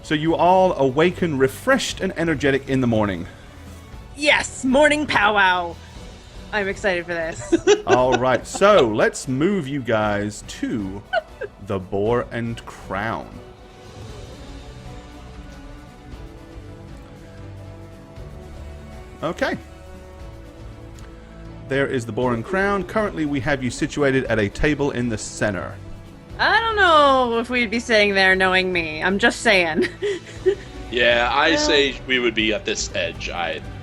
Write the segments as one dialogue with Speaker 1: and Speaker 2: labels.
Speaker 1: So you all awaken refreshed and energetic in the morning.
Speaker 2: Yes, morning powwow. I'm excited for this.
Speaker 1: All right, so let's move you guys to the Boar and Crown. Okay. There is the Boar and Crown. Currently, we have you situated at a table in the center.
Speaker 2: I don't know if we'd be sitting there knowing me. I'm just saying.
Speaker 3: Yeah, I say we would be at this edge.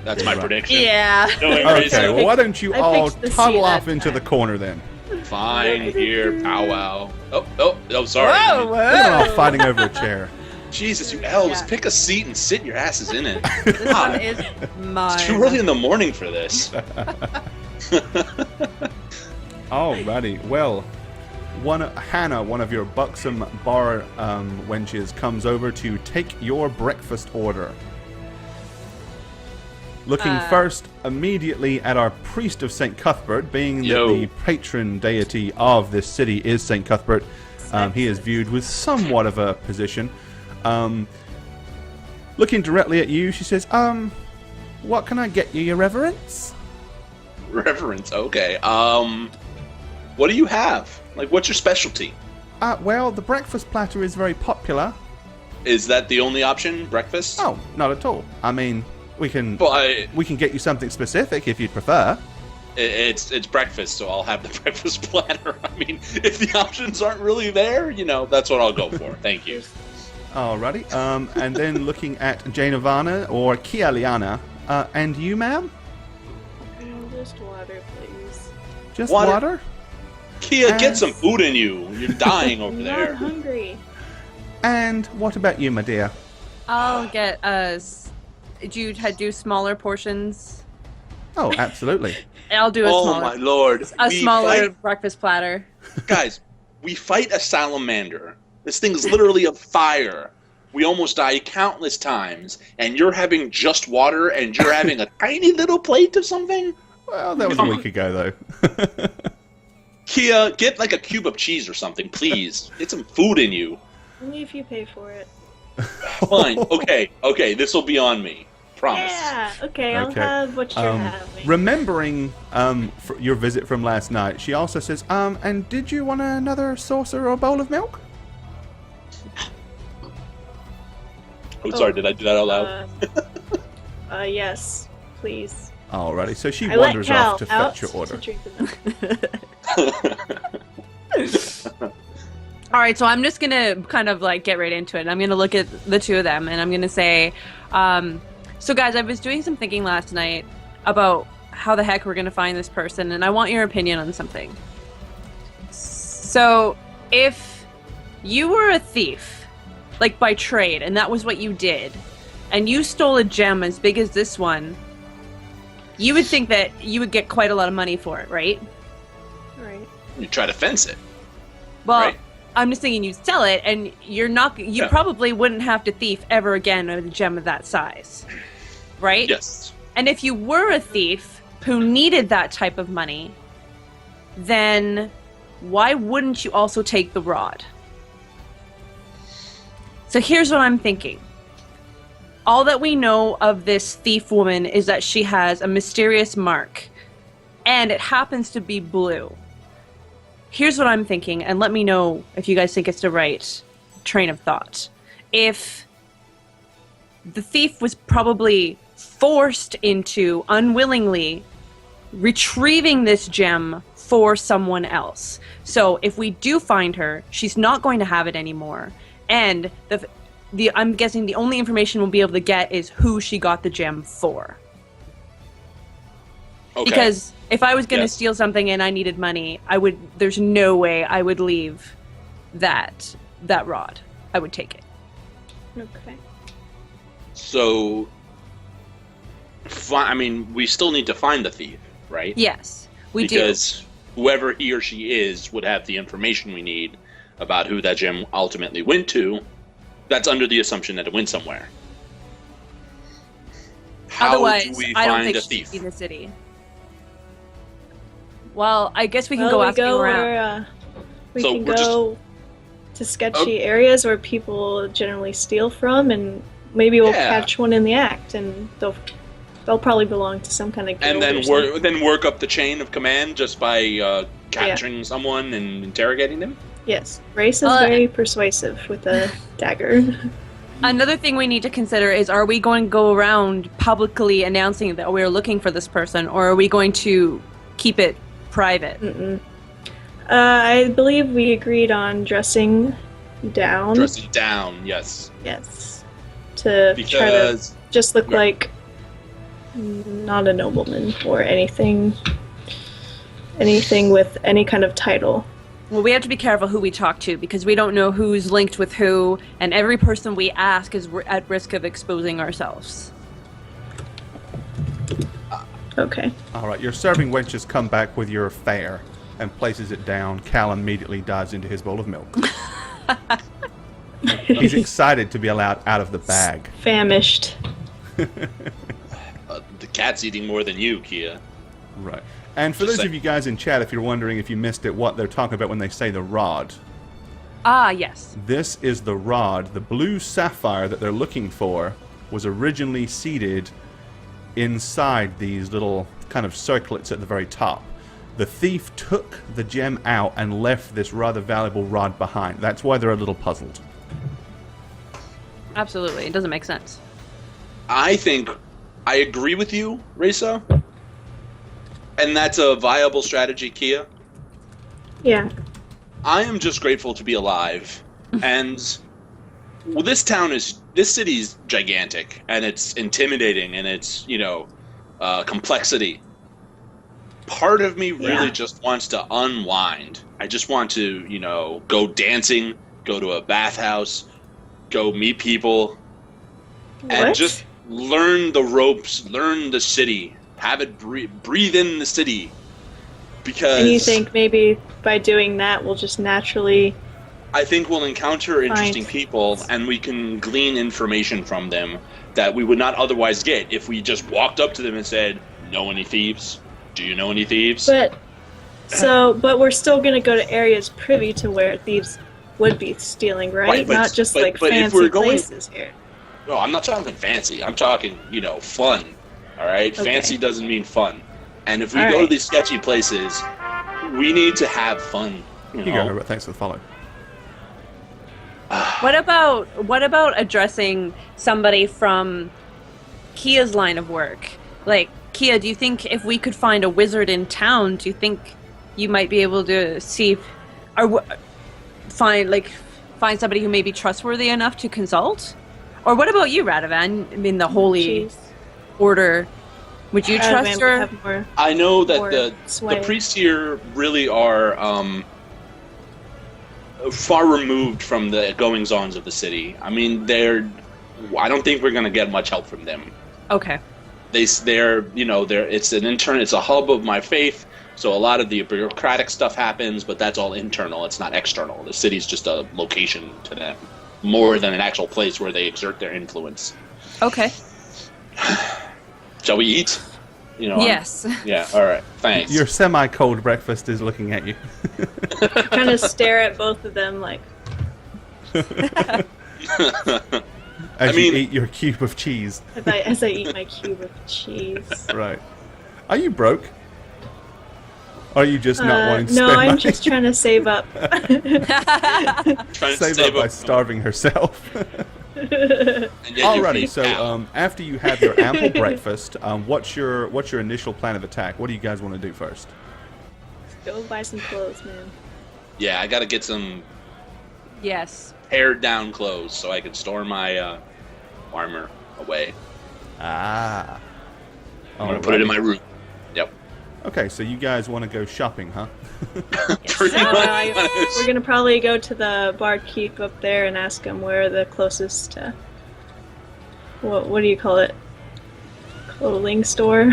Speaker 3: That's my prediction.
Speaker 2: Yeah.
Speaker 1: Okay, well, why don't you all toddle off into
Speaker 2: time.
Speaker 1: the corner then?
Speaker 3: Fine, here, powwow. Oh, sorry.
Speaker 2: Whoa, whoa.
Speaker 1: They're all fighting over a chair.
Speaker 3: Jesus, you elves, pick a seat and sit your asses in it.
Speaker 2: This one is mine.
Speaker 3: It's too early in the morning for this.
Speaker 1: Alrighty, well, Hannah, one of your buxom bar wenches, comes over to take your breakfast order. Looking first immediately at our priest of St. Cuthbert, being that the patron deity of this city is St. Cuthbert. He is viewed with somewhat of a position. Looking directly at you, she says, what can I get you, your reverence?
Speaker 3: Reverence, okay. What do you have? Like, what's your specialty?
Speaker 1: Well, the breakfast platter is very popular.
Speaker 3: Is that the only option, breakfast?
Speaker 1: Oh, not at all. I mean, we can get you something specific if you'd prefer.
Speaker 3: It's breakfast, so I'll have the breakfast platter. I mean, if the options aren't really there, that's what I'll go for. Thank you.
Speaker 1: Alrighty. And then looking at Janavana or Kialiana, and you, ma'am?
Speaker 4: Just water, please.
Speaker 1: Just water?
Speaker 3: Kia, get some food in you. You're dying over
Speaker 4: I'm
Speaker 3: there.
Speaker 4: not hungry.
Speaker 1: And what about you, my dear?
Speaker 2: I'll get do you do smaller portions?
Speaker 1: Oh, absolutely.
Speaker 2: I'll do a smaller.
Speaker 3: Oh my lord.
Speaker 2: A smaller breakfast platter.
Speaker 3: Guys, we fight a salamander. This thing's literally a fire. We almost die countless times, and you're having just water, and you're having a tiny little plate of something?
Speaker 1: Well, that was a week ago, though.
Speaker 3: Kia, get like a cube of cheese or something, please. Get some food in you.
Speaker 4: Only if you pay for it.
Speaker 3: Fine. Okay. This will be on me. Promise.
Speaker 4: Yeah. Okay. I'll have what you're having.
Speaker 1: Remembering your visit from last night, she also says, and did you want another saucer or bowl of milk?
Speaker 3: Oh, sorry. Did I do that out loud?
Speaker 4: Yes, please.
Speaker 1: Alrighty. So she wanders off to fetch your order.
Speaker 2: All right, so I'm just going to kind of like get right into it. I'm going to look at the two of them and I'm going to say, so guys, I was doing some thinking last night about how the heck we're going to find this person, and I want your opinion on something. So if you were a thief, like by trade, and that was what you did, and you stole a gem as big as this one, you would think that you would get quite a lot of money for it, right?
Speaker 4: Right.
Speaker 3: You try to fence it.
Speaker 2: Well,
Speaker 3: right?
Speaker 2: I'm just thinking you'd sell it, and you probably wouldn't have to thief ever again with a gem of that size, right?
Speaker 3: Yes.
Speaker 2: And if you were a thief who needed that type of money, then why wouldn't you also take the rod? So here's what I'm thinking. All that we know of this thief woman is that she has a mysterious mark, and it happens to be blue. Here's what I'm thinking, and let me know if you guys think it's the right train of thought. If the thief was probably forced into unwillingly retrieving this gem for someone else. So if we do find her, she's not going to have it anymore. And I'm guessing the only information we'll be able to get is who she got the gem for.
Speaker 3: Okay.
Speaker 2: Because if I was going to steal something and I needed money, there's no way I would leave that rod. I would take it.
Speaker 4: Okay.
Speaker 3: So, we still need to find the thief, right?
Speaker 2: Yes, we do.
Speaker 3: Because whoever he or she is would have the information we need about who that gem ultimately went to. That's under the assumption that it went somewhere. How
Speaker 2: Otherwise,
Speaker 3: do we
Speaker 2: I don't
Speaker 3: find
Speaker 2: think
Speaker 3: a
Speaker 2: she's
Speaker 3: thief?
Speaker 2: in the city. Well, I guess we can go asking around.
Speaker 4: We can go to sketchy areas where people generally steal from, and maybe we'll catch one in the act, and they'll probably belong to some kind of guild.
Speaker 3: And then work up the chain of command just by capturing someone and interrogating them.
Speaker 4: Yes, Race is very persuasive with a dagger.
Speaker 2: Another thing we need to consider is, are we going to go around publicly announcing that we're looking for this person, or are we going to keep it private?
Speaker 4: I believe we agreed on dressing down.
Speaker 3: Dressing down, yes.
Speaker 4: Yes. To try to just look like not a nobleman or anything with any kind of title.
Speaker 2: Well, we have to be careful who we talk to, because we don't know who's linked with who, and every person we ask is at risk of exposing ourselves.
Speaker 4: Okay.
Speaker 1: All right, your serving wench has come back with your fare and places it down. Cal immediately dives into his bowl of milk. He's excited to be allowed out of the bag.
Speaker 4: Famished.
Speaker 3: The cat's eating more than you, Kia.
Speaker 1: Right. And for those of you guys in chat, if you're wondering if you missed it, what they're talking about when they say the rod.
Speaker 2: Ah, yes.
Speaker 1: This is the rod. The blue sapphire that they're looking for was originally seated inside these little kind of circlets at the very top. The thief took the gem out and left this rather valuable rod behind. That's why they're a little puzzled.
Speaker 2: Absolutely. It doesn't make sense.
Speaker 3: I think I agree with you, Risa. And that's a viable strategy, Kia.
Speaker 4: Yeah.
Speaker 3: I am just grateful to be alive. And this city's gigantic, and it's intimidating, and it's, complexity. Part of me really just wants to unwind. I just want to, go dancing, go to a bathhouse, go meet people, and just learn the ropes, learn the city. Have it breathe in the city, because.
Speaker 4: And you think maybe by doing that we'll just naturally.
Speaker 3: I think we'll encounter interesting people, and we can glean information from them that we would not otherwise get if we just walked up to them and said, "Know any thieves? Do you know any thieves?"
Speaker 4: But we're still gonna go to areas privy to where thieves would be stealing, right? Not just fancy places here.
Speaker 3: No, I'm not talking fancy. I'm talking, fun. All right, fancy doesn't mean fun, and if we go to these sketchy places, we need to have fun. You
Speaker 1: go, but thanks for the follow.
Speaker 2: What about addressing somebody from Kia's line of work? Like, Kia, do you think if we could find a wizard in town, do you think you might be able to see, or find somebody who may be trustworthy enough to consult? Or what about you, Radovan, in the Holy Order? Would you trust her?
Speaker 3: I know that the priests here really are far removed from the goings-ons of the city. I mean, I don't think we're going to get much help from them.
Speaker 2: Okay.
Speaker 3: It's a hub of my faith, so a lot of the bureaucratic stuff happens, but that's all internal. It's not external. The city's just a location to them, more than an actual place where they exert their influence.
Speaker 2: Okay.
Speaker 3: Shall we eat?
Speaker 2: Yes.
Speaker 3: Yeah, all right. Thanks.
Speaker 1: Your semi-cold breakfast is looking at you.
Speaker 4: Kind of stare at both of them like...
Speaker 1: As you eat your cube of cheese.
Speaker 4: As I eat my cube of cheese.
Speaker 1: Right. Are you broke? Or are you just not wanting to spend money?
Speaker 4: No, I'm just trying to save up.
Speaker 1: Save up by starving herself. Alrighty, so after you have your ample breakfast, what's your initial plan of attack? What do you guys want to do first?
Speaker 4: Go buy some clothes, man.
Speaker 3: Yeah, I gotta get some pared down clothes so I can store my armor away.
Speaker 1: Ah.
Speaker 3: I'm gonna put it in my room. Yep.
Speaker 1: Okay, so you guys want to go shopping, huh?
Speaker 3: Pretty much.
Speaker 4: We're gonna probably go to the barkeep up there and ask him where the closest what do you call it? Clothing store?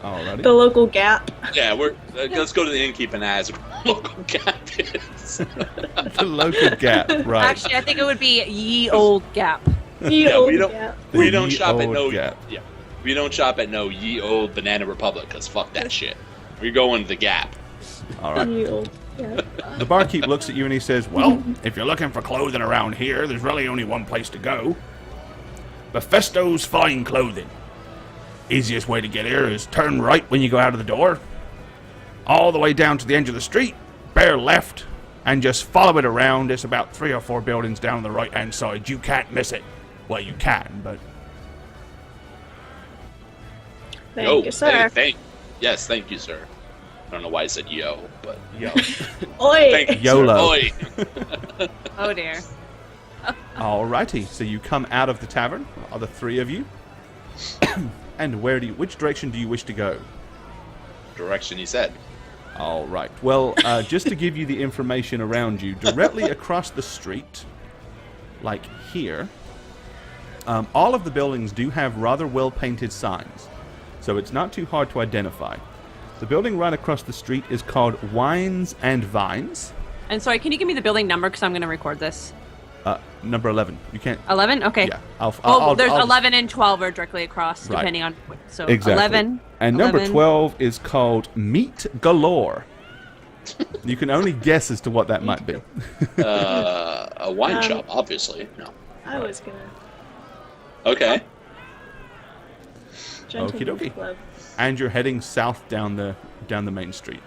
Speaker 1: Alrighty.
Speaker 4: The local Gap.
Speaker 3: Yeah, let's go to the innkeep and ask where the local Gap is.
Speaker 1: The local Gap, right.
Speaker 2: Actually, I think it would be Ye Old Gap.
Speaker 3: We don't shop at no Gap. Yeah. We don't shop at no Ye Old Banana Republic, because fuck that shit. We're going to the Gap.
Speaker 1: All right.
Speaker 4: Yeah.
Speaker 1: The barkeep looks at you and he says, well, if you're looking for clothing around here, there's really only one place to go. Mephisto's Fine Clothing. Easiest way to get here is turn right when you go out of the door. All the way down to the end of the street, bear left, and just follow it around. It's about 3 or 4 buildings down on the right-hand side. You can't miss it. Well, you can, but...
Speaker 4: Thank you, sir.
Speaker 3: Yes, thank you, sir. I don't know why I said yo, but...
Speaker 1: Yo.
Speaker 4: Oi!
Speaker 3: Thank you,
Speaker 1: YOLO.
Speaker 3: Oi.
Speaker 2: Oh dear.
Speaker 1: Alrighty, so you come out of the tavern, the 3 of you. And which direction do you wish to go?
Speaker 3: Direction he said.
Speaker 1: All right. Well, just to give you the information around you, directly across the street, like here, all of the buildings do have rather well-painted signs, so it's not too hard to identify. The building right across the street is called Wines and Vines.
Speaker 2: And sorry, can you give me the building number because I'm going to record this?
Speaker 1: Number 11. You can't...
Speaker 2: 11? Okay.
Speaker 1: Yeah.
Speaker 2: There's
Speaker 1: I'll
Speaker 2: 11 and 12 are directly across,
Speaker 1: Right.
Speaker 2: depending on... So
Speaker 1: Exactly.
Speaker 2: 11.
Speaker 1: And number
Speaker 2: 11.
Speaker 1: 12 is called Meat Galore. You can only guess as to what that might be.
Speaker 3: A wine shop, obviously. No.
Speaker 4: I was gonna.
Speaker 3: Okay.
Speaker 4: Gentleman's
Speaker 1: Okie dokie.
Speaker 4: Club.
Speaker 1: And you're heading south down the main street.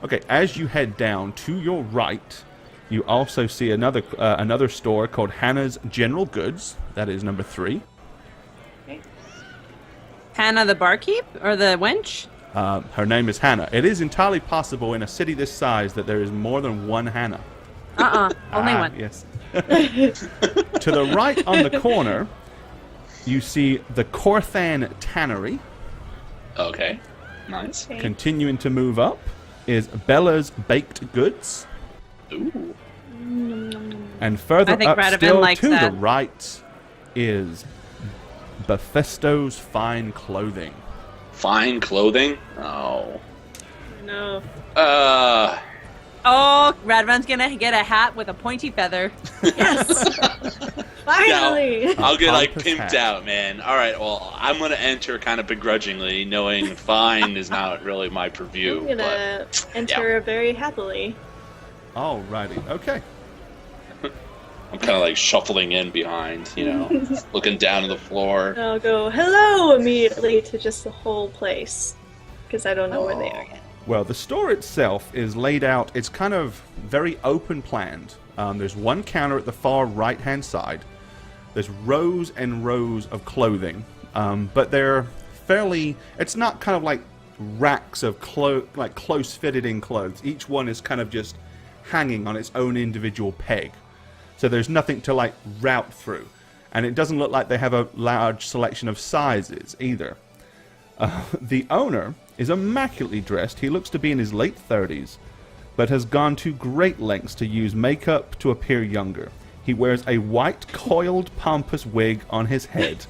Speaker 1: Okay, as you head down to your right, you also see another store called Hannah's General Goods. That is number 3.
Speaker 4: Okay.
Speaker 2: Hannah the barkeep? Or the wench?
Speaker 1: Her name is Hannah. It is entirely possible in a city this size that there is more than one Hannah.
Speaker 2: Only one.
Speaker 1: Yes. To the right on the corner, you see the Corthan Tannery.
Speaker 3: Okay. Nice.
Speaker 4: Okay.
Speaker 1: Continuing to move up is Bella's Baked Goods.
Speaker 3: Ooh.
Speaker 1: And further
Speaker 2: I think
Speaker 1: up
Speaker 2: Radovan
Speaker 1: still
Speaker 2: likes
Speaker 1: to the
Speaker 2: that.
Speaker 1: right is Mephisto's Fine Clothing.
Speaker 3: Fine clothing? Oh.
Speaker 4: No.
Speaker 2: Oh, Radvan's going to get a hat with a pointy feather.
Speaker 4: Yes! Finally!
Speaker 3: I'll get like
Speaker 1: Pompous
Speaker 3: pimped
Speaker 1: hat.
Speaker 3: out, man. All right, well, I'm gonna enter kind of begrudgingly, knowing fine is not really my purview.
Speaker 4: I'm gonna
Speaker 3: But
Speaker 4: enter very happily.
Speaker 1: Alrighty, okay.
Speaker 3: I'm kind of like shuffling in behind, looking down at the floor.
Speaker 4: I'll go hello immediately to just the whole place. Because I don't know where they are yet.
Speaker 1: Well, the store itself is laid out, it's kind of very open planned. There's one counter at the far right-hand side. There's rows and rows of clothing, but they're fairly... It's not kind of like racks of like close-fitted in clothes. Each one is kind of just hanging on its own individual peg. So there's nothing to like route through. And it doesn't look like they have a large selection of sizes either. The owner is immaculately dressed. He looks to be in his late 30s, but has gone to great lengths to use makeup to appear younger. He wears a white, coiled, pompous wig on his head.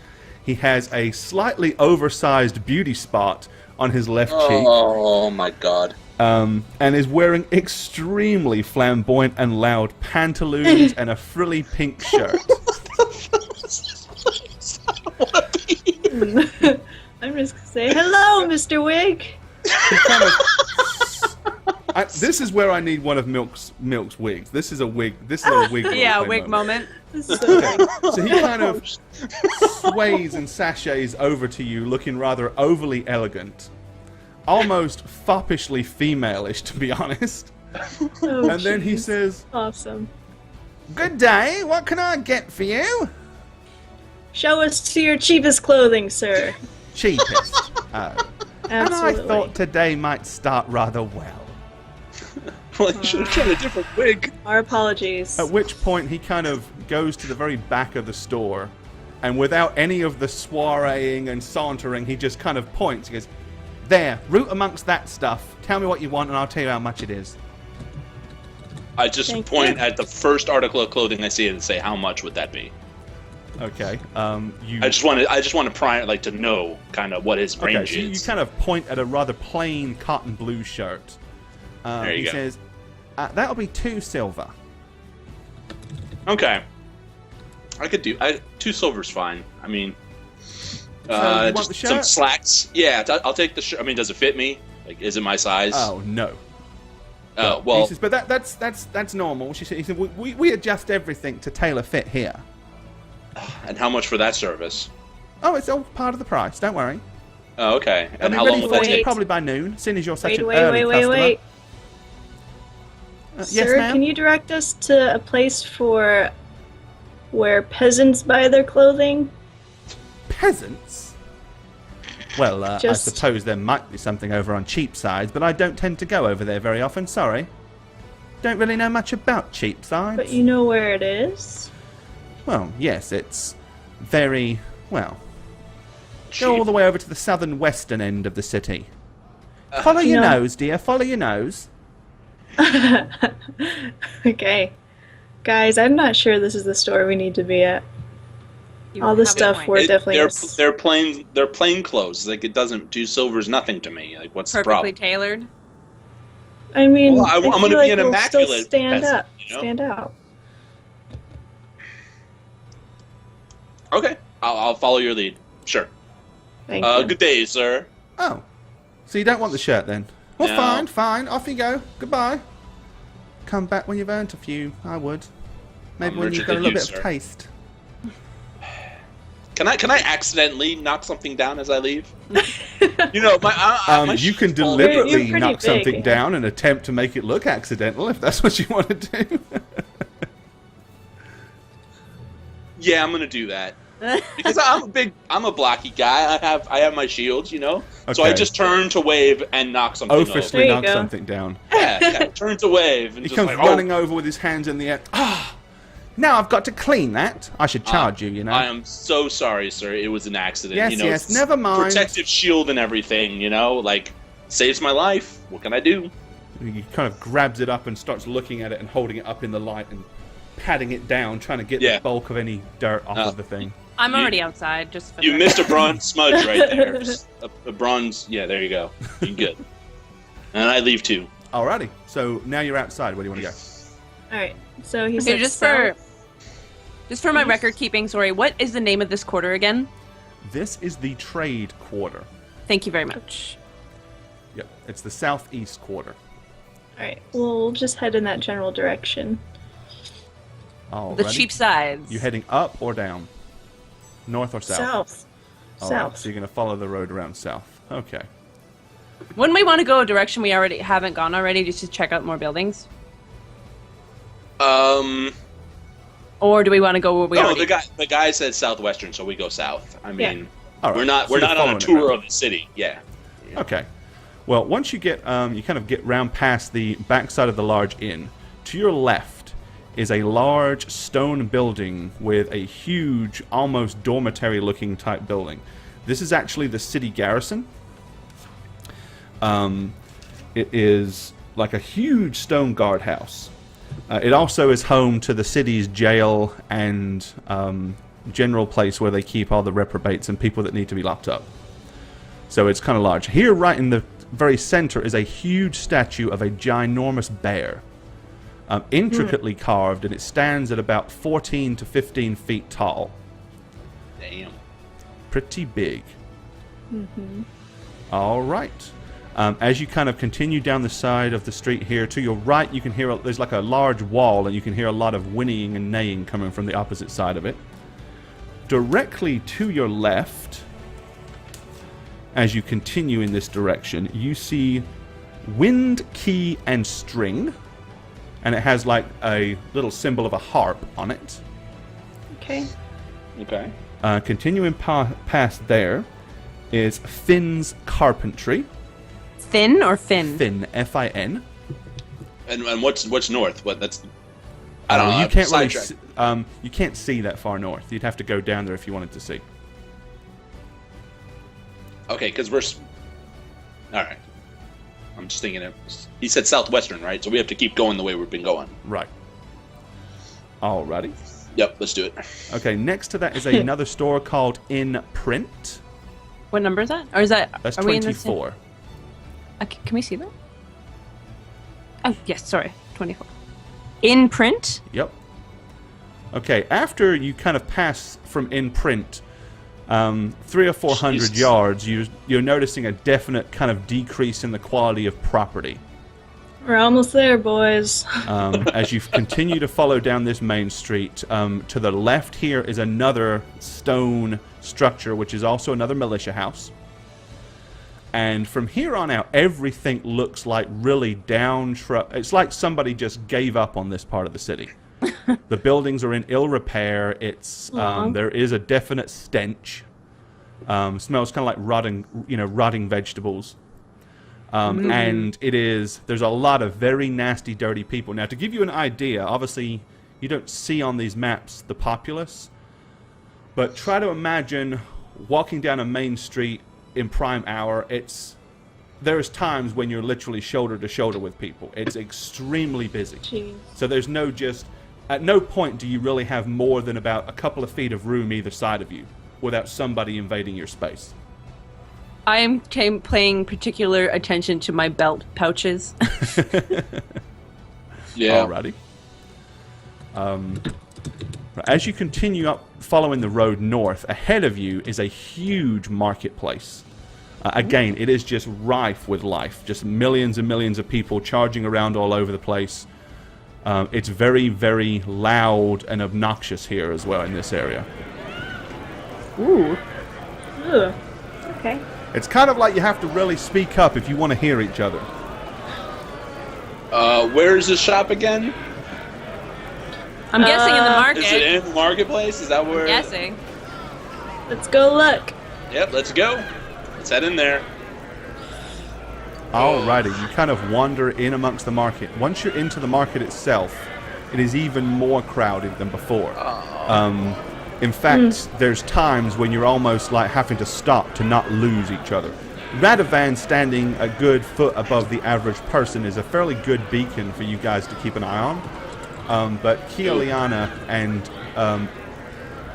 Speaker 1: He has a slightly oversized beauty spot on his left cheek.
Speaker 3: Oh my god.
Speaker 1: And is wearing extremely flamboyant and loud pantaloons and a frilly pink shirt.
Speaker 4: I'm just gonna say hello, Mr. Wig!
Speaker 1: He kind of... this is where I need one of Milk's wigs. This is a wig. This is a wig.
Speaker 2: Yeah,
Speaker 1: roleplay
Speaker 2: wig moment.
Speaker 4: This is so great.
Speaker 1: So he kind of sways and sachets over to you, looking rather overly elegant, almost foppishly female-ish, to be honest.
Speaker 4: Oh,
Speaker 1: And then he
Speaker 4: jeez.
Speaker 1: says,
Speaker 4: Awesome.
Speaker 1: "Good day. What can I get for you?"
Speaker 4: Show us to your cheapest clothing, sir.
Speaker 1: Cheapest. Oh. And I
Speaker 4: Absolutely.
Speaker 1: thought today might start rather well.
Speaker 3: Well, you should have tried a different wig.
Speaker 4: Our apologies.
Speaker 1: At which point he kind of goes to the very back of the store, and without any of the soireeing and sauntering, he just kind of points. He goes, "There, root amongst that stuff. Tell me what you want, and I'll tell you how much it is."
Speaker 3: I just
Speaker 4: Thank
Speaker 3: point
Speaker 4: you.
Speaker 3: at the first article of clothing I see and say, how much would that be?
Speaker 1: Okay. You.
Speaker 3: I just want to pry, like, to know kind of what his
Speaker 1: Okay,
Speaker 3: range
Speaker 1: so you
Speaker 3: is.
Speaker 1: kind of point at a rather plain cotton blue shirt.
Speaker 3: There you
Speaker 1: he
Speaker 3: go.
Speaker 1: says, "That'll be 2 silver."
Speaker 3: Okay. I could do 2 silver's fine. I mean,
Speaker 1: you want
Speaker 3: just
Speaker 1: the
Speaker 3: some
Speaker 1: shirt?
Speaker 3: slacks. Yeah, I'll take the shirt. I mean, does it fit me? Like, is it my size?
Speaker 1: Oh no.
Speaker 3: Well,
Speaker 1: he says, but that's normal. He said, we adjust everything to tailor fit here.
Speaker 3: and how much for that service?
Speaker 1: Oh, it's all part of the price. Don't worry.
Speaker 3: Oh, okay.
Speaker 1: I'll
Speaker 3: And
Speaker 1: be
Speaker 3: how
Speaker 1: ready
Speaker 3: long will
Speaker 1: for
Speaker 3: that
Speaker 1: you
Speaker 3: take?
Speaker 1: probably by noon, seeing as you're such
Speaker 4: Wait,
Speaker 1: an
Speaker 4: wait,
Speaker 1: early
Speaker 4: wait, wait,
Speaker 1: customer.
Speaker 4: wait.
Speaker 1: Yes,
Speaker 4: Sir,
Speaker 1: ma'am?
Speaker 4: can you direct us to a place for where peasants buy their clothing?
Speaker 1: Peasants? Well, I
Speaker 4: Just-
Speaker 1: suppose there might be something over on Cheapsides, but I don't tend to go over there very often, sorry. Don't really know much about Cheapsides.
Speaker 4: But you know where it is?
Speaker 1: Well, yes, it's very, well,
Speaker 3: Cheap.
Speaker 1: go all the way over to the southern western end of the city. Follow your
Speaker 4: know-
Speaker 1: nose, dear, follow your nose.
Speaker 4: Okay. Guys, I'm not sure this is the store we need to be at.
Speaker 2: You
Speaker 4: All the
Speaker 2: have a
Speaker 4: stuff
Speaker 2: point.
Speaker 4: we're definitely...
Speaker 3: They're plain clothes. Like, it doesn't... 2 silver's nothing to me. Like, what's the
Speaker 2: Perfectly
Speaker 3: problem?
Speaker 2: tailored.
Speaker 4: I mean,
Speaker 3: Well,
Speaker 4: I
Speaker 3: I'm gonna
Speaker 4: feel
Speaker 3: be
Speaker 4: like
Speaker 3: an
Speaker 4: we'll still
Speaker 3: immaculate
Speaker 4: stand
Speaker 3: peasant,
Speaker 4: up.
Speaker 3: you know?
Speaker 4: Stand out.
Speaker 3: Okay. I'll follow your lead. Sure.
Speaker 4: Thank you.
Speaker 3: Good day, sir.
Speaker 1: Oh, so you don't want the shirt then? Well,
Speaker 3: No.
Speaker 1: fine, off you go. Goodbye. Come back when you've earned a few, I would. Maybe
Speaker 3: I'm
Speaker 1: when
Speaker 3: richer
Speaker 1: you've got a
Speaker 3: than
Speaker 1: little
Speaker 3: you,
Speaker 1: bit
Speaker 3: sir.
Speaker 1: of taste.
Speaker 3: Can I accidentally knock something down as I leave? You know, my
Speaker 1: You can
Speaker 3: shoes fall-
Speaker 1: deliberately
Speaker 4: You're pretty
Speaker 1: knock
Speaker 4: big,
Speaker 1: something
Speaker 4: yeah.
Speaker 1: down and attempt to make it look accidental if that's what you want to do.
Speaker 3: Yeah, I'm gonna do that because I'm a blocky guy. I have my shields, you know. So I
Speaker 1: Okay.
Speaker 3: just turn to wave and knock something over.
Speaker 1: Officially
Speaker 4: There you
Speaker 1: knock
Speaker 4: go.
Speaker 1: something down.
Speaker 3: Yeah, turn to wave and
Speaker 1: He
Speaker 3: just
Speaker 1: comes
Speaker 3: like,
Speaker 1: running over with his hands in the air. Ah! Now I've got to clean that. I should charge you, you know.
Speaker 3: I am so sorry, sir. It was an accident.
Speaker 1: Yes,
Speaker 3: you know,
Speaker 1: yes,
Speaker 3: it's
Speaker 1: never mind.
Speaker 3: Protective shield and everything. You know, like saves my life. What can I do?
Speaker 1: He kind of grabs it up and starts looking at it and holding it up in the light and patting it down, trying to get
Speaker 3: Yeah.
Speaker 1: the bulk of any dirt off of the thing.
Speaker 2: I'm
Speaker 3: You-
Speaker 2: already outside. Just for
Speaker 3: You
Speaker 2: the-
Speaker 3: missed a bronze smudge right there. Just a bronze. Yeah, there you go. You're good. And I leave too.
Speaker 1: Alrighty, so now you're outside. Where do you want to go?
Speaker 4: Alright, so he
Speaker 2: Okay,
Speaker 4: said
Speaker 2: just for my record keeping, sorry, what is the name of this quarter again?
Speaker 1: This is the trade quarter.
Speaker 2: Thank you very much.
Speaker 1: Yep, it's the southeast quarter.
Speaker 4: Alright, we'll just head in that general direction.
Speaker 1: Alrighty.
Speaker 2: The cheap sides.
Speaker 1: You heading up or down? North or south?
Speaker 4: South.
Speaker 1: All right,
Speaker 4: South.
Speaker 1: so you're going to follow the road around south. Okay.
Speaker 2: Wouldn't we want to go a direction we already haven't gone already, just to check out more buildings? Or do we want to go where we
Speaker 3: No,
Speaker 2: already?
Speaker 3: the guy said southwestern, so we go south. I mean,
Speaker 1: All right,
Speaker 3: we're not
Speaker 1: so
Speaker 3: we're
Speaker 1: you're
Speaker 3: not on a
Speaker 1: following it
Speaker 3: tour
Speaker 1: around.
Speaker 3: of the city. Yeah.
Speaker 1: Okay. Well, once you get, you kind of get round past the backside of the large inn, to your left is a large stone building with a huge, almost dormitory-looking type building. This is actually the city garrison. It is like a huge stone guardhouse. It also is home to the city's jail and general place where they keep all the reprobates and people that need to be locked up. So it's kind of large. Here, right in the very center, is a huge statue of a ginormous bear. Intricately carved, and it stands at about 14 to 15 feet tall.
Speaker 3: Damn.
Speaker 1: Pretty big. All right. As you kind of continue down the side of the street here, to your right, you can hear there's like a large wall, and you can hear a lot of whinnying and neighing coming from the opposite side of it. Directly to your left, as you continue in this direction, you see wind, key, and string, and it has like a little symbol of a harp on it.
Speaker 4: Okay.
Speaker 3: Okay.
Speaker 1: Continuing past there is Finn's Carpentry.
Speaker 2: Thin or Finn?
Speaker 1: Finn, F-I-N.
Speaker 3: And what's north? What that's I don't know.
Speaker 1: You can't really
Speaker 3: sidetracked.
Speaker 1: you can't see that far north. You'd have to go down there if you wanted to see.
Speaker 3: Okay, because all right. I'm just thinking of. He said southwestern, right? So we have to keep going the way we've been going.
Speaker 1: Right. Alrighty.
Speaker 3: Yep, let's do it.
Speaker 1: Okay, next to that is another store called In Print.
Speaker 2: What number is that? Or is that?
Speaker 1: That's
Speaker 2: are we in the same-
Speaker 1: 24.
Speaker 2: Okay, can we see that? Oh yes, sorry, 24. In print.
Speaker 1: Yep. Okay, after you kind of pass from In Print, 300 or 400
Speaker 3: Jesus.
Speaker 1: yards, you're noticing a definite kind of decrease in the quality of property.
Speaker 4: We're almost there, boys.
Speaker 1: As you continue to follow down this main street, to the left here is another stone structure, which is also another militia house. And from here on out, everything looks like really downtrodden. It's like somebody just gave up on this part of the city. The buildings are in ill repair. It's there is a definite stench. Smells kind of like rotting vegetables. And there's a lot of very nasty, dirty people. Now, to give you an idea, obviously, you don't see on these maps the populace, but try to imagine walking down a main street in prime hour. There's times when you're literally shoulder to shoulder with people. It's extremely busy.
Speaker 4: Jeez.
Speaker 1: So there's at no point do you really have more than about a couple of feet of room either side of you without somebody invading your space.
Speaker 2: I am paying particular attention to my belt pouches.
Speaker 3: Yeah.
Speaker 1: Alrighty. As you continue up following the road north, ahead of you is a huge marketplace. Again, it is just rife with life. Just millions and millions of people charging around all over the place. It's very, very loud and obnoxious here as well in this area.
Speaker 2: Ooh.
Speaker 4: Ugh. Okay.
Speaker 1: It's kind of like you have to really speak up if you want to hear each other.
Speaker 3: Where is this shop again?
Speaker 2: I'm guessing in the market.
Speaker 3: Is it in the marketplace? Is that where?
Speaker 2: I'm guessing.
Speaker 4: Let's go look.
Speaker 3: Yep, let's go. Let's head in there.
Speaker 1: Alrighty, you kind of wander in amongst the market. Once you're into the market itself, it is even more crowded than before. In fact, there's times when you're almost like having to stop to not lose each other. Radovan standing a good foot above the average person is a fairly good beacon for you guys to keep an eye on. But Kialiana and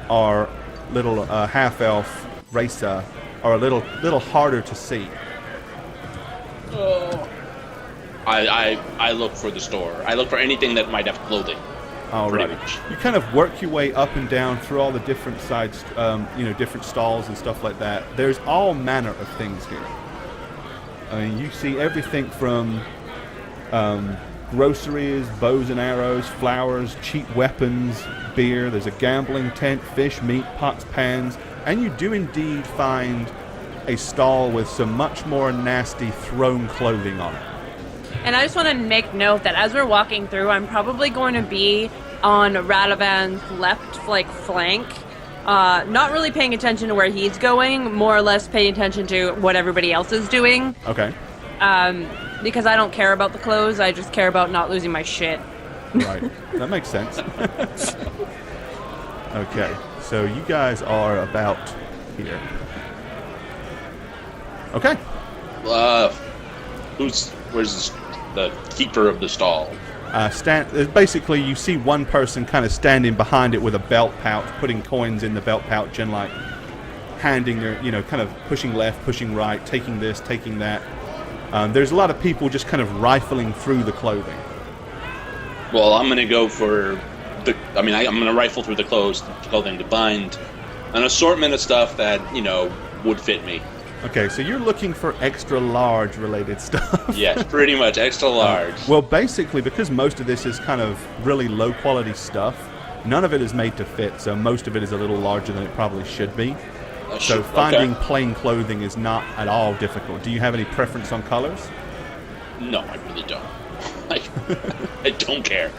Speaker 1: our little half-elf Raisa are a little harder to see.
Speaker 3: I look for the store. I look for anything that might have clothing.
Speaker 1: Alright. You kind of work your way up and down through all the different sides, different stalls and stuff like that. There's all manner of things here. I mean, you see everything from groceries, bows and arrows, flowers, cheap weapons, beer. There's a gambling tent, fish, meat, pots, pans, and you do indeed find a stall with some much more nasty thrown clothing on it.
Speaker 2: And I just want to make note that as we're walking through, I'm probably going to be on Radovan's left flank, not really paying attention to where he's going, more or less paying attention to what everybody else is doing.
Speaker 1: Okay.
Speaker 2: Because I don't care about the clothes, I just care about not losing my shit.
Speaker 1: Right. That makes sense. Okay. So you guys are about here. Okay.
Speaker 3: Where's the keeper of the stall?
Speaker 1: Basically, you see one person kind of standing behind it with a belt pouch, putting coins in the belt pouch and like handing their, kind of pushing left, pushing right, taking this, taking that. There's a lot of people just kind of rifling through the clothing.
Speaker 3: Well, I'm gonna go for I'm gonna rifle through the clothing to find an assortment of stuff that would fit me.
Speaker 1: Okay, so you're looking for extra large related stuff.
Speaker 3: Yes, pretty much extra large.
Speaker 1: Well, basically, because most of this is kind of really low quality stuff, none of it is made to fit, so most of it is a little larger than it probably should be. So finding plain clothing is not at all difficult. Do you have any preference on colors?
Speaker 3: No, I really don't. I don't care.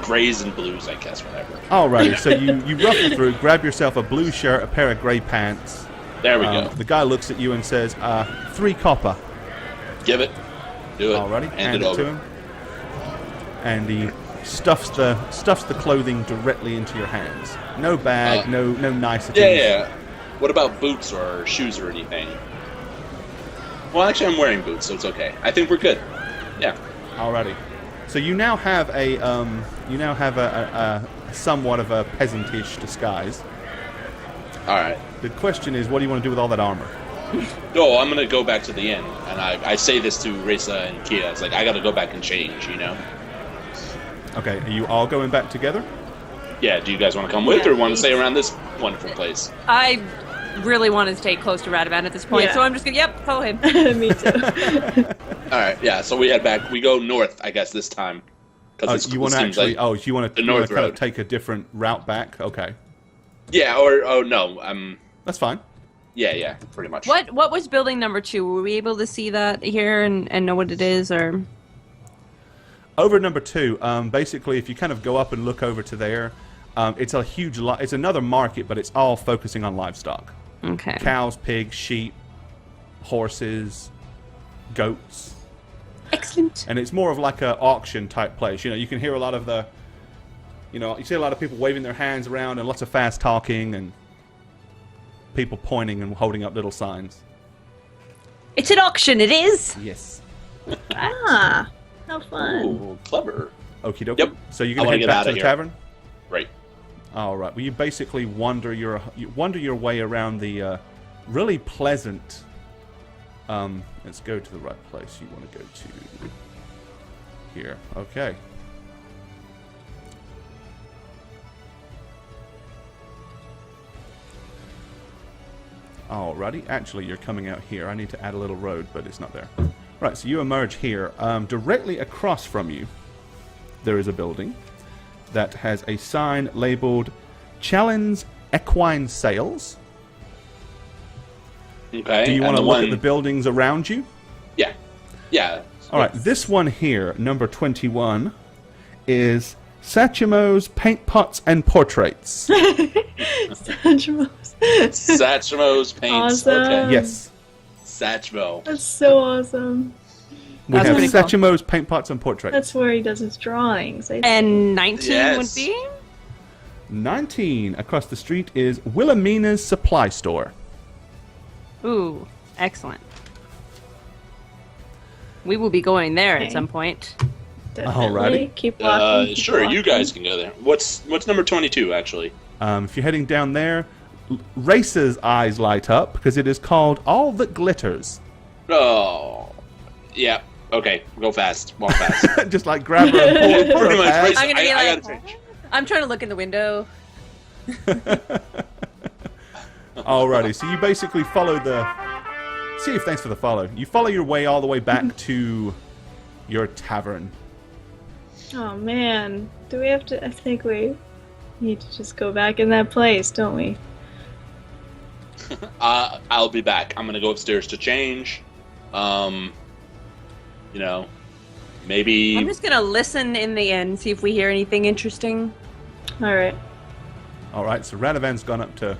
Speaker 3: Grays and blues, I guess, whatever.
Speaker 1: Alrighty, so you ruffle through, grab yourself a blue shirt, a pair of gray pants.
Speaker 3: There we go.
Speaker 1: The guy looks at you and says, 3 copper.
Speaker 3: Give it. Do it.
Speaker 1: Alrighty,
Speaker 3: hand
Speaker 1: it to him. And he stuffs the clothing directly into your hands. No bag, no niceties.
Speaker 3: Yeah. What about boots or shoes or anything? Well, actually, I'm wearing boots, so it's okay. I think we're good. Yeah.
Speaker 1: Alrighty. So you now have a somewhat of a peasantish disguise.
Speaker 3: All right.
Speaker 1: The question is, what do you want to do with all that armor?
Speaker 3: Oh, I'm gonna go back to the inn, and I say this to Risa and Kia. It's like I gotta go back and change,
Speaker 1: Okay, are you all going back together?
Speaker 3: Yeah. Do you guys want to come with, or want to stay around this wonderful place?
Speaker 2: I really want to stay close to Radovan at this point,
Speaker 4: Yeah.
Speaker 2: so I'm just gonna, follow him.
Speaker 4: Me too.
Speaker 3: All right, yeah. So we head back. We go north, I guess, this time. Because
Speaker 1: you want to actually? You want to
Speaker 3: north
Speaker 1: kind of
Speaker 3: road.
Speaker 1: take a different route back? Okay,
Speaker 3: Yeah, or no.
Speaker 1: that's fine.
Speaker 3: Yeah, pretty much.
Speaker 2: What was building number 2? Were we able to see that here and know what it is, or?
Speaker 1: Over number 2, basically, if you kind of go up and look over to there, it's a huge. It's another market, but it's all focusing on livestock:
Speaker 2: Okay.
Speaker 1: cows, pigs, sheep, horses, goats.
Speaker 2: Excellent.
Speaker 1: And it's more of like a auction type place. You know, you can hear a lot of you see a lot of people waving their hands around and lots of fast talking and people pointing and holding up little signs.
Speaker 2: It's an auction, it is.
Speaker 1: Yes.
Speaker 4: Ah, how fun.
Speaker 3: Ooh, clever.
Speaker 1: Okie dokie.
Speaker 3: Yep.
Speaker 1: So you're
Speaker 3: I
Speaker 1: gonna
Speaker 3: wanna
Speaker 1: head
Speaker 3: get
Speaker 1: back
Speaker 3: out
Speaker 1: to
Speaker 3: of
Speaker 1: the
Speaker 3: here.
Speaker 1: tavern.
Speaker 3: Right.
Speaker 1: All right. Well, you basically wander your way around the really pleasant. Let's go to the right place. You want to go to here. Okay. Alrighty. Actually, you're coming out here. I need to add a little road, but it's not there. Right. So you emerge here. Directly across from you, there is a building that has a sign labeled Challenge Equine Sales.
Speaker 3: Okay.
Speaker 1: Do you want to look at the buildings around you?
Speaker 3: Yeah. Yeah.
Speaker 1: All right, this one here, number 21, is Satchmo's Paint Pots and Portraits.
Speaker 4: Satchmo.
Speaker 3: Satchmo's paints.
Speaker 4: Awesome.
Speaker 3: Okay.
Speaker 1: Yes.
Speaker 3: Satchmo.
Speaker 4: That's so awesome.
Speaker 1: We
Speaker 2: That's
Speaker 1: have
Speaker 2: pretty cool.
Speaker 1: Satchmo's Paint Pots and Portraits.
Speaker 4: That's where he does his drawings.
Speaker 2: And 19
Speaker 3: Yes.
Speaker 2: would be?
Speaker 1: 19, across the street, is Wilhelmina's Supply Store.
Speaker 2: Ooh, excellent. We will be going there
Speaker 4: Okay.
Speaker 2: at some point.
Speaker 4: Definitely.
Speaker 1: Alrighty.
Speaker 4: Keep walking. Keep
Speaker 3: Sure, you
Speaker 4: walking.
Speaker 3: guys can go there. What's number 22 actually?
Speaker 1: If you're heading down there, Racer's eyes light up because it is called All That Glitters.
Speaker 3: Oh, yeah. Okay, go fast. Walk fast.
Speaker 1: Just like grab her and pull her
Speaker 3: Pretty much.
Speaker 1: past.
Speaker 3: Racer,
Speaker 2: I'm gonna be
Speaker 3: I
Speaker 2: like-
Speaker 3: gotta change.
Speaker 2: I'm trying to look in the window.
Speaker 1: Alrighty, so you basically follow the... Steve, thanks for the follow. You follow your way all the way back to your tavern.
Speaker 4: Oh man, do we have to? I think we need to just go back in that place, don't we?
Speaker 3: I'll be back. I'm gonna go upstairs to change. Maybe.
Speaker 2: I'm just gonna listen in the end, see if we hear anything interesting.
Speaker 4: All right.
Speaker 1: Alright, so Radovan's gone up to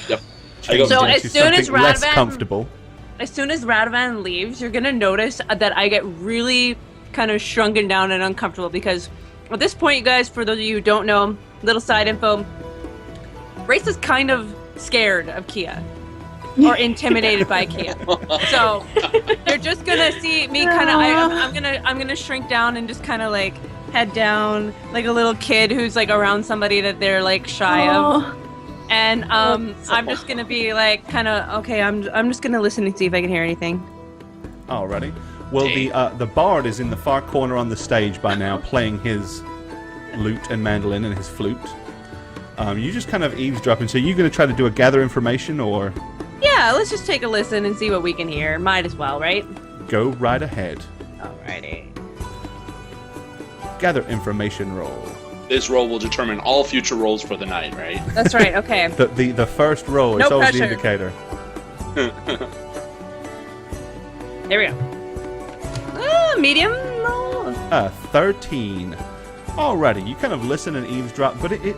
Speaker 3: Yep.
Speaker 1: change
Speaker 2: So
Speaker 1: into
Speaker 2: as soon as
Speaker 1: something less
Speaker 2: Radovan-
Speaker 1: comfortable.
Speaker 2: As soon as Radovan leaves, you're gonna notice that I get really kind of shrunken down and uncomfortable because at this point, you guys, for those of you who don't know, little side info, Race is kind of scared of Kia. Or intimidated by Kia. So you're just gonna see me kind of. I'm gonna shrink down and just kind of like head down like a little kid who's like around somebody that they're like shy of. And I'm just gonna be like kind of okay. I'm just gonna listen and see if I can hear anything.
Speaker 1: Alrighty. Well, the bard is in the far corner on the stage by now, playing his lute and mandolin and his flute. You just kind of eavesdropping. So you going to try to do a gather information or
Speaker 2: Yeah, let's just take a listen and see what we can hear. Might as well, right?
Speaker 1: go right ahead?
Speaker 2: Alrighty.
Speaker 1: Gather information roll.
Speaker 3: This roll will determine all future rolls for the night, right?
Speaker 2: That's right. Okay.
Speaker 1: The first roll
Speaker 2: No
Speaker 1: is always the
Speaker 2: pressure.
Speaker 1: indicator.
Speaker 2: There we go. Medium. roll.
Speaker 1: 13. Alrighty, you kind of listen and eavesdrop, but it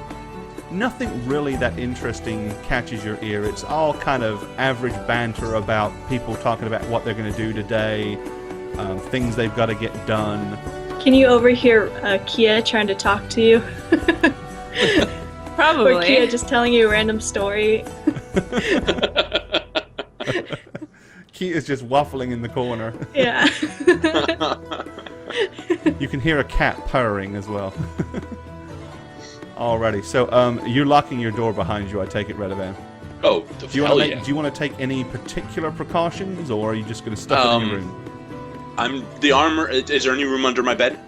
Speaker 1: nothing really that interesting catches your ear. It's all kind of average banter about people talking about what they're going to do today, things they've got to get done.
Speaker 4: Can you overhear Kia trying to talk to you?
Speaker 2: Probably.
Speaker 4: Or Kia just telling you a random story?
Speaker 1: Key is just waffling in the corner.
Speaker 4: Yeah.
Speaker 1: You can hear a cat purring as well. Alrighty, so you're locking your door behind you, I take it, Redovan.
Speaker 3: Oh,
Speaker 1: Do you want to take any particular precautions, or are you just going to stuff it in your room?
Speaker 3: I'm the armor. Is there any room under my bed?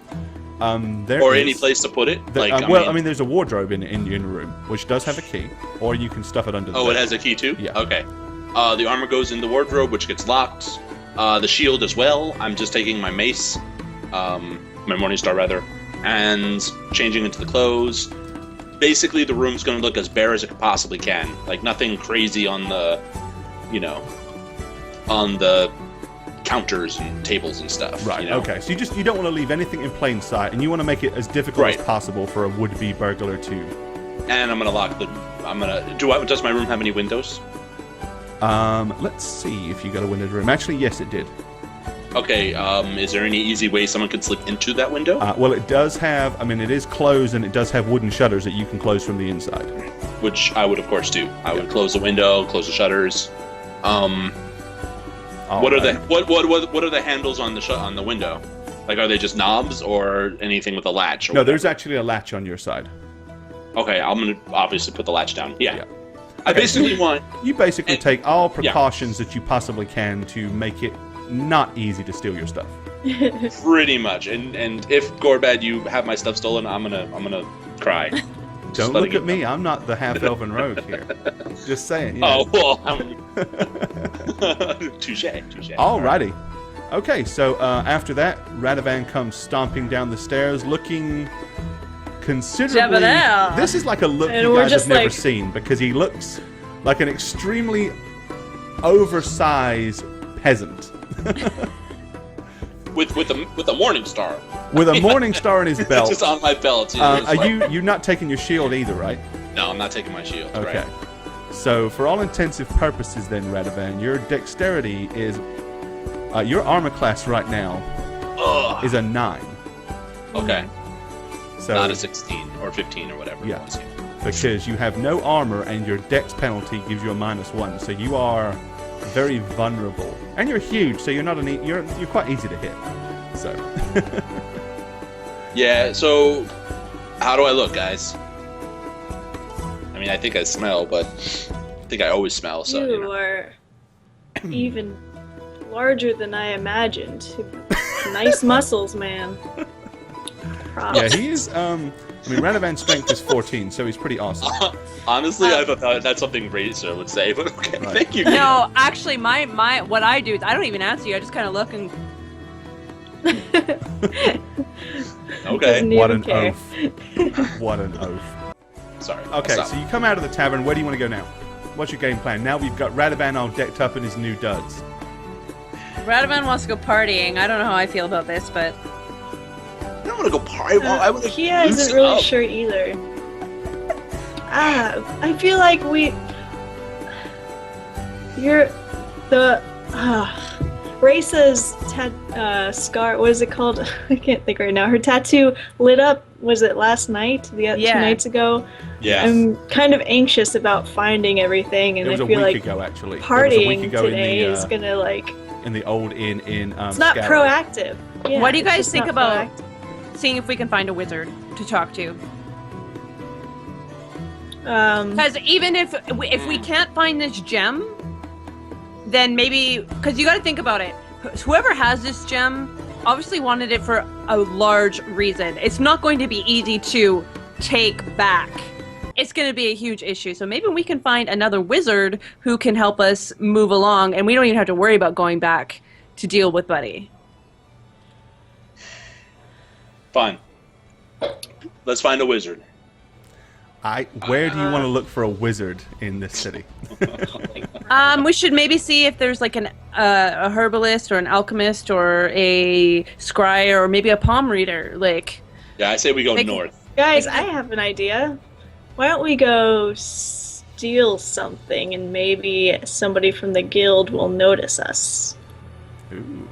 Speaker 1: There
Speaker 3: Or
Speaker 1: is-
Speaker 3: any place to put it?
Speaker 1: I mean, there's a wardrobe in your room, which does have a key, or you can stuff it under the
Speaker 3: Oh,
Speaker 1: bed.
Speaker 3: it has a key too?
Speaker 1: Yeah.
Speaker 3: Okay. The armor goes in the wardrobe, which gets locked. The shield as well. I'm just taking my mace, my Morningstar rather, and changing into the clothes. Basically, the room's going to look as bare as it possibly can. Like, nothing crazy on the, on the counters and tables and stuff.
Speaker 1: Right, okay. So you don't want to leave anything in plain sight, and you want to make it as difficult as possible for a would-be burglar to...
Speaker 3: And I'm going to lock the... Does my room have any windows?
Speaker 1: Let's see if you got a windowed room. Actually, yes, it did.
Speaker 3: Okay, is there any easy way someone could slip into that window?
Speaker 1: Well, it does have... I mean, it is closed, and it does have wooden shutters that you can close from the inside.
Speaker 3: Which I would, of course, do. I would close the window, close the shutters. What are the handles on the window? Like, are they just knobs or anything with a latch?
Speaker 1: No, there's actually a latch on your side.
Speaker 3: Okay, I'm gonna obviously put the latch down. Yeah. I
Speaker 1: Okay.
Speaker 3: basically want...
Speaker 1: You basically take all precautions that you possibly can to make it not easy to steal your stuff.
Speaker 3: Pretty much. And if Gorbad, you have my stuff stolen, I'm gonna cry.
Speaker 1: Don't look at me. I'm not the half-elven rogue here. Just saying.
Speaker 3: Oh, well, touche.
Speaker 1: Alrighty. Okay, so after that, Radovan comes stomping down the stairs, looking considerably...
Speaker 2: Jabba-dow.
Speaker 1: This is like a look
Speaker 4: And
Speaker 1: you
Speaker 4: we're
Speaker 1: guys have
Speaker 4: just
Speaker 1: never
Speaker 4: like-
Speaker 1: seen, because he looks like an extremely oversized peasant.
Speaker 3: With a morning star.
Speaker 1: With a morning star in his belt.
Speaker 3: Just on my belt.
Speaker 1: Are you're not taking your shield either, right?
Speaker 3: No, I'm not taking my shield.
Speaker 1: Okay.
Speaker 3: Right.
Speaker 1: So, for all intensive purposes then, Radovan, your dexterity is... your armor class right now
Speaker 3: Ugh.
Speaker 1: is a 9.
Speaker 3: Okay.
Speaker 1: So,
Speaker 3: Not a 16 or 15 or whatever.
Speaker 1: Yeah.
Speaker 3: It was.
Speaker 1: because you have no armor and your dex penalty gives you a -1. So you are very vulnerable. And you're huge, so you're not you're quite easy to hit. So...
Speaker 3: Yeah, so how do I look, guys? I mean, I think I smell, but I think I always smell, so you
Speaker 4: You
Speaker 3: know.
Speaker 4: are even larger than I imagined. Nice muscles, man. Props.
Speaker 1: Yeah, he is, I mean, Ranovan's strength is 14, so he's pretty awesome.
Speaker 3: Honestly, I thought that's something Razor would say, but okay,
Speaker 1: Right.
Speaker 3: thank you.
Speaker 2: No, actually, my what I do is I don't even answer you. I just kind of look and
Speaker 3: Okay.
Speaker 4: Doesn't
Speaker 1: What
Speaker 4: even
Speaker 1: an
Speaker 4: care.
Speaker 1: oath. What an oath.
Speaker 3: Sorry.
Speaker 1: Okay,
Speaker 3: Stop.
Speaker 1: so you come out of the tavern. Where do you want to go now? What's your game plan? Now we've got Radovan all decked up in his new duds.
Speaker 2: Radovan wants to go partying. I don't know how I feel about this, but
Speaker 3: I don't want to go party. I want to
Speaker 4: He isn't really sure either. I feel like Race's scar, what is it called? I can't think right now. Her tattoo lit up, was it last night? 2 nights ago?
Speaker 3: Yeah.
Speaker 4: I'm kind of anxious about finding everything, and
Speaker 1: It was
Speaker 4: I
Speaker 1: a
Speaker 4: feel
Speaker 1: week
Speaker 4: like
Speaker 1: ago, actually. It was a week
Speaker 4: partying
Speaker 1: ago
Speaker 4: today
Speaker 1: in
Speaker 4: is
Speaker 1: the,
Speaker 4: gonna like...
Speaker 1: in the old inn in
Speaker 4: It's not
Speaker 1: Scarrow.
Speaker 4: proactive. Yeah,
Speaker 2: what do you
Speaker 4: it's
Speaker 2: guys
Speaker 4: just
Speaker 2: think
Speaker 4: not
Speaker 2: about
Speaker 4: proactive.
Speaker 2: seeing if we can find a wizard to talk to?
Speaker 4: Um,
Speaker 2: Because even if we can't find this gem, then maybe, because you got to think about it. Whoever has this gem obviously wanted it for a large reason. It's not going to be easy to take back. It's going to be a huge issue. So maybe we can find another wizard who can help us move along, and we don't even have to worry about going back to deal with Buddy.
Speaker 3: Fine. Let's find a wizard.
Speaker 1: Where do you want to look for a wizard in this city?
Speaker 2: We should maybe see if there's like a herbalist or an alchemist or a scry or maybe a palm reader. Like,
Speaker 3: Yeah, I say we go
Speaker 2: Like-
Speaker 3: north.
Speaker 4: Guys, I have an idea. Why don't we go steal something and maybe somebody from the guild will notice us?
Speaker 1: Ooh.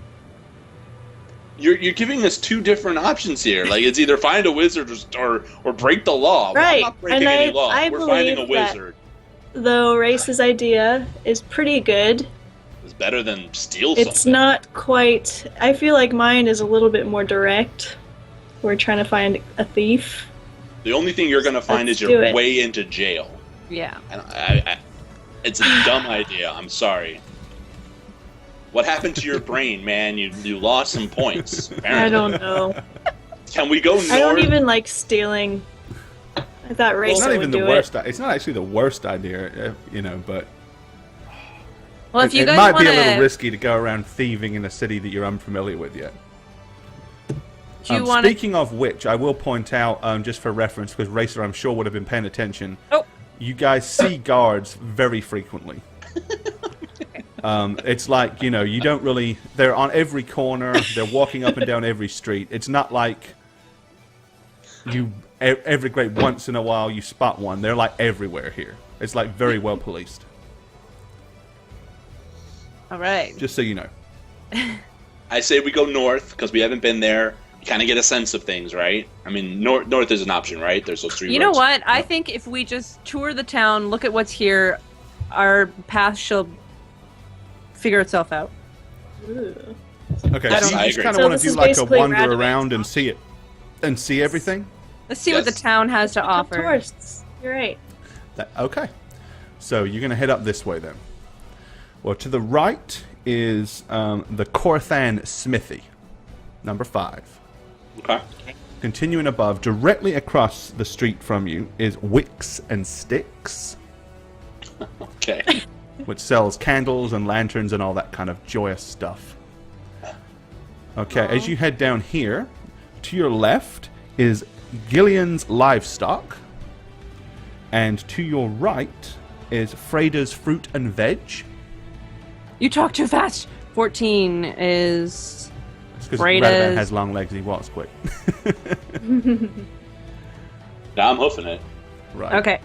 Speaker 3: You're giving us two different options here. Like, it's either find a wizard or break the law. Well, I'm
Speaker 4: Right,
Speaker 3: not breaking
Speaker 4: and
Speaker 3: any law.
Speaker 4: I
Speaker 3: We're finding a
Speaker 4: believe that-
Speaker 3: wizard.
Speaker 4: Though Race's idea is pretty good,
Speaker 3: It's better than steal
Speaker 4: it's
Speaker 3: something.
Speaker 4: not quite... I feel like mine is a little bit more direct. We're trying to find a thief.
Speaker 3: The only thing you're going to find
Speaker 4: Let's
Speaker 3: is
Speaker 4: do
Speaker 3: your
Speaker 4: it.
Speaker 3: way into jail.
Speaker 2: yeah.
Speaker 3: And it's a dumb idea. I'm sorry. What happened to your brain, man? You lost some points.
Speaker 4: I
Speaker 3: Apparently.
Speaker 4: don't know.
Speaker 3: Can we go north?
Speaker 4: I don't even like stealing. I thought
Speaker 1: It's
Speaker 4: Racer
Speaker 1: not even
Speaker 4: would
Speaker 1: the
Speaker 4: do
Speaker 1: worst.
Speaker 4: it.
Speaker 1: It's not actually the worst idea, but
Speaker 2: Well, if you
Speaker 1: it
Speaker 2: guys
Speaker 1: might
Speaker 2: want
Speaker 1: be a little
Speaker 2: to,
Speaker 1: risky to go around thieving in a city that you're unfamiliar with yet.
Speaker 2: do you want to?
Speaker 1: Speaking of which, I will point out, just for reference, because Racer, I'm sure, would have been paying attention.
Speaker 2: Oh,
Speaker 1: You guys see guards very frequently. It's like, you don't really... They're on every corner. They're walking up and down every street. It's not like every great once in a while you spot one. They're like everywhere here. It's like very well policed.
Speaker 2: all right.
Speaker 1: Just so you know.
Speaker 3: I say we go north because we haven't been there. You kind of get a sense of things, right? I mean, north is an option, right? There's those 3
Speaker 2: You know
Speaker 3: roads.
Speaker 2: what? I think if we just tour the town, look at what's here, our path shall figure itself out.
Speaker 4: Ooh.
Speaker 1: Okay,
Speaker 3: Yes,
Speaker 1: so you
Speaker 3: I
Speaker 1: just
Speaker 3: agree.
Speaker 1: kind
Speaker 4: So
Speaker 1: of want
Speaker 4: this
Speaker 1: to do
Speaker 4: is
Speaker 1: like a
Speaker 4: basically
Speaker 1: wander
Speaker 4: Radamant's
Speaker 1: around and
Speaker 4: house.
Speaker 1: see it. And see everything?
Speaker 2: Let's see what the
Speaker 3: Yes.
Speaker 2: town has to
Speaker 4: Become
Speaker 2: offer.
Speaker 4: tourists. You're right.
Speaker 1: Okay. So you're going to head up this way then. Well, to the right is the Corthan Smithy, number 5.
Speaker 3: Okay.
Speaker 1: Continuing above, directly across the street from you, is Wicks and Sticks,
Speaker 3: Okay.
Speaker 1: which sells candles and lanterns and all that kind of joyous stuff. Okay, as you head down here, to your left is Gillian's Livestock, and to your right is Freda's Fruit and Veg.
Speaker 2: You talk too fast. 14 is
Speaker 1: Because
Speaker 2: Freda's-
Speaker 1: Radavan has long legs and he walks quick.
Speaker 3: Now I'm hoofing it.
Speaker 1: Right.
Speaker 2: okay.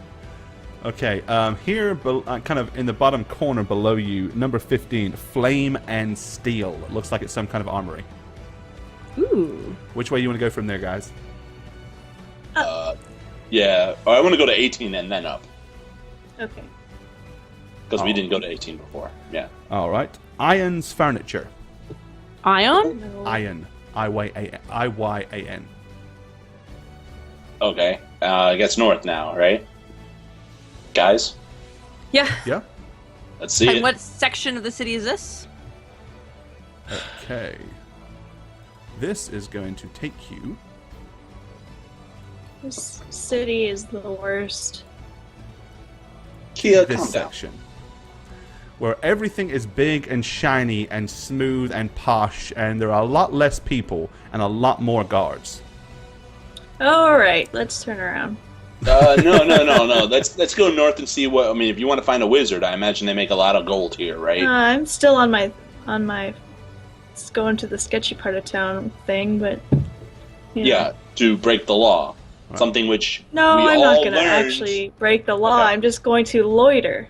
Speaker 1: Okay, here, kind of in the bottom corner below you, number 15, Flame and Steel. It looks like it's some kind of armory.
Speaker 2: Ooh.
Speaker 1: Which way you want to go from there, guys?
Speaker 3: Yeah. Oh, I want to go to 18 and then up
Speaker 4: Okay.
Speaker 3: because we
Speaker 1: Oh.
Speaker 3: didn't go to 18 before. Yeah.
Speaker 1: All right. Iron's Furniture.
Speaker 2: Ion?
Speaker 4: No.
Speaker 1: Iron. I-Y-A-N.
Speaker 3: Okay. I guess north now, right? Guys,
Speaker 2: Yeah.
Speaker 1: Yeah?
Speaker 3: let's see
Speaker 2: And
Speaker 3: it.
Speaker 2: what section of the city is this?
Speaker 1: Okay. This is going to take you...
Speaker 4: This city is the worst.
Speaker 3: Kia,
Speaker 1: this
Speaker 3: calm down.
Speaker 1: section. Where everything is big and shiny and smooth and posh, and there are a lot less people and a lot more guards.
Speaker 4: All right, let's turn around.
Speaker 3: No. Let's go north and see what. I mean, if you want to find a wizard, I imagine they make a lot of gold here, right?
Speaker 4: I'm still on my Let's go into the sketchy part of town thing, but you know.
Speaker 3: Yeah, to break the law.
Speaker 1: Right.
Speaker 3: Something which
Speaker 4: No,
Speaker 3: we
Speaker 4: I'm
Speaker 3: all
Speaker 4: not going to
Speaker 3: learned.
Speaker 4: actually break the law.
Speaker 3: Okay.
Speaker 4: I'm just going to loiter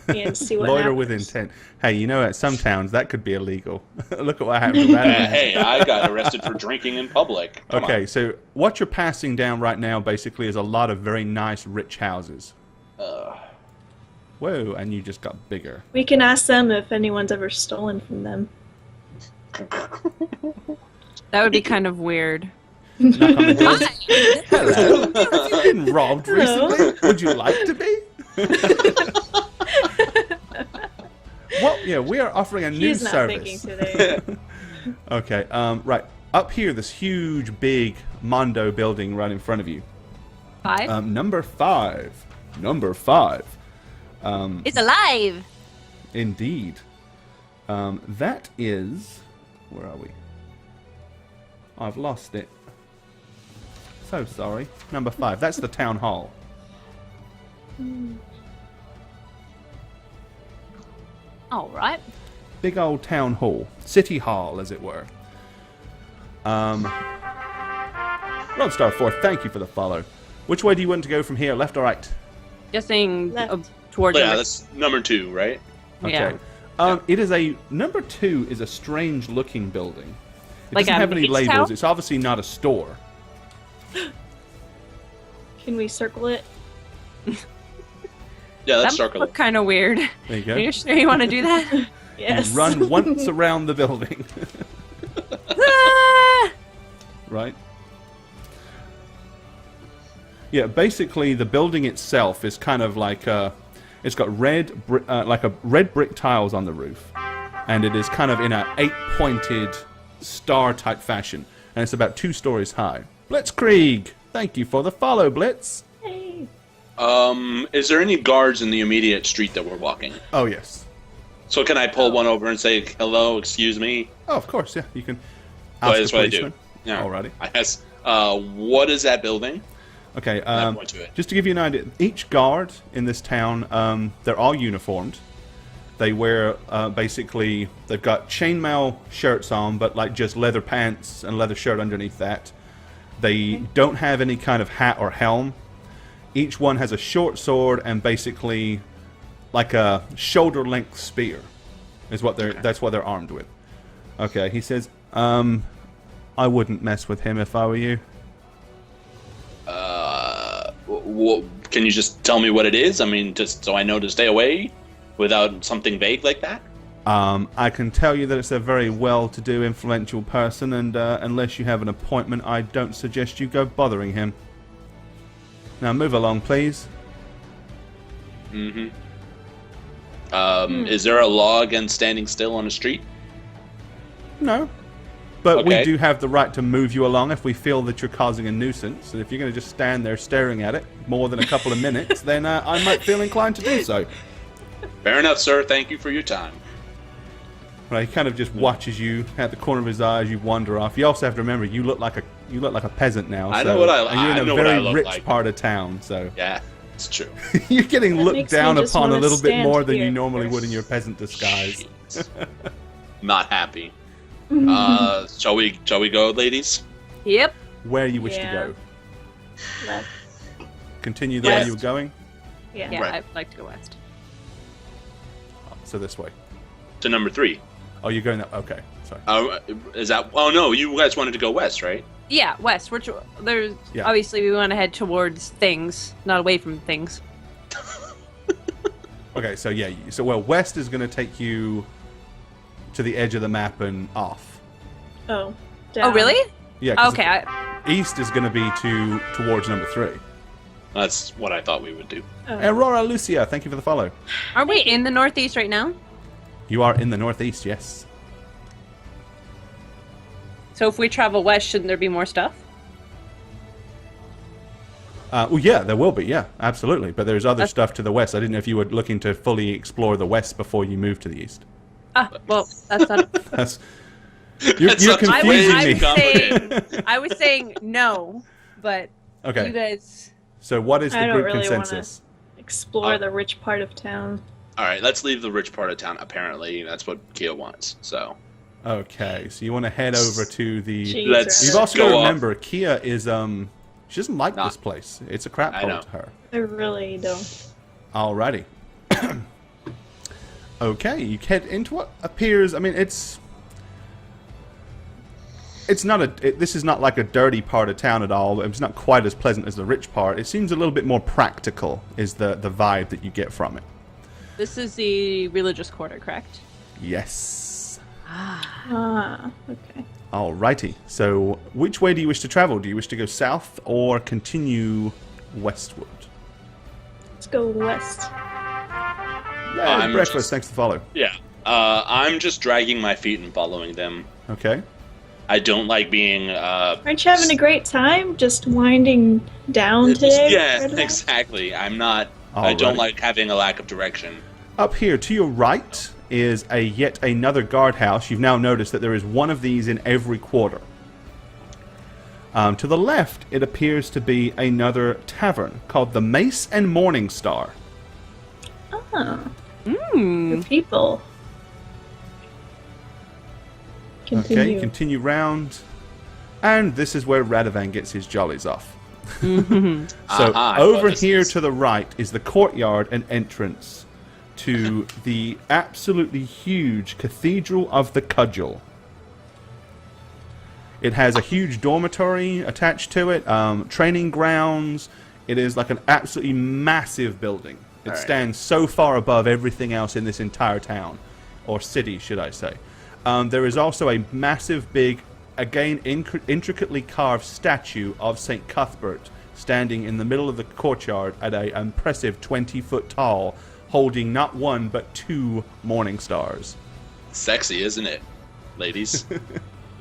Speaker 4: and see what
Speaker 1: Loiter
Speaker 4: happens.
Speaker 1: with intent. Hey, at some towns that could be illegal. Look at what happened to Radavan.
Speaker 3: Hey, I got arrested for drinking in public. Come
Speaker 1: Okay,
Speaker 3: on.
Speaker 1: so what you're passing down right now basically is a lot of very nice, rich houses. Whoa, and you just got bigger.
Speaker 4: We can ask them if anyone's ever stolen from them.
Speaker 2: That would be kind of weird.
Speaker 1: Knock on the door. Hello. Have you been robbed
Speaker 4: Hello.
Speaker 1: recently? Would you like to be? Well, yeah, we are offering a new
Speaker 4: He's not thinking
Speaker 1: service.
Speaker 4: today.
Speaker 1: Okay, right. Up here, this huge, big Mondo building right in front of you.
Speaker 2: 5?
Speaker 1: Number 5. Number 5.
Speaker 2: It's alive!
Speaker 1: Indeed. That is... Where are we? I've lost it. So sorry. Number 5. That's the town hall.
Speaker 2: Alright.
Speaker 1: Big old town hall. City hall, as it were. Roadstar 4, thank you for the follow. Which way do you want to go from here? Left or right?
Speaker 2: Guessing
Speaker 4: Left.
Speaker 2: towards
Speaker 3: Yeah,
Speaker 2: number-
Speaker 3: that's number 2, right?
Speaker 2: Yeah.
Speaker 1: It is a... Number 2 is a strange looking building. It
Speaker 2: Like
Speaker 1: doesn't
Speaker 2: a
Speaker 1: have any
Speaker 2: maid's
Speaker 1: labels.
Speaker 2: house?
Speaker 1: It's obviously not a store.
Speaker 4: Can we circle it?
Speaker 3: Yeah,
Speaker 2: That
Speaker 3: let's
Speaker 2: would
Speaker 3: circle
Speaker 2: look
Speaker 3: it.
Speaker 2: kind of weird.
Speaker 1: There you go.
Speaker 2: Are you sure you want to do that?
Speaker 4: Yes.
Speaker 1: You run once around the building.
Speaker 2: Ah!
Speaker 1: Right? Yeah, basically the building itself is kind of like it's got red brick tiles on the roof, and it is kind of in a 8-pointed star type fashion, and it's about 2 stories high. Blitzkrieg, thank you for the follow, Blitz.
Speaker 4: Hey.
Speaker 3: Is there any guards in the immediate street that we're walking?
Speaker 1: Oh, yes.
Speaker 3: So can I pull one over and say, hello, excuse me?
Speaker 1: Oh, of course, yeah. You can
Speaker 3: Well,
Speaker 1: ask
Speaker 3: that's
Speaker 1: the
Speaker 3: what I do.
Speaker 1: policeman.
Speaker 3: Yeah.
Speaker 1: Alrighty.
Speaker 3: I guess. What is that building?
Speaker 1: Okay,
Speaker 3: Not going to it.
Speaker 1: just to give you an idea, each guard in this town, they're all uniformed. They wear, basically, they've got chainmail shirts on, but like just leather pants and leather shirt underneath that. They don't have any kind of hat or helm. Each one has a short sword and basically like a shoulder-length spear is what that's what they're armed with. Okay, he says, I wouldn't mess with him if I were you.
Speaker 3: Can you just tell me what it is? I mean, just so I know to stay away without something vague like that?
Speaker 1: I can tell you that it's a very well-to-do, influential person, and unless you have an appointment, I don't suggest you go bothering him. Now move along, please.
Speaker 3: Mm-hmm. Is there a law against standing still on the street?
Speaker 1: No. But
Speaker 3: Okay.
Speaker 1: we do have the right to move you along if we feel that you're causing a nuisance. And if you're going to just stand there staring at it more than a couple of minutes, then I might feel inclined to do so.
Speaker 3: Fair enough, sir. Thank you for your time.
Speaker 1: Right, he kind of just watches you at the corner of his eye as you wander off. You also have to remember you look like a peasant now.
Speaker 3: I
Speaker 1: so,
Speaker 3: know what I-
Speaker 1: and you're
Speaker 3: I
Speaker 1: in
Speaker 3: know
Speaker 1: a
Speaker 3: what I
Speaker 1: very
Speaker 3: look
Speaker 1: rich
Speaker 3: like.
Speaker 1: part of town, so
Speaker 3: Yeah, it's true.
Speaker 1: you're getting
Speaker 4: That
Speaker 1: looked
Speaker 4: makes me
Speaker 1: down
Speaker 4: just
Speaker 1: upon a
Speaker 4: wanna
Speaker 1: little bit
Speaker 4: stand
Speaker 1: more than you
Speaker 4: here.
Speaker 1: normally would in your peasant disguise.
Speaker 3: Jeez. Not happy. Shall we go, ladies?
Speaker 2: Yep.
Speaker 1: Where you wish to
Speaker 4: Yeah.
Speaker 1: go.
Speaker 4: Left.
Speaker 1: Continue the way
Speaker 4: West.
Speaker 1: you were going.
Speaker 4: Yeah.
Speaker 2: Yeah,
Speaker 3: Right.
Speaker 2: I'd like to go west.
Speaker 1: So this way.
Speaker 3: To number 3.
Speaker 1: Oh, you're going that. Okay, sorry.
Speaker 3: Is that? Oh no, you guys wanted to go west, right?
Speaker 2: Yeah, west. There's
Speaker 1: Yeah.
Speaker 2: obviously we want to head towards things, not away from things.
Speaker 1: Okay, so yeah, west is going to take you to the edge of the map and off.
Speaker 4: Oh. Down.
Speaker 2: Oh, really?
Speaker 1: Yeah. 'cause
Speaker 2: Okay.
Speaker 1: East is going to be towards number 3.
Speaker 3: That's what I thought we would do.
Speaker 4: Oh.
Speaker 1: Aurora Lucia, thank you for the follow.
Speaker 2: Are we in the northeast right now?
Speaker 1: You are in the northeast, yes.
Speaker 2: So if we travel west, shouldn't there be more stuff?
Speaker 1: Well, yeah, there will be, yeah, absolutely. But there's other stuff to the west. I didn't know if you were looking to fully explore the west before you moved to the east.
Speaker 2: Ah, well, that's not.
Speaker 1: That's you're
Speaker 3: That sounds
Speaker 1: confusing
Speaker 3: way
Speaker 1: me.
Speaker 3: complicated.
Speaker 2: I was saying no, but
Speaker 1: Okay,
Speaker 2: you guys.
Speaker 1: so what is
Speaker 4: I
Speaker 1: the
Speaker 4: don't
Speaker 1: group
Speaker 4: really
Speaker 1: consensus?
Speaker 4: Explore the rich part of town.
Speaker 3: All right, let's leave the rich part of town. Apparently, that's what Kia wants. So
Speaker 1: Okay, so you want to head over to the.
Speaker 4: Jeez,
Speaker 3: Let's-
Speaker 1: You've
Speaker 4: Rather.
Speaker 1: also
Speaker 3: Go
Speaker 1: got to
Speaker 3: off.
Speaker 1: remember, Kia is she doesn't like
Speaker 3: Not-
Speaker 1: this place. It's a crap
Speaker 3: I
Speaker 1: hole
Speaker 3: know.
Speaker 1: to her.
Speaker 4: I really don't.
Speaker 1: Alrighty. Okay, you head into what appears. I mean, it's not this is not like a dirty part of town at all. It's not quite as pleasant as the rich part. It seems a little bit more practical. Is the vibe that you get from it?
Speaker 2: This is the religious quarter, correct?
Speaker 1: Yes.
Speaker 4: Ah, okay.
Speaker 1: Alrighty. So, which way do you wish to travel? Do you wish to go south or continue westward?
Speaker 4: Let's go west.
Speaker 1: Yeah,
Speaker 3: I'm
Speaker 1: breakfast.
Speaker 3: just-
Speaker 1: Thanks to follow.
Speaker 3: yeah, I'm just dragging my feet and following them.
Speaker 1: Okay.
Speaker 3: I don't like being.
Speaker 4: Aren't you having a great time just winding down today?
Speaker 3: Yeah,
Speaker 4: Red Hat?
Speaker 3: exactly. I'm not. I don't
Speaker 1: Alrighty.
Speaker 3: like having a lack of direction.
Speaker 1: Up here to your right is yet another guardhouse. You've now noticed that there is one of these in every quarter. To the left, it appears to be another tavern called the Mace and Morning Star.
Speaker 4: Oh,
Speaker 2: Hmm.
Speaker 4: good people. Continue.
Speaker 1: Okay, continue round. And this is where Radovan gets his jollies off. So
Speaker 3: Aha, I know
Speaker 1: over
Speaker 3: what this
Speaker 1: here
Speaker 3: is.
Speaker 1: to the right is the courtyard and entrance to the absolutely huge Cathedral of the Cudgel. It has a huge dormitory attached to it, training grounds. It is like an absolutely massive building. It
Speaker 3: Alright.
Speaker 1: stands so far above everything else in this entire town, or city, should I say. There is also a massive, big, again, intricately carved statue of St. Cuthbert standing in the middle of the courtyard at an impressive 20-foot tall, holding not one but 2 morning stars.
Speaker 3: Sexy, isn't it, ladies?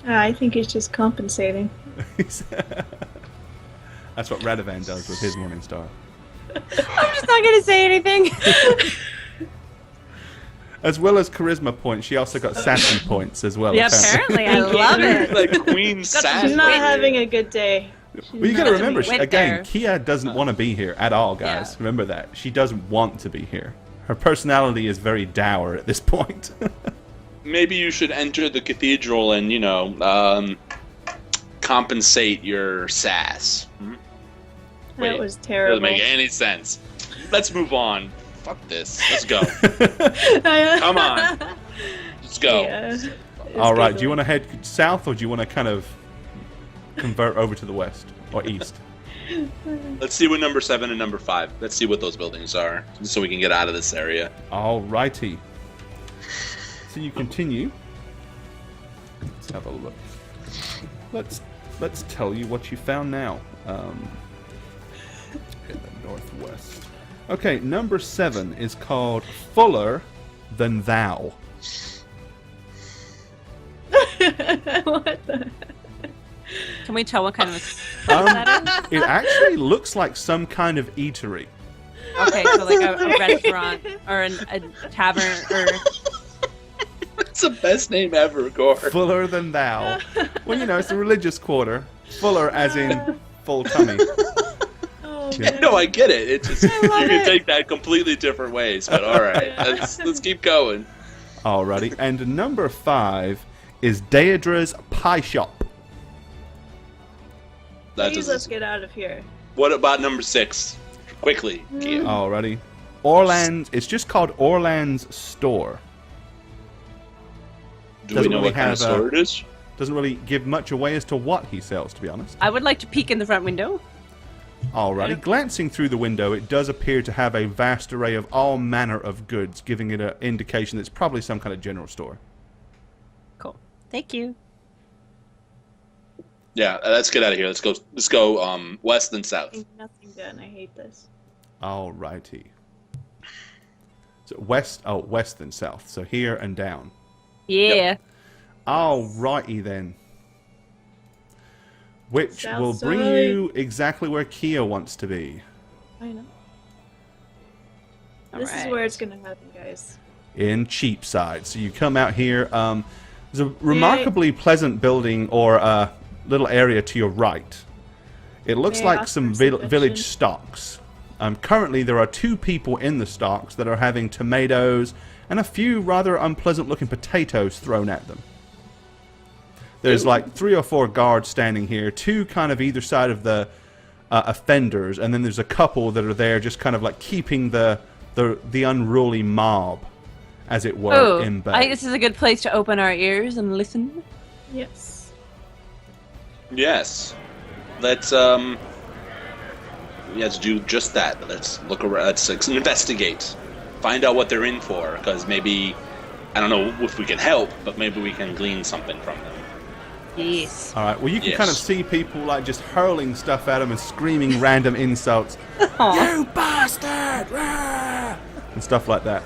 Speaker 4: I think he's just compensating.
Speaker 1: That's what Radovan does with his morning star.
Speaker 2: I'm just not gonna say anything.
Speaker 1: As well as charisma points, she also got sassy points as well.
Speaker 2: Yeah, apparently. I love it.
Speaker 3: Like Queen Sass.
Speaker 4: She's not having a good day.
Speaker 1: Well, you got to remember,
Speaker 2: went
Speaker 1: again,
Speaker 2: there.
Speaker 1: Kia doesn't want to be here at all, guys.
Speaker 2: Yeah.
Speaker 1: Remember that. She doesn't want to be here. Her personality is very dour at this point.
Speaker 3: Maybe you should enter the cathedral and, compensate your sass. Hmm?
Speaker 4: That was terrible.
Speaker 3: Doesn't make any sense. Let's move on. Fuck this. Let's go. Come on. Let's go.
Speaker 4: Yeah.
Speaker 1: All right, do you want to head south or do you want to kind of convert over to the west or east?
Speaker 3: Let's see what number 7 and number 5. Let's see what those buildings are, so we can get out of this area.
Speaker 1: All righty. So you continue. Let's have a look. Let's tell you what you found now. In the northwest. Okay, number 7 is called Fuller Than Thou.
Speaker 4: What the?
Speaker 2: Can we tell what kind of place that is?
Speaker 1: It actually looks like some kind of eatery.
Speaker 2: Okay, so like a restaurant or a tavern or...
Speaker 3: It's the best name ever, Gore.
Speaker 1: Fuller Than Thou. Well, it's a religious quarter. Fuller as in full tummy.
Speaker 4: Oh,
Speaker 1: Yeah.
Speaker 3: No, I get it. It's just you
Speaker 2: love
Speaker 3: can
Speaker 2: it.
Speaker 3: take that completely different ways, but all right, let's keep going.
Speaker 1: Alrighty. And number 5 is Daedra's Pie Shop.
Speaker 3: That
Speaker 4: Please, let's
Speaker 3: doesn't.
Speaker 4: get out of here.
Speaker 3: What about number 6? Quickly, Kia.
Speaker 1: Alrighty. Orland's. It's just called Orland's Store.
Speaker 3: Do we
Speaker 1: doesn't
Speaker 3: know
Speaker 1: really
Speaker 3: what kind of
Speaker 1: have,
Speaker 3: store it is?
Speaker 1: Doesn't really give much away as to what he sells, to be honest.
Speaker 2: I would like to peek in the front window.
Speaker 1: Alrighty. Glancing through the window, it does appear to have a vast array of all manner of goods, giving it an indication that it's probably some kind of general store.
Speaker 2: Cool. Thank you.
Speaker 3: Yeah, let's get out of here. Let's go west and south.
Speaker 4: Ain't nothing done. I hate this.
Speaker 1: Alrighty. So west and south. So here and down.
Speaker 2: Yeah.
Speaker 3: Yep.
Speaker 1: Alrighty then. Which
Speaker 4: South
Speaker 1: will bring
Speaker 4: side.
Speaker 1: you exactly where Kia wants to be.
Speaker 4: I know.
Speaker 2: All
Speaker 4: This is
Speaker 2: right.
Speaker 4: where it's gonna happen, guys.
Speaker 1: In Cheapside. So you come out here. There's a remarkably pleasant building or little area to your right. It looks
Speaker 4: May I
Speaker 1: like
Speaker 4: ask
Speaker 1: some
Speaker 4: for suggestion?
Speaker 1: village stocks. Currently, there are 2 people in the stocks that are having tomatoes and a few rather unpleasant-looking potatoes thrown at them. There's like 3 or 4 guards standing here, 2 kind of either side of the offenders, and then there's a couple that are there just kind of like keeping the unruly mob, as it were,
Speaker 2: Oh,
Speaker 1: in bay.
Speaker 2: I think this is a good place to open our ears and listen.
Speaker 4: Yes.
Speaker 3: Yes. Let's do just that. Let's look around. Let's investigate. Find out what they're in for, because maybe I don't know if we can help, but maybe we can glean something from them.
Speaker 2: Yes.
Speaker 1: All right. Well, you can
Speaker 3: Yes.
Speaker 1: kind of see people like just hurling stuff at them and screaming random insults,
Speaker 2: Aw.
Speaker 1: "You bastard!" Rah! and stuff like that.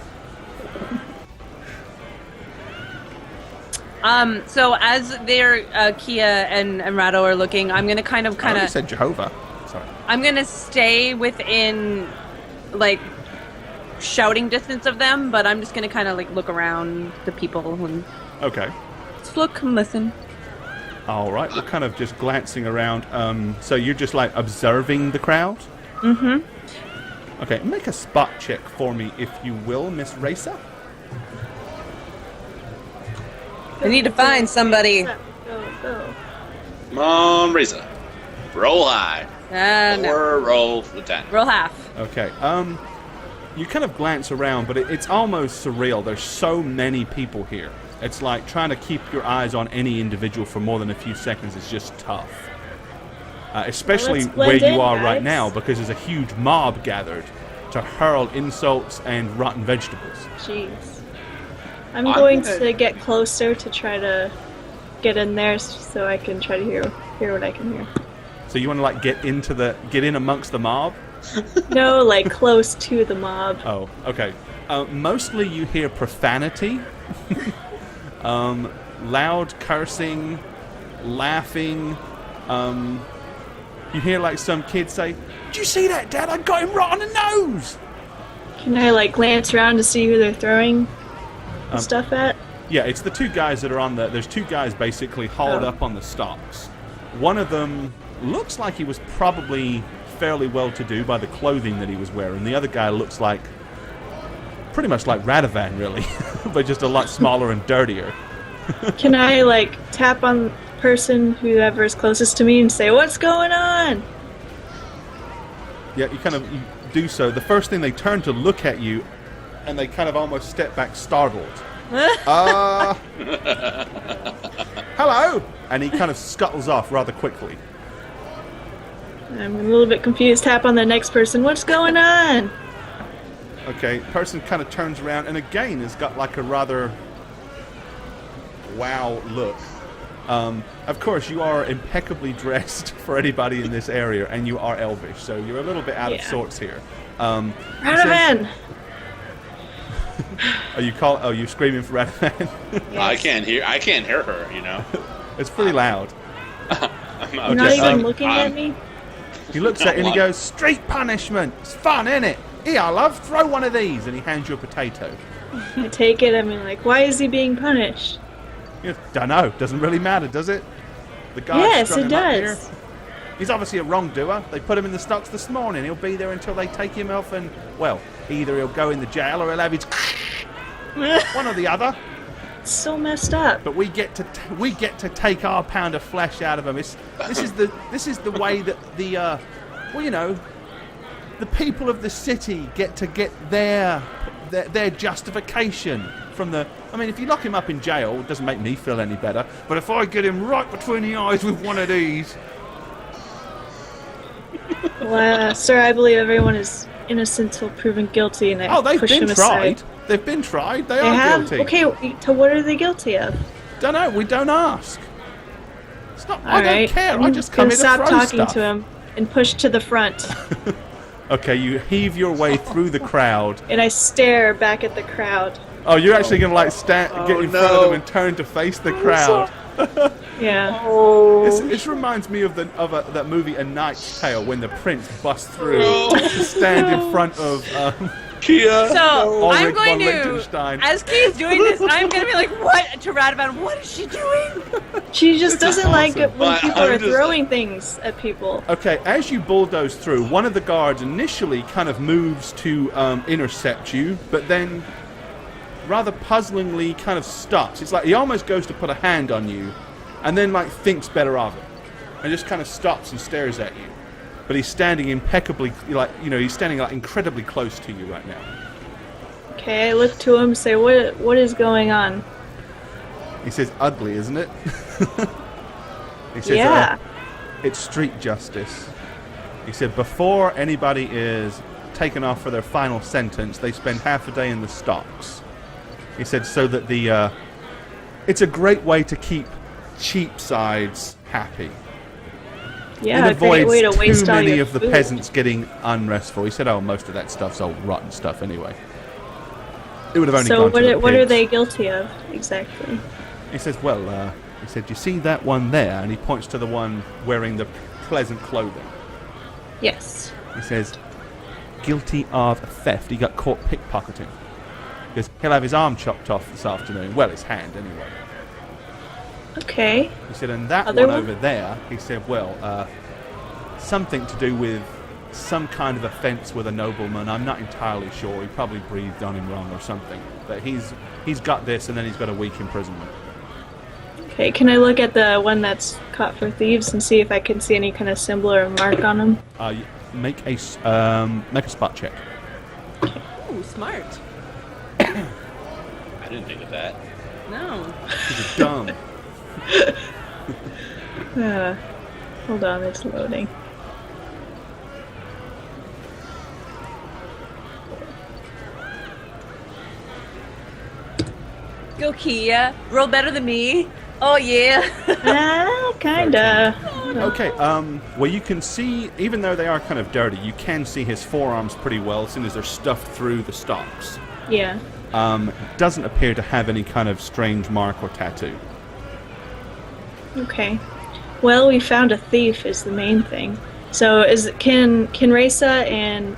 Speaker 2: So as they're Kia and Rado are looking, I'm gonna kind
Speaker 1: I
Speaker 2: of
Speaker 1: already said Jehovah. Sorry.
Speaker 2: I'm gonna stay within like shouting distance of them, but I'm just gonna kind of like look around the people and
Speaker 1: Okay.
Speaker 2: just look and listen.
Speaker 1: All right. We're kind of just glancing around. So you're just like observing the crowd.
Speaker 2: Mm-hmm.
Speaker 1: Okay. Make a spot check for me, if you will, Miss Racer.
Speaker 2: I need to find somebody.
Speaker 4: Go, go.
Speaker 3: Come on, Reza. Roll high.
Speaker 2: No.
Speaker 3: Or roll for 10.
Speaker 2: Roll half.
Speaker 1: Okay. You kind of glance around, but it's almost surreal. There's so many people here. It's like trying to keep your eyes on any individual for more than a few seconds is just tough. Especially
Speaker 4: let's
Speaker 1: where
Speaker 4: blend
Speaker 1: you
Speaker 4: in,
Speaker 1: are right
Speaker 4: guys.
Speaker 1: now, because there's a huge mob gathered to hurl insults and rotten vegetables.
Speaker 4: Jeez. I'm
Speaker 3: I'm
Speaker 4: going
Speaker 3: good.
Speaker 4: to get closer to try to get in there so I can try to hear what I can hear.
Speaker 1: So you want to like get in amongst the mob?
Speaker 4: No, like close to the mob.
Speaker 1: Oh, okay. Mostly you hear profanity, loud cursing, laughing. You You hear like some kid say, "Did you see that, Dad? I got him right on the nose."
Speaker 4: Can I like glance around to see who they're throwing the stuff at?
Speaker 1: Yeah, it's the two guys that are on the... There's two guys basically hauled up on the stocks. One of them looks like he was probably fairly well-to-do by the clothing that he was wearing. The other guy looks like... pretty much like Radovan, really. But just a lot smaller and dirtier.
Speaker 4: Can I like tap on the person, whoever is closest to me, and say, "What's going on?"
Speaker 1: Yeah, you do so. The first thing, they turn to look at you, and they kind of almost step back startled. Hello! And he kind of scuttles off rather quickly.
Speaker 4: I'm a little bit confused. Tap on the next person. "What's going on?"
Speaker 1: Okay, person kind of turns around and again has got like a rather wow look. Of course, you are impeccably dressed for anybody in this area, and you are elvish, so you're a little bit out of sorts here.
Speaker 4: Radovan!
Speaker 1: Are you screaming for Radovan?
Speaker 4: Yes.
Speaker 3: I can't hear her, you know.
Speaker 1: It's pretty loud.
Speaker 4: You're not even looking at me?
Speaker 1: He looks at you and he goes, "Street punishment! It's fun, isn't it? Here, love, throw one of these," and he hands you a potato.
Speaker 4: I take it, I mean, like, why is he being punished?
Speaker 1: You don't know. Doesn't really matter, does it? The guy
Speaker 4: Yes,
Speaker 1: strung
Speaker 4: it
Speaker 1: him up here.
Speaker 4: does.
Speaker 1: He's obviously a wrongdoer. They put him in the stocks this morning. He'll be there until they take him off, and, well, either he'll go in the jail or he'll have his... one or the other.
Speaker 4: It's so messed up.
Speaker 1: But we get to take our pound of flesh out of him. This is the way that the the people of the city get their justification from the... I mean, if you lock him up in jail, it doesn't make me feel any better. But if I get him right between the eyes with one of these...
Speaker 4: Well, sir, I believe everyone is innocent till proven guilty, and I
Speaker 1: they've
Speaker 4: push
Speaker 1: been
Speaker 4: him
Speaker 1: tried.
Speaker 4: aside.
Speaker 1: They've been tried. They
Speaker 4: They
Speaker 1: are
Speaker 4: have?
Speaker 1: guilty.
Speaker 4: Okay, so what are they guilty of?
Speaker 1: Don't know. We don't ask. It's not. I
Speaker 4: All
Speaker 1: don't
Speaker 4: right.
Speaker 1: care. I
Speaker 4: I'm
Speaker 1: just come
Speaker 4: gonna
Speaker 1: in to
Speaker 4: stop
Speaker 1: throw
Speaker 4: talking
Speaker 1: stuff.
Speaker 4: to him and push to the front,
Speaker 1: Okay, you heave your way through the crowd.
Speaker 4: and I stare back at the crowd.
Speaker 1: Oh, you're actually gonna like get in front of them and turn to face the crowd.
Speaker 4: Yeah.
Speaker 1: This reminds me of that movie A Knight's Tale, when the prince busts through to stand in front of
Speaker 3: Kia.
Speaker 2: So I'm
Speaker 1: Ulrich
Speaker 2: going
Speaker 1: von
Speaker 2: to,
Speaker 1: Liechtenstein.
Speaker 2: as Kay's doing this, I'm going to be like, "What?" to Radovan. What is she doing?
Speaker 4: She just doesn't like it when
Speaker 3: But
Speaker 4: people
Speaker 3: I'm
Speaker 4: are
Speaker 3: just-
Speaker 4: throwing things at people.
Speaker 1: Okay, as you bulldoze through, one of the guards initially kind of moves to intercept you, but then rather puzzlingly kind of stops. It's like he almost goes to put a hand on you, and then like thinks better of it, and just kind of stops and stares at you. But he's standing impeccably, he's standing like incredibly close to you right now.
Speaker 4: Okay, I look to him and say, what is going on?
Speaker 1: He says, "Ugly, isn't it?" He says,
Speaker 4: Yeah.
Speaker 1: "It's street justice." He said, "Before anybody is taken off for their final sentence, they spend half a day in the stocks." He said, "So that it's a great way to keep Cheapsides happy.
Speaker 4: Yeah,
Speaker 1: It
Speaker 4: a great
Speaker 1: avoids
Speaker 4: way to waste
Speaker 1: too
Speaker 4: all
Speaker 1: many
Speaker 4: your
Speaker 1: of the
Speaker 4: food.
Speaker 1: peasants getting unrestful." He said, "Oh, most of that stuff's all rotten stuff anyway." It would have only
Speaker 4: So
Speaker 1: gone to the
Speaker 4: what are
Speaker 1: pigs.
Speaker 4: they guilty of, exactly?
Speaker 1: He says, "Well, he said, you see that one there?" And he points to the one wearing the pleasant clothing.
Speaker 4: Yes.
Speaker 1: He says, "Guilty of theft. He got caught pickpocketing. Because he'll have his arm chopped off this afternoon. Well, his hand, anyway."
Speaker 4: Okay.
Speaker 1: He said, "And that
Speaker 4: Other
Speaker 1: one
Speaker 4: one?
Speaker 1: over there," he said, "well, something to do with some kind of offence with a nobleman. I'm not entirely sure. He probably breathed on him wrong or something. But he's got this, and then he's got a week imprisonment."
Speaker 4: Okay, can I look at the one that's caught for thieves and see if I can see any kind of symbol or mark on him?
Speaker 1: Make a spot check.
Speaker 2: Ooh, smart.
Speaker 3: I didn't think of that.
Speaker 2: No.
Speaker 1: He's dumb.
Speaker 4: Hold on, it's loading.
Speaker 2: Go Kia. Roll better than me. Oh yeah.
Speaker 4: Kinda.
Speaker 1: Okay, well, you can see, even though they are kind of dirty, you can see his forearms pretty well as soon as they're stuffed through the stocks.
Speaker 4: Yeah.
Speaker 1: Doesn't appear to have any kind of strange mark or tattoo.
Speaker 4: Okay. Well, we found a thief is the main thing. So can Raysa and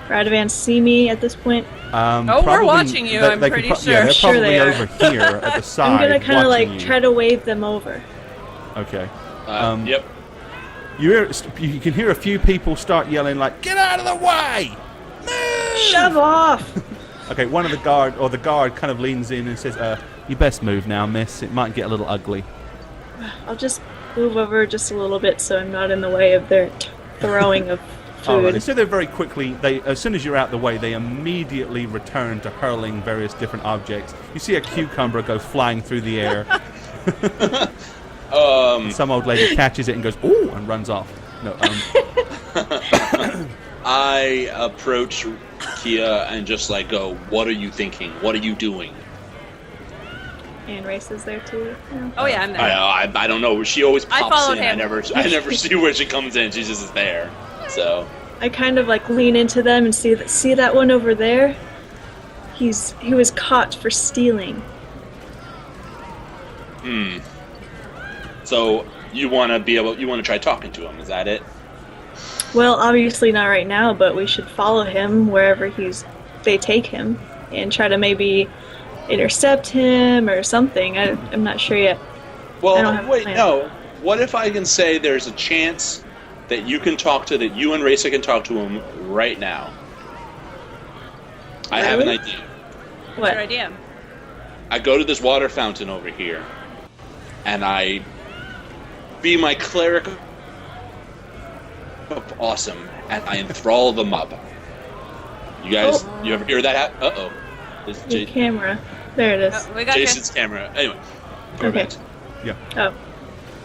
Speaker 4: Radovan see me at this point?
Speaker 2: We're watching you, I'm pretty sure.
Speaker 1: Yeah, they're
Speaker 4: Sure
Speaker 1: probably
Speaker 4: they are.
Speaker 1: over here at the side.
Speaker 4: I'm gonna kind of
Speaker 1: watching
Speaker 4: like
Speaker 1: you.
Speaker 4: try to wave them over.
Speaker 1: Okay.
Speaker 3: Yep.
Speaker 1: You can hear a few people start yelling like, "Get out of the way! Move!"
Speaker 4: Shove off!
Speaker 1: Okay, the guard kind of leans in and says, "You best move now, miss. It might get a little ugly."
Speaker 4: I'll just move over just a little bit so I'm not in the way of their throwing of food.
Speaker 1: Alright, so they're very quickly, as soon as you're out the way, they immediately return to hurling various different objects. You see a cucumber go flying through the air. Some old lady catches it and goes, "Ooh," and runs off. No,
Speaker 3: I approach Kia and just like go, "What are you thinking? What are you doing?"
Speaker 4: And Race is there too. Yeah.
Speaker 2: Oh yeah, I'm there.
Speaker 3: I don't know. She always
Speaker 2: I
Speaker 3: pops
Speaker 2: followed
Speaker 3: in.
Speaker 2: him.
Speaker 3: I never see where she comes in. She just is there. So
Speaker 4: I kind of like lean into them and see that one over there. He was caught for stealing.
Speaker 3: So you want to try talking to him? Is that it?
Speaker 4: Well, obviously not right now, but we should follow him wherever they take him and try to maybe intercept him or something. I'm not sure yet. I don't have
Speaker 3: Well,
Speaker 4: a
Speaker 3: wait,
Speaker 4: plan.
Speaker 3: no. What if I can say there's a chance that you and Raysa can talk to him right now? I have an
Speaker 4: Really?
Speaker 3: idea.
Speaker 2: What's your
Speaker 4: What?
Speaker 2: idea?
Speaker 3: I go to this water fountain over here, and I be my cleric of awesome, and I enthrall the mob. You guys, you ever hear that happen? Uh-oh. It's
Speaker 4: Your camera. There it is.
Speaker 2: Oh, we got
Speaker 3: Jason's camera. Anyway, go
Speaker 4: Okay.
Speaker 3: back.
Speaker 4: Oh.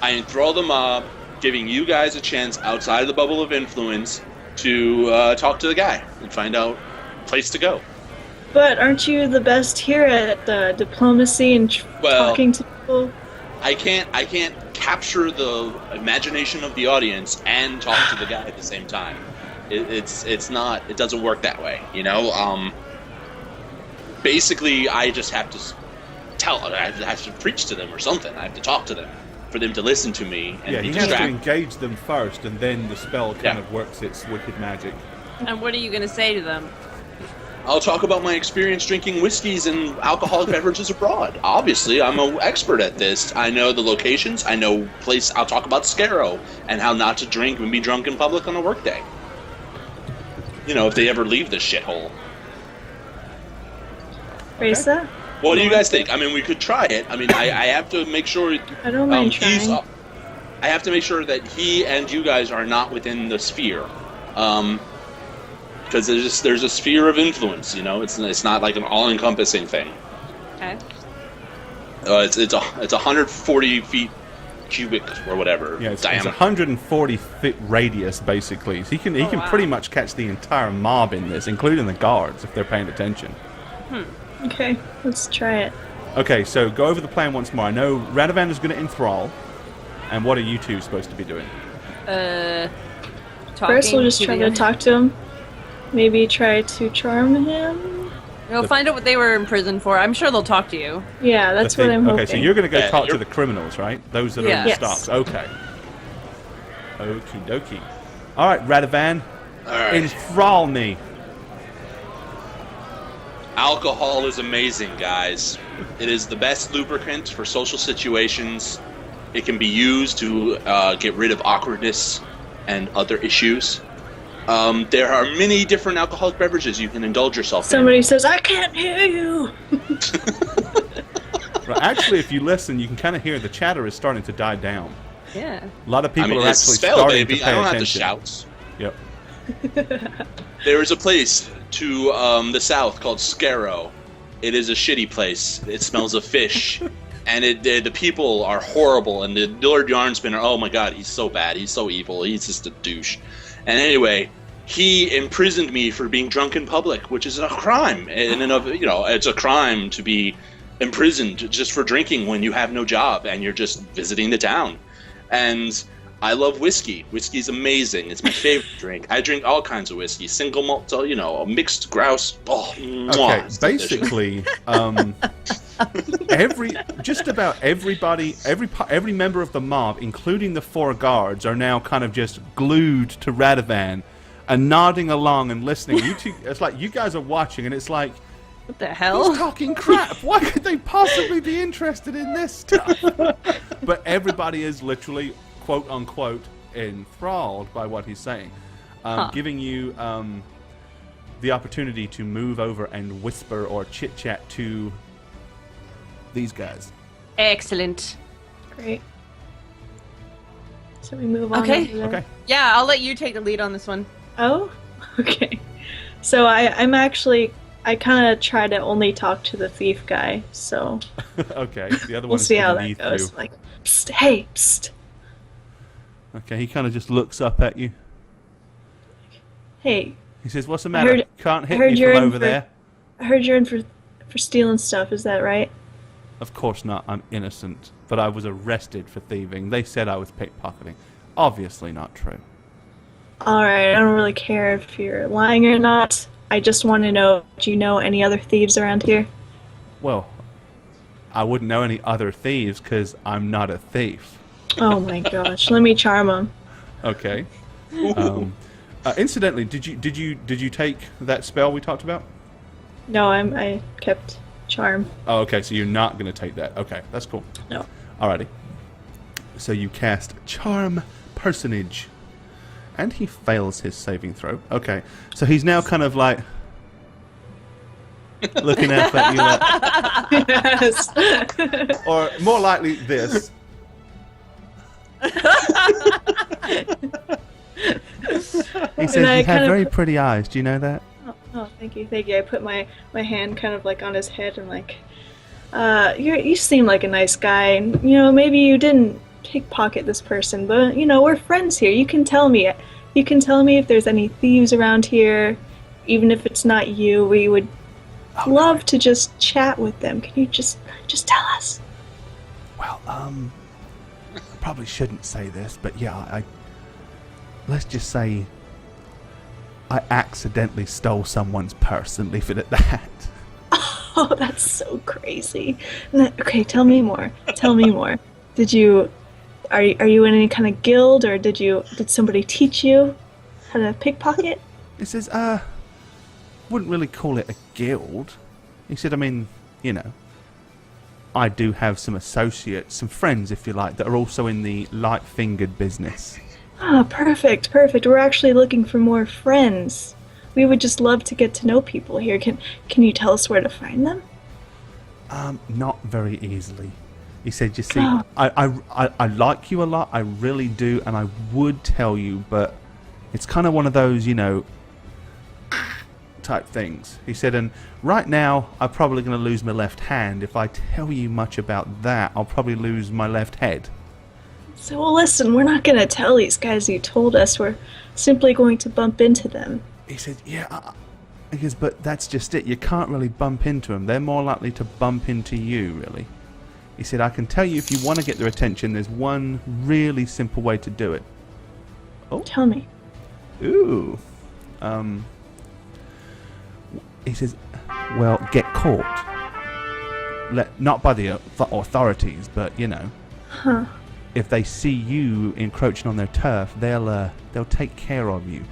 Speaker 3: I enthrall the mob, giving you guys a chance outside of the bubble of influence to talk to the guy and find out a place to go.
Speaker 4: But aren't you the best here at diplomacy and talking to people?
Speaker 3: I can't capture the imagination of the audience and talk to the guy at the same time. It doesn't work that way, you know. Basically, I just have to I have to preach to them or something. I have to talk to them for them to listen to me and
Speaker 1: yeah,
Speaker 3: be
Speaker 1: he has to
Speaker 3: distracted.
Speaker 1: engage them first, and then the spell kind of works its wicked magic.
Speaker 2: And what are you going to say to them?
Speaker 3: I'll talk about my experience drinking whiskeys and alcoholic beverages abroad. Obviously, I'm an expert at this. I know the locations. I know place. I'll talk about Scarrow and how not to drink and be drunk in public on a workday. You know, if they ever leave this shithole.
Speaker 4: Raysa?
Speaker 3: What do you guys think? I mean, we could try it. I mean, I have to make sure.
Speaker 4: I don't mind trying.
Speaker 3: I have to make sure that he and you guys are not within the sphere. Because there's a sphere of influence, you know. It's not like an all-encompassing thing.
Speaker 2: Okay.
Speaker 3: It's 140 feet cubic or whatever
Speaker 1: Yeah, it's
Speaker 3: diameter.
Speaker 1: 140 foot radius basically. So he can
Speaker 2: wow.
Speaker 1: pretty much catch the entire mob in this, including the guards if they're paying attention.
Speaker 4: Okay, let's try it.
Speaker 1: Okay, so go over the plan once more. I know Radovan is going to enthrall, and what are you two supposed to be doing?
Speaker 4: First, we'll just try to talk to him. Maybe try to charm him.
Speaker 2: We'll find out what they were in prison for. I'm sure they'll talk to you.
Speaker 4: Yeah, that's what I'm hoping.
Speaker 1: Okay, so you're going to go
Speaker 3: Yeah,
Speaker 1: talk to
Speaker 3: you're-
Speaker 1: the criminals, right? Those that are in
Speaker 2: Yeah.
Speaker 1: the
Speaker 4: Yes.
Speaker 1: stocks. Okay. Okie dokie. All right, Radovan,
Speaker 3: All right.
Speaker 1: enthrall me.
Speaker 3: Alcohol is amazing, guys. It is the best lubricant for social situations. It can be used to get rid of awkwardness and other issues. There are many different alcoholic beverages you can indulge yourself
Speaker 4: Somebody says, I can't hear you!
Speaker 1: Right, actually, if you listen, you can kind of hear the chatter is starting to die down.
Speaker 2: Yeah.
Speaker 1: A lot of
Speaker 3: in.
Speaker 1: people
Speaker 3: I mean,
Speaker 1: are
Speaker 3: it's
Speaker 1: actually
Speaker 3: spell,
Speaker 1: starting
Speaker 3: baby.
Speaker 1: to pay
Speaker 3: I don't
Speaker 1: attention.
Speaker 3: have to shout.
Speaker 1: Yep.
Speaker 3: There is a place to the south called Scarrow. It is a shitty place. It smells of fish. And the people are horrible. And the Lord Yarnspinner, oh my god, he's so bad. He's so evil. He's just a douche. And anyway, he imprisoned me for being drunk in public, which is a crime. It's a crime to be imprisoned just for drinking when you have no job and you're just visiting the town. And I love whiskey. Whiskey's amazing. It's my favorite drink. I drink all kinds of whiskey. Single malt, a mixed grouse. Oh, mwah,
Speaker 1: Okay,
Speaker 3: it's delicious.
Speaker 1: basically, just about everybody, every member of the mob, including the 4 guards, are now kind of just glued to Radovan and nodding along and listening. You two, it's like you guys are watching, and it's like,
Speaker 2: What the hell?
Speaker 1: he's talking crap. Why could they possibly be interested in this stuff? But everybody is literally, quote unquote, enthralled by what he's saying, giving you the opportunity to move over and whisper or chit chat to these guys.
Speaker 2: Excellent.
Speaker 4: Great. So we move on.
Speaker 2: Okay.
Speaker 4: over there.
Speaker 1: Okay.
Speaker 2: Yeah, I'll let you take the lead on this one.
Speaker 4: Oh, okay. So I'm actually, I kind of try to only talk to the thief guy. So
Speaker 1: Okay. The other
Speaker 4: we'll
Speaker 1: one is
Speaker 4: see how that
Speaker 1: beneath
Speaker 4: goes.
Speaker 1: you.
Speaker 4: Like, psst, hey, psst.
Speaker 1: Okay. He kind of just looks up at you.
Speaker 4: Hey,
Speaker 1: He says, "What's the matter?
Speaker 4: heard-
Speaker 1: Can't hit
Speaker 4: I heard
Speaker 1: me
Speaker 4: you're
Speaker 1: from
Speaker 4: in
Speaker 1: over
Speaker 4: for-
Speaker 1: there."
Speaker 4: I heard you're in for stealing stuff. Is that right?
Speaker 1: Of course not. I'm innocent, but I was arrested for thieving. They said I was pickpocketing. Obviously not true.
Speaker 4: All right. I don't really care if you're lying or not. I just want to know, do you know any other thieves around here?
Speaker 1: Well, I wouldn't know any other thieves because I'm not a thief.
Speaker 4: Oh my gosh. Let me charm them.
Speaker 1: Okay. Incidentally, did you take that spell we talked about?
Speaker 4: No, I kept charm.
Speaker 1: Oh, okay. So you're not going to take that. Okay, that's cool.
Speaker 4: No.
Speaker 1: Alrighty. So you cast Charm Personage, and he fails his saving throw. Okay. So he's now kind of like looking up at you, like,
Speaker 4: Yes.
Speaker 1: or more likely this. He says,
Speaker 4: I
Speaker 1: "You
Speaker 4: kind
Speaker 1: have
Speaker 4: of
Speaker 1: very
Speaker 4: put-
Speaker 1: pretty eyes. Do you know that?"
Speaker 4: Oh, thank you. I put my hand kind of like on his head and like, you seem like a nice guy. And, maybe you didn't pickpocket this person, but we're friends here. You can tell me. You can tell me if there's any thieves around here, even if it's not you. We would love to just chat with them. Can you just tell us?
Speaker 1: Well, I probably shouldn't say this, but yeah, let's just say I accidentally stole someone's purse and leave it at that.
Speaker 4: Oh, that's so crazy. Okay, tell me more. Tell me more. Did you? Are you in any kind of guild, or did somebody teach you how to pickpocket?
Speaker 1: He says, wouldn't really call it a guild. He said, I mean, I do have some associates, some friends, if you like, that are also in the light-fingered business.
Speaker 4: Ah, perfect. We're actually looking for more friends. We would just love to get to know people here. Can you tell us where to find them?
Speaker 1: Not very easily. He said, you see,
Speaker 4: Oh.
Speaker 1: I like you a lot, I really do, and I would tell you, but it's kind of one of those, type things. He said, and right now, I'm probably going to lose my left hand. If I tell you much about that, I'll probably lose my left head.
Speaker 4: So, well, listen, we're not going to tell these guys you told us. We're simply going to bump into them.
Speaker 1: He said, yeah, he goes, but that's just it. You can't really bump into them. They're more likely to bump into you, really. He said, I can tell you if you want to get their attention, there's one really simple way to do it. Oh.
Speaker 4: Tell me.
Speaker 1: Ooh. He says, well, get caught. Not by the authorities, but,
Speaker 4: Huh.
Speaker 1: if they see you encroaching on their turf, they'll take care of you.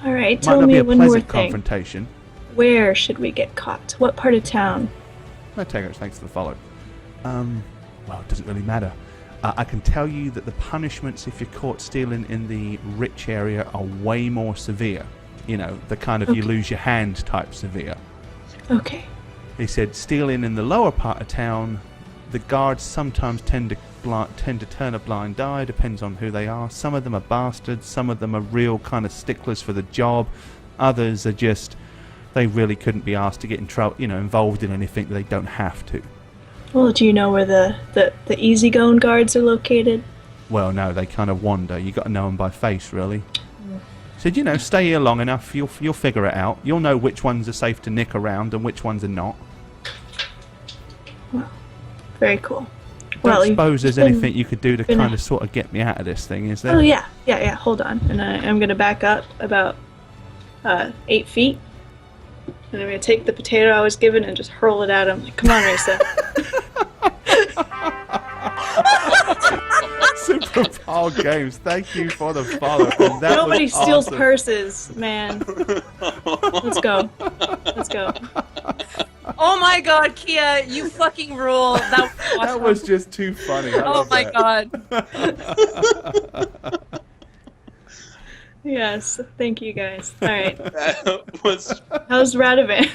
Speaker 4: All right,
Speaker 1: Might
Speaker 4: tell
Speaker 1: not
Speaker 4: me
Speaker 1: be a
Speaker 4: one more
Speaker 1: pleasant
Speaker 4: thing.
Speaker 1: confrontation.
Speaker 4: Where should we get caught? What part of town?
Speaker 1: No takers, thanks for the follow. Well, it doesn't really matter. I can tell you that the punishments if you're caught stealing in the rich area are way more severe. The kind of you
Speaker 4: Okay.
Speaker 1: lose your hand type severe.
Speaker 4: Okay.
Speaker 1: He said stealing in the lower part of town, the guards sometimes tend to turn a blind eye, depends on who they are. Some of them are bastards, some of them are real kind of sticklers for the job. Others are just, they really couldn't be asked to get in trouble, involved in anything they don't have to.
Speaker 4: Well, do you know where the easygoing guards are located?
Speaker 1: Well, no, they kind of wander. You got to know them by face, really. Said, stay here long enough, you'll figure it out. You'll know which ones are safe to nick around and which ones are not.
Speaker 4: Well, very cool.
Speaker 1: Don't suppose there's
Speaker 4: you've been-
Speaker 1: anything you could do to
Speaker 4: been
Speaker 1: kind
Speaker 4: a-
Speaker 1: of sort of get me out of this thing, is there?
Speaker 4: Oh yeah. Hold on, and I'm gonna back up about 8 feet, and I'm gonna take the potato I was given and just hurl it at him. Like, come on, Risa.
Speaker 1: Super Paul Games, thank you for the follow. And that
Speaker 4: Nobody
Speaker 1: was
Speaker 4: steals
Speaker 1: awesome.
Speaker 4: purses, man. Let's go. Let's go.
Speaker 2: Oh my god, Kia, you fucking rule. That was awesome.
Speaker 1: That was just too funny. I
Speaker 2: Oh
Speaker 1: love
Speaker 2: my
Speaker 1: that.
Speaker 2: god.
Speaker 4: Yes, thank you guys. All right.
Speaker 3: That was
Speaker 4: How's Radovan?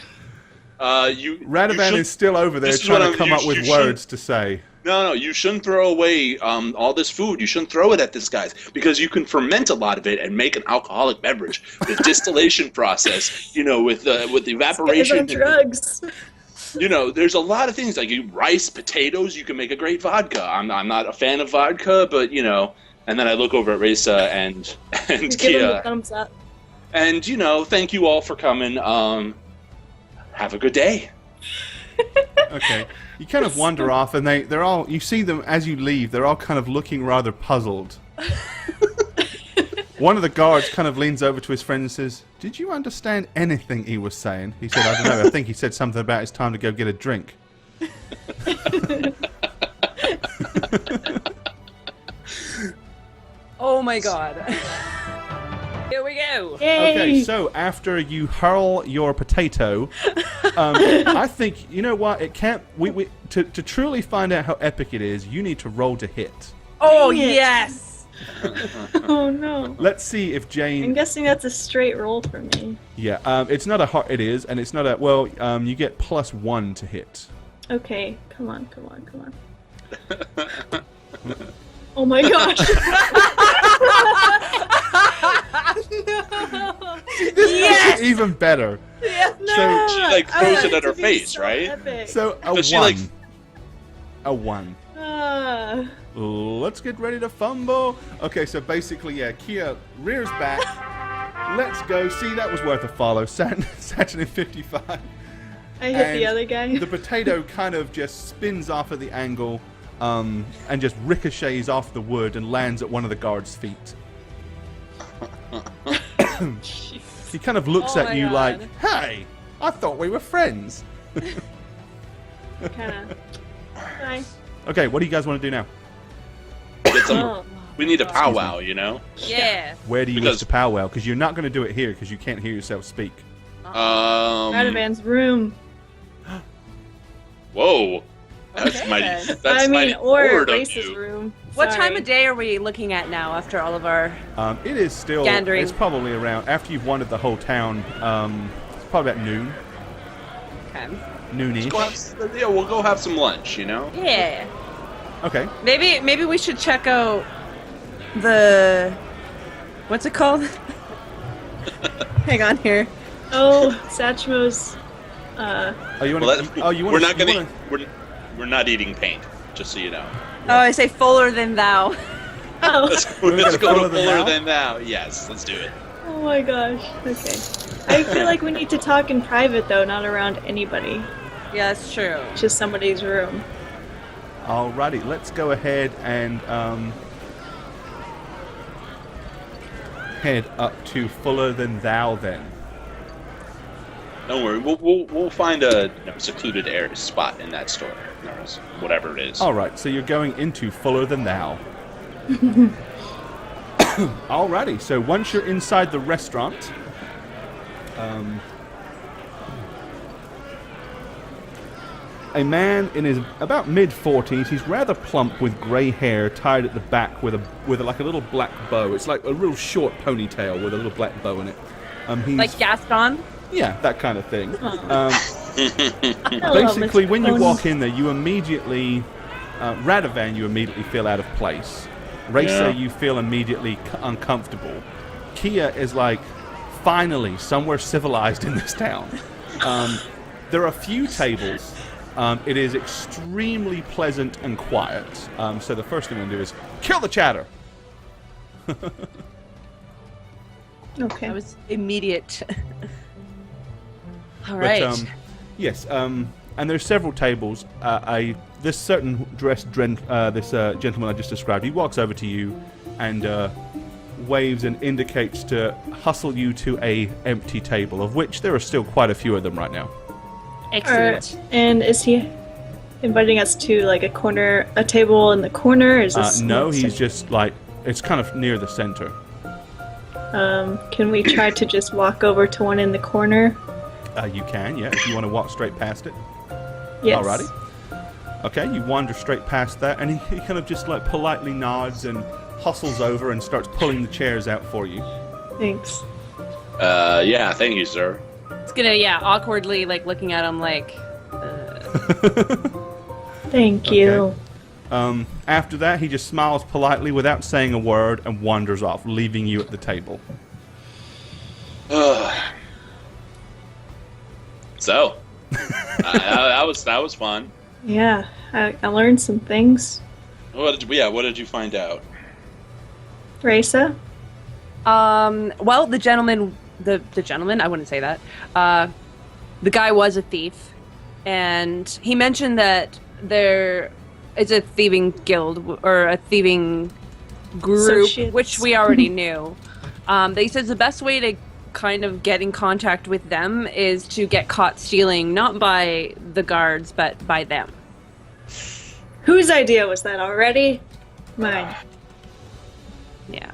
Speaker 1: Radovan is still over there
Speaker 3: this is
Speaker 1: trying
Speaker 3: what
Speaker 1: to
Speaker 3: I'm-
Speaker 1: come
Speaker 3: you
Speaker 1: up with
Speaker 3: shouldn't-
Speaker 1: words to say.
Speaker 3: No, you shouldn't throw away all this food. You shouldn't throw it at this guys because you can ferment a lot of it and make an alcoholic beverage. The distillation process, with evaporation.
Speaker 4: Guys on drugs.
Speaker 3: There's a lot of things like rice, potatoes. You can make a great vodka. I'm not a fan of vodka, but And then I look over at Risa and
Speaker 4: Give him a
Speaker 3: Kia,
Speaker 4: thumbs up.
Speaker 3: and thank you all for coming. Have a good day.
Speaker 1: Okay. You kind of wander off, and they're all. You see them as you leave. They're all kind of looking rather puzzled. One of the guards kind of leans over to his friend and says, "Did you understand anything he was saying?" He said, "I don't know. I think he said something about it's time to go get a drink."
Speaker 2: Oh my god. Here we go.
Speaker 4: Yay!
Speaker 1: Okay, so after you hurl your potato, I think you know what it can't. To truly find out how epic it is, you need to roll to hit.
Speaker 2: Oh
Speaker 4: Dang it.
Speaker 2: yes.
Speaker 4: Oh no.
Speaker 1: Let's see if Jane.
Speaker 4: I'm guessing that's a straight roll for me.
Speaker 1: Yeah, it's not a hard. It is, and it's not a. Well, you get +1 to hit.
Speaker 4: Okay, come on. Oh my gosh.
Speaker 1: This
Speaker 2: Yes!
Speaker 1: makes it even better.
Speaker 2: Yeah.
Speaker 4: No,
Speaker 3: She, like,
Speaker 4: I
Speaker 3: throws
Speaker 4: want
Speaker 3: it at
Speaker 4: to
Speaker 3: her
Speaker 4: be
Speaker 3: face,
Speaker 4: so
Speaker 3: right?
Speaker 4: epic.
Speaker 1: So a
Speaker 3: Does she,
Speaker 1: 1.
Speaker 3: like-
Speaker 1: A 1. Let's get ready to fumble. Okay, so basically, yeah, Kia rears back. Let's go. See, that was worth a follow. Saturn in 55.
Speaker 4: I hit
Speaker 1: And
Speaker 4: the other guy.
Speaker 1: The potato kind of just spins off at the angle and just ricochets off the wood and lands at one of the guards' feet. He kind of looks
Speaker 2: Oh
Speaker 1: at
Speaker 2: my
Speaker 1: you
Speaker 2: God.
Speaker 1: like, "Hey, I thought we were friends."
Speaker 4: Kinda. Bye.
Speaker 1: Okay, what do you guys want to do now?
Speaker 3: Get some,
Speaker 4: Oh.
Speaker 3: we need a powwow,
Speaker 2: Yeah.
Speaker 1: Where do you
Speaker 3: Because-
Speaker 1: wish to powwow? Because you're not going to do it here because you can't hear yourself speak.
Speaker 4: Radovan's room.
Speaker 3: Whoa. That's
Speaker 2: Okay,
Speaker 3: mighty.
Speaker 2: then.
Speaker 3: That's mighty
Speaker 4: or
Speaker 3: forward of
Speaker 4: Race's
Speaker 3: you.
Speaker 4: room.
Speaker 2: What
Speaker 4: Sorry.
Speaker 2: time of day are we looking at now after all of our...
Speaker 1: It is still.
Speaker 2: Gandering.
Speaker 1: It's probably around after you've wandered the whole town. It's probably about noon,
Speaker 2: Okay.
Speaker 1: noonish.
Speaker 3: Yeah, we'll go have some lunch,
Speaker 2: Yeah.
Speaker 1: Okay.
Speaker 2: Maybe we should check out the... What's it called? Hang on here.
Speaker 4: Oh, Satchmo's.
Speaker 1: Oh, you want
Speaker 3: Well,
Speaker 1: to? Oh, you want
Speaker 3: we're
Speaker 1: to?
Speaker 3: not gonna. We're not eating paint, just so you know.
Speaker 2: Oh, I say fuller than thou.
Speaker 4: Oh.
Speaker 3: Let's
Speaker 1: We're
Speaker 3: go
Speaker 1: gonna
Speaker 3: to
Speaker 1: fuller than
Speaker 3: fuller
Speaker 1: thou?
Speaker 3: than thou. Yes, let's do it.
Speaker 4: Oh my gosh. Okay. I feel like we need to talk in private though, not around anybody.
Speaker 2: Yeah, that's true.
Speaker 4: Just somebody's room.
Speaker 1: Alrighty, let's go ahead and head up to Fuller Than Thou then.
Speaker 3: Don't worry, we'll find a secluded area spot in that store, whatever it is.
Speaker 1: Alright, so you're going into Fuller Than Thou. Alrighty, so once you're inside the restaurant, a man in his about mid-40s, he's rather plump with grey hair tied at the back with like a little black bow. It's like a real short ponytail with a little black bow in it. He's,
Speaker 2: Like Gaston?
Speaker 1: yeah, that kind of thing.
Speaker 4: Hello,
Speaker 1: Basically,
Speaker 4: Mr.
Speaker 1: when you
Speaker 4: Bones.
Speaker 1: walk in there, you immediately, Radovan, you immediately feel out of place. Racer,
Speaker 3: Yeah.
Speaker 1: you feel immediately uncomfortable. Kia is like, finally, somewhere civilized in this town. There are a few tables. It is extremely pleasant and quiet. So the first thing I'm going to do is kill the chatter.
Speaker 4: Okay.
Speaker 2: That was immediate. All
Speaker 1: But,
Speaker 2: right.
Speaker 1: yes, and there's several tables. This certain this gentleman I just described, he walks over to you and waves and indicates to hustle you to a empty table, of which there are still quite a few of them right now.
Speaker 2: Excellent.
Speaker 4: And is he inviting us to like a table in the corner? Is this
Speaker 1: No, he's just like, it's kind of near the center.
Speaker 4: Can we try to just walk over to one in the corner?
Speaker 1: You can, yeah, if you want to walk straight past it.
Speaker 4: Yes.
Speaker 1: Alrighty. Okay, you wander straight past that, and he kind of just like politely nods and hustles over and starts pulling the chairs out for you.
Speaker 4: Thanks.
Speaker 3: Yeah, thank you, sir.
Speaker 2: It's gonna, awkwardly, like, looking at him like...
Speaker 4: Thank you.
Speaker 1: After that, he just smiles politely without saying a word and wanders off, leaving you at the table.
Speaker 3: So, that was fun.
Speaker 4: Yeah, I learned some things.
Speaker 3: What did you find out?
Speaker 4: Raisa?
Speaker 2: Well, the gentleman, I wouldn't say that. The guy was a thief, and he mentioned that there is a thieving guild, or a thieving group,
Speaker 4: Associates.
Speaker 2: which we already knew. He says the best way to kind of get in contact with them is to get caught stealing, not by the guards, but by them.
Speaker 4: Whose idea was that already? Mine.
Speaker 2: Yeah.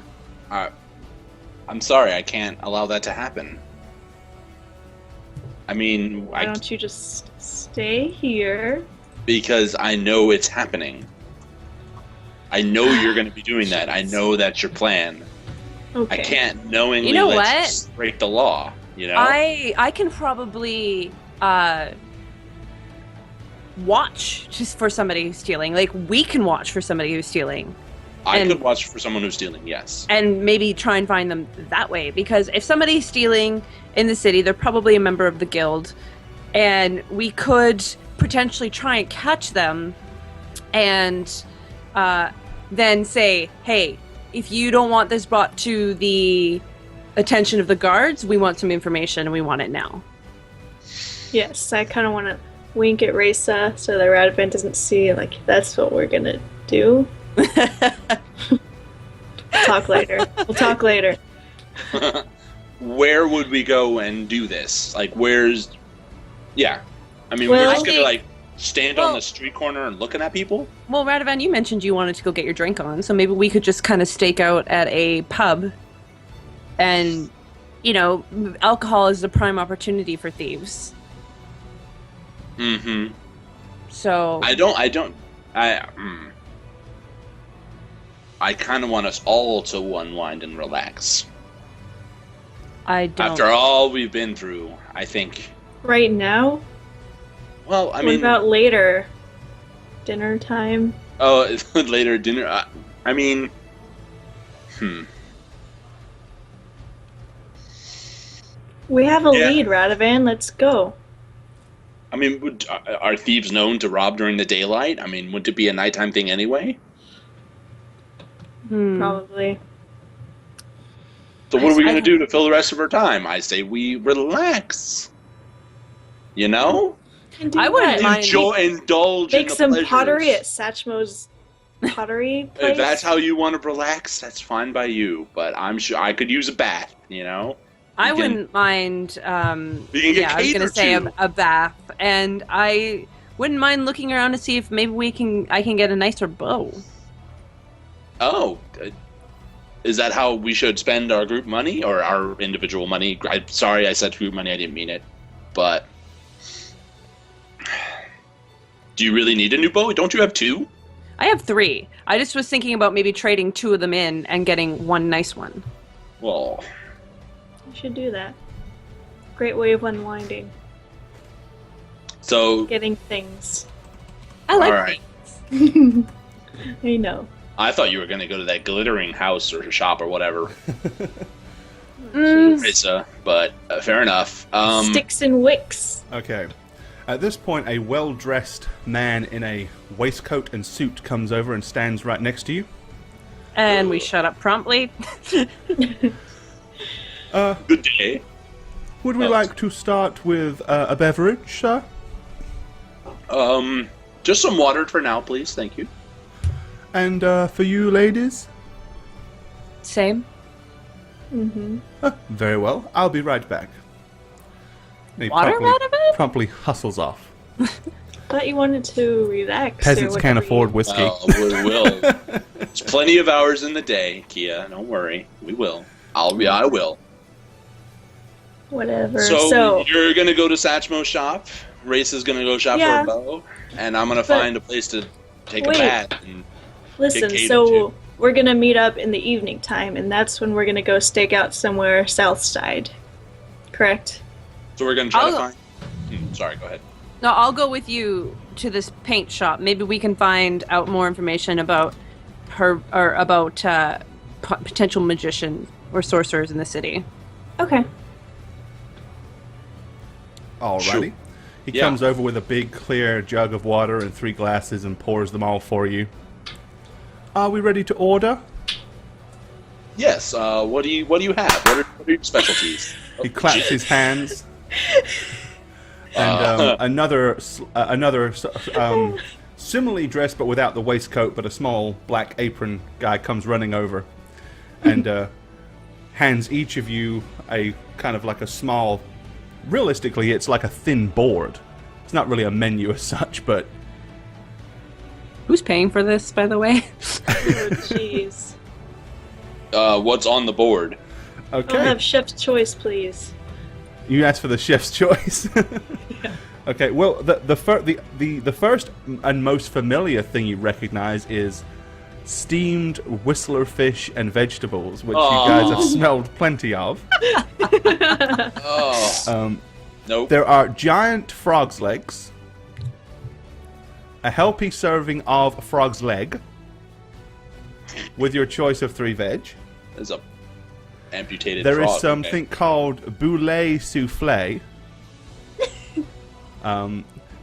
Speaker 3: I'm sorry, I can't allow that to happen. I mean,
Speaker 4: Why don't you just stay here?
Speaker 3: because I know it's happening. I know you're going to be doing that. I know that's your plan.
Speaker 4: Okay.
Speaker 3: I can't knowingly
Speaker 2: You know
Speaker 3: let
Speaker 2: what?
Speaker 3: you s- break the law, you know?
Speaker 2: I can probably watch just for somebody who's stealing. Like, we can watch for somebody who's stealing.
Speaker 3: I
Speaker 2: and-
Speaker 3: could watch for someone who's stealing, yes.
Speaker 2: And maybe try and find them that way. Because if somebody's stealing in the city, they're probably a member of the guild. And we could potentially try and catch them and then say, hey, if you don't want this brought to the attention of the guards, we want some information and we want it now.
Speaker 4: Yes, I kind of want to wink at Raisa so that Radovin doesn't see, like, that's what we're gonna do. Talk later. We'll talk later.
Speaker 3: Where would we go and do this? Like, where's... Yeah. I mean,
Speaker 4: Well,
Speaker 3: we're just going to,
Speaker 2: I think-
Speaker 3: like, stand on the street corner and looking at people?
Speaker 2: Well, Radovan, you mentioned you wanted to go get your drink on, so maybe we could just kind of stake out at a pub. And, you know, alcohol is the prime opportunity for thieves.
Speaker 3: Mm-hmm.
Speaker 2: So...
Speaker 3: I kind of want us all to unwind and relax.
Speaker 2: I don't...
Speaker 3: After all we've been through, I think...
Speaker 4: Right now?
Speaker 3: Well, I
Speaker 4: What
Speaker 3: mean...
Speaker 4: about later? Dinner time?
Speaker 3: Oh, later dinner... I mean...
Speaker 4: We have a
Speaker 3: Yeah.
Speaker 4: lead, Radovan. Let's go.
Speaker 3: I mean, are thieves known to rob during the daylight? I mean, wouldn't it be a nighttime thing anyway?
Speaker 4: Probably.
Speaker 3: So what are we
Speaker 2: I
Speaker 3: going to do to fill the rest of our time? I say we relax. You know?
Speaker 4: Can do
Speaker 2: I wouldn't
Speaker 4: that.
Speaker 2: mind.
Speaker 3: Indulge in
Speaker 4: Make
Speaker 3: the
Speaker 4: some
Speaker 3: pleasures.
Speaker 4: pottery at Satchmo's pottery place.
Speaker 3: If that's how you want to relax, that's fine by you. But I'm sure I could use a bath, you know?
Speaker 2: I
Speaker 3: You can-
Speaker 2: wouldn't mind,
Speaker 3: You can get
Speaker 2: yeah, I was going to
Speaker 3: catered
Speaker 2: say
Speaker 3: to.
Speaker 2: a bath. And I wouldn't mind looking around to see if maybe I can get a nicer bow.
Speaker 3: Oh, is that how we should spend our group money or our individual money? Sorry, I said group money. I didn't mean it. But do you really need a new bow? Don't you have two?
Speaker 2: I have 3. I just was thinking about maybe trading 2 of them in and getting one nice one.
Speaker 3: Well,
Speaker 4: You should do that. Great way of unwinding.
Speaker 3: so
Speaker 4: Getting things.
Speaker 2: I like
Speaker 3: all right.
Speaker 4: I know.
Speaker 3: I thought you were going to go to that glittering house or shop or whatever.
Speaker 2: Mm.
Speaker 3: But fair enough.
Speaker 4: Sticks and wicks.
Speaker 1: Okay. At this point, a well-dressed man in a waistcoat and suit comes over and stands right next to you.
Speaker 2: And we shut up promptly.
Speaker 3: Good day.
Speaker 1: Would we
Speaker 3: Oh.
Speaker 1: like to start with a beverage, sir?
Speaker 3: Just some water for now, please. Thank you.
Speaker 1: And for you, ladies?
Speaker 2: Same.
Speaker 4: Mm-hmm.
Speaker 1: Very well. I'll be right back. He
Speaker 2: Water, Radovan?
Speaker 1: promptly hustles off.
Speaker 4: thought you wanted to relax.
Speaker 1: Peasants can't afford whiskey.
Speaker 3: We will. There's plenty of hours in the day, Kia. Don't worry. We will. I will.
Speaker 4: Whatever.
Speaker 3: So you're going to go to Satchmo's shop. Race is going to go shop for a bow. And I'm going to find a place to take a bath. And
Speaker 4: listen, so we're going to meet up in the evening time, and that's when we're going to go stake out somewhere south side. Correct?
Speaker 3: So we're going to try to find... sorry, go ahead.
Speaker 2: No, I'll go with you to this paint shop. Maybe we can find out more information about her, or about potential magician or sorcerers in the city.
Speaker 4: Okay.
Speaker 1: Alrighty.
Speaker 3: Sure.
Speaker 1: He comes over with a big clear jug of water and 3 glasses and pours them all for you. Are we ready to order?
Speaker 3: Yes. What do you have? What are your specialties?
Speaker 1: He claps his hands. And another similarly dressed but without the waistcoat, but a small black apron guy comes running over and hands each of you a kind of like a small... Realistically, it's like a thin board. It's not really a menu as such, but...
Speaker 2: Who's paying for this, by the way?
Speaker 4: Oh, jeez.
Speaker 3: What's on the board?
Speaker 1: Okay.
Speaker 4: I'll have chef's choice, please.
Speaker 1: You asked for the chef's choice. Okay. Well, the first and most familiar thing you recognize is steamed whistler fish and vegetables, which you guys have smelled plenty of.
Speaker 3: Nope.
Speaker 1: There are giant frog's legs, a healthy serving of frog's leg, with your choice of 3 veg.
Speaker 3: There's a amputated
Speaker 1: There
Speaker 3: frog.
Speaker 1: is something called boulet soufflé.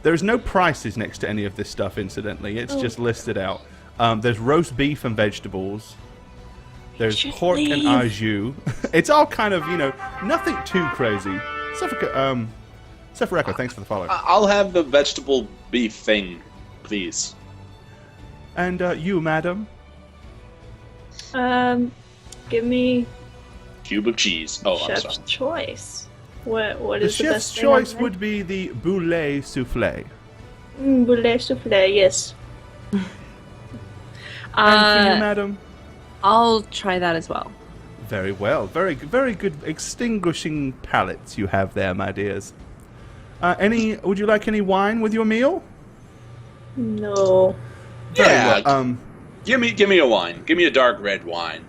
Speaker 1: There's no prices next to any of this stuff, incidentally. It's just listed out. There's roast beef and vegetables. There's pork and au jus. It's all kind of, nothing too crazy. Except for Echo, thanks for the follow.
Speaker 3: I'll have the vegetable beef thing, please.
Speaker 1: And you, madam?
Speaker 4: Give me
Speaker 3: Cube of cheese. Oh, I'm
Speaker 4: chef's
Speaker 3: sorry.
Speaker 4: choice. What
Speaker 1: The
Speaker 4: is the
Speaker 1: chef's
Speaker 4: best thing
Speaker 1: choice
Speaker 4: on
Speaker 1: would be the boulet soufflé.
Speaker 4: Boulet soufflé, yes.
Speaker 1: And for you, madam?
Speaker 2: I'll try that as well.
Speaker 1: Very well. Very, very good extinguishing palates you have there, my dears. Would you like any wine with your meal?
Speaker 4: No.
Speaker 1: Very
Speaker 3: Yeah.
Speaker 1: well.
Speaker 3: Give me a wine. Give me a dark red wine.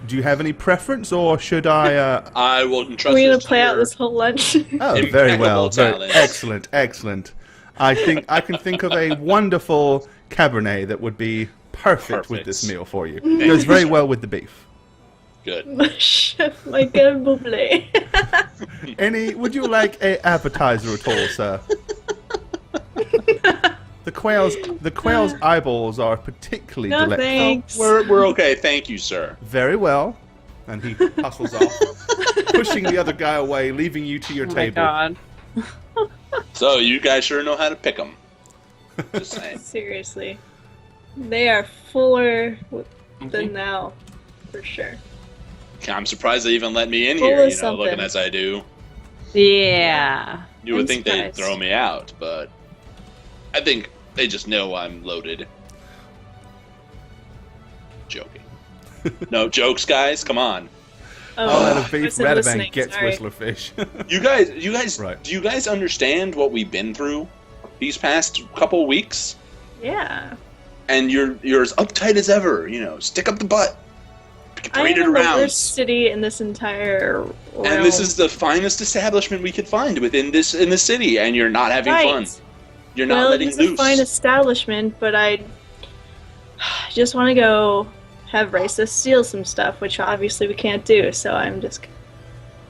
Speaker 1: Do you have any preference, or should I...
Speaker 3: I will entrust
Speaker 4: We're
Speaker 3: this
Speaker 4: gonna play
Speaker 3: to
Speaker 4: out
Speaker 3: your-
Speaker 4: this whole lunch.
Speaker 1: Oh, very well.
Speaker 3: Impeccable
Speaker 1: Very,
Speaker 3: talent.
Speaker 1: excellent, excellent. I think I can think of a wonderful Cabernet that would be perfect with this meal for you. It goes very well with the beef.
Speaker 3: Good.
Speaker 4: Chef Michael Bublé.
Speaker 1: Would you like a appetizer at all, sir? The quail's eyeballs are particularly
Speaker 4: No
Speaker 1: delectable.
Speaker 4: thanks.
Speaker 3: We're okay. Thank you, sir.
Speaker 1: Very well. And he hustles off, pushing the other guy away, leaving you to your
Speaker 2: Oh my
Speaker 1: table.
Speaker 2: god.
Speaker 3: So you guys sure know how to pick them. Just saying.
Speaker 4: Seriously. They are fuller than now, for sure.
Speaker 3: I'm surprised they even let me in
Speaker 4: Full
Speaker 3: here.
Speaker 4: of
Speaker 3: You know, looking
Speaker 4: something.
Speaker 3: as I do.
Speaker 2: Yeah.
Speaker 3: You would
Speaker 4: I'm
Speaker 3: think they'd
Speaker 4: surprised.
Speaker 3: throw me out, but I think they just know I'm loaded. Joking. No jokes, guys. Come on.
Speaker 1: Out of
Speaker 4: I
Speaker 1: beef,
Speaker 4: wasn't
Speaker 1: Radavan
Speaker 4: listening,
Speaker 1: gets
Speaker 4: sorry.
Speaker 1: whistler fish.
Speaker 3: You guys,
Speaker 1: Right.
Speaker 3: do you guys understand what we've been through these past couple weeks?
Speaker 4: Yeah.
Speaker 3: And you're as uptight as ever. You know, stick up the butt.
Speaker 4: I
Speaker 3: Parade it
Speaker 4: am the
Speaker 3: around.
Speaker 4: worst city in this entire realm.
Speaker 3: And this is the finest establishment we could find in the city, and you're not having
Speaker 4: Right.
Speaker 3: fun. You're not
Speaker 4: well,
Speaker 3: letting
Speaker 4: it's
Speaker 3: loose.
Speaker 4: a fine establishment, but I just want to go have Raisa steal some stuff, which obviously we can't do. So I'm just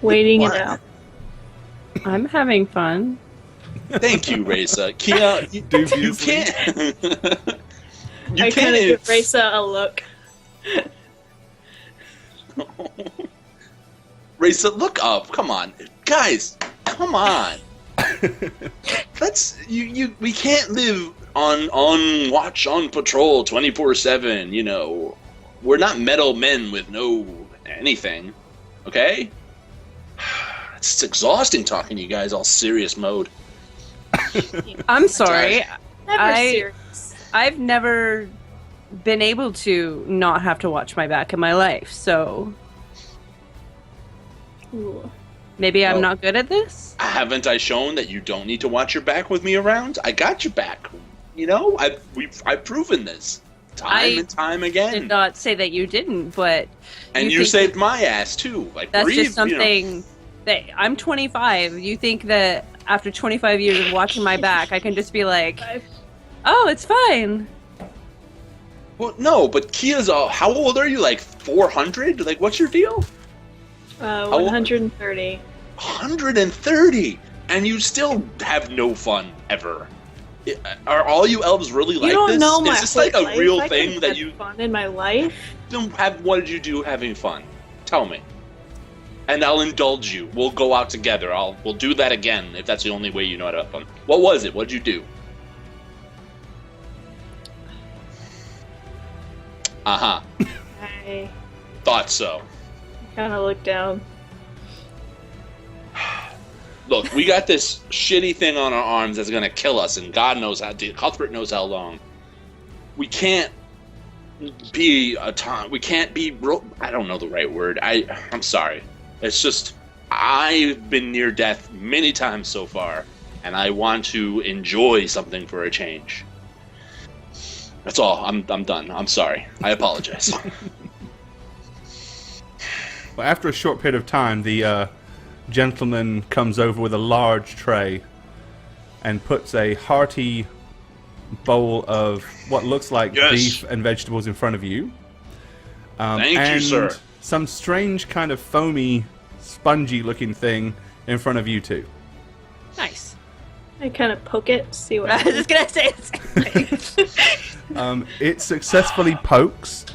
Speaker 4: waiting it
Speaker 3: What?
Speaker 4: out.
Speaker 2: I'm having fun.
Speaker 3: Thank you, Raisa. Kia, you
Speaker 1: Dubiously.
Speaker 3: can't. You
Speaker 4: I kind
Speaker 3: can't.
Speaker 4: of give Raisa a look.
Speaker 3: Raisa, look up. Come on, guys. Come on. We can't live on watch, on patrol 24/7. You know, we're not metal men with no anything. Okay. It's exhausting talking to you guys all serious mode.
Speaker 2: I'm sorry.
Speaker 4: Never serious.
Speaker 2: I've never been able to not have to watch my back in my life, so
Speaker 4: Ooh.
Speaker 2: maybe I'm
Speaker 3: Oh.
Speaker 2: not good at this?
Speaker 3: Haven't I shown that you don't need to watch your back with me around? I got your back. You know, I've proven this time and time
Speaker 2: I
Speaker 3: again.
Speaker 2: did not say that you didn't, but
Speaker 3: And you
Speaker 2: think
Speaker 3: saved my ass too. Like
Speaker 2: that's
Speaker 3: breathe,
Speaker 2: just something that I'm 25. You think that after 25 years of watching my back, I can just be like, oh, it's fine.
Speaker 3: Well, no, but Kia's how old are you? Like 400? Like, what's your deal?
Speaker 4: 130.
Speaker 3: 130, and you still have no fun ever. Are all you elves really like
Speaker 4: You don't
Speaker 3: this?
Speaker 4: know my
Speaker 3: Is this like a
Speaker 4: whole
Speaker 3: real
Speaker 4: life. I
Speaker 3: thing
Speaker 4: could've
Speaker 3: that
Speaker 4: had
Speaker 3: you
Speaker 4: fun in my life?
Speaker 3: don't have? What did you do having fun? Tell me, and I'll indulge you. We'll go out together. We'll do that again if that's the only way you know how to have fun. What was it? What did you do? Uh-huh.
Speaker 4: I
Speaker 3: Thought so.
Speaker 4: kind of looked down.
Speaker 3: Look, we got this shitty thing on our arms that's gonna kill us, and God knows Cuthbert knows how long. We can't be we can't be. I don't know the right word. I'm sorry. It's just I've been near death many times so far, and I want to enjoy something for a change. That's all. I'm done. I'm sorry. I apologize.
Speaker 1: Well, after a short period of time, the gentleman comes over with a large tray and puts a hearty bowl of what looks like
Speaker 3: Yes.
Speaker 1: beef and vegetables in front of you.
Speaker 3: Thank you,
Speaker 1: and
Speaker 3: sir.
Speaker 1: some strange kind of foamy, spongy-looking thing in front of you two.
Speaker 2: Nice.
Speaker 4: I kind of poke it, see what
Speaker 2: I was just gonna say the same thing.
Speaker 1: It successfully pokes.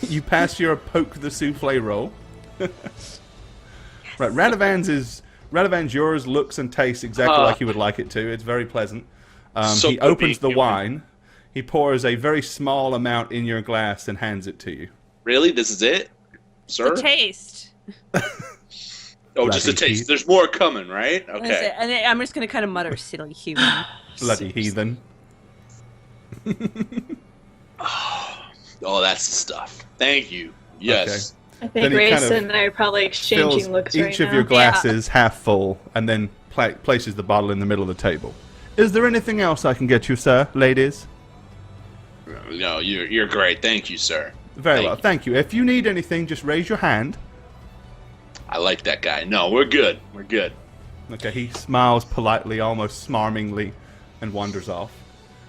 Speaker 1: You pass your poke the souffle roll. Right, Radovan's yours looks and tastes exactly like you would like it to. It's very pleasant.
Speaker 3: So
Speaker 1: He
Speaker 3: good
Speaker 1: opens the
Speaker 3: being human.
Speaker 1: wine. He pours a very small amount in your glass and hands it to you.
Speaker 3: Really? This is it, sir?
Speaker 2: The taste.
Speaker 3: Oh, just a
Speaker 1: Bloody
Speaker 3: taste. There's more coming, right?
Speaker 2: That's
Speaker 3: Okay.
Speaker 2: it. And then I'm just gonna kind of mutter, silly human.
Speaker 1: Bloody heathen.
Speaker 3: Oh, that's the stuff. Thank you. Yes.
Speaker 4: I think
Speaker 1: Then he kind
Speaker 4: Rayson
Speaker 1: of
Speaker 4: and I are probably
Speaker 1: Fills
Speaker 4: exchanging looks right
Speaker 1: each
Speaker 4: now.
Speaker 1: of your glasses half full and then places the bottle in the middle of the table. Is there anything else I can get you, sir, ladies?
Speaker 3: No, you're great. Thank you, sir.
Speaker 1: Very well,
Speaker 3: you.
Speaker 1: thank you. If you need anything, just raise your hand.
Speaker 3: I like that guy. No, we're good. We're good.
Speaker 1: Okay, he smiles politely, almost smarmingly, and wanders off,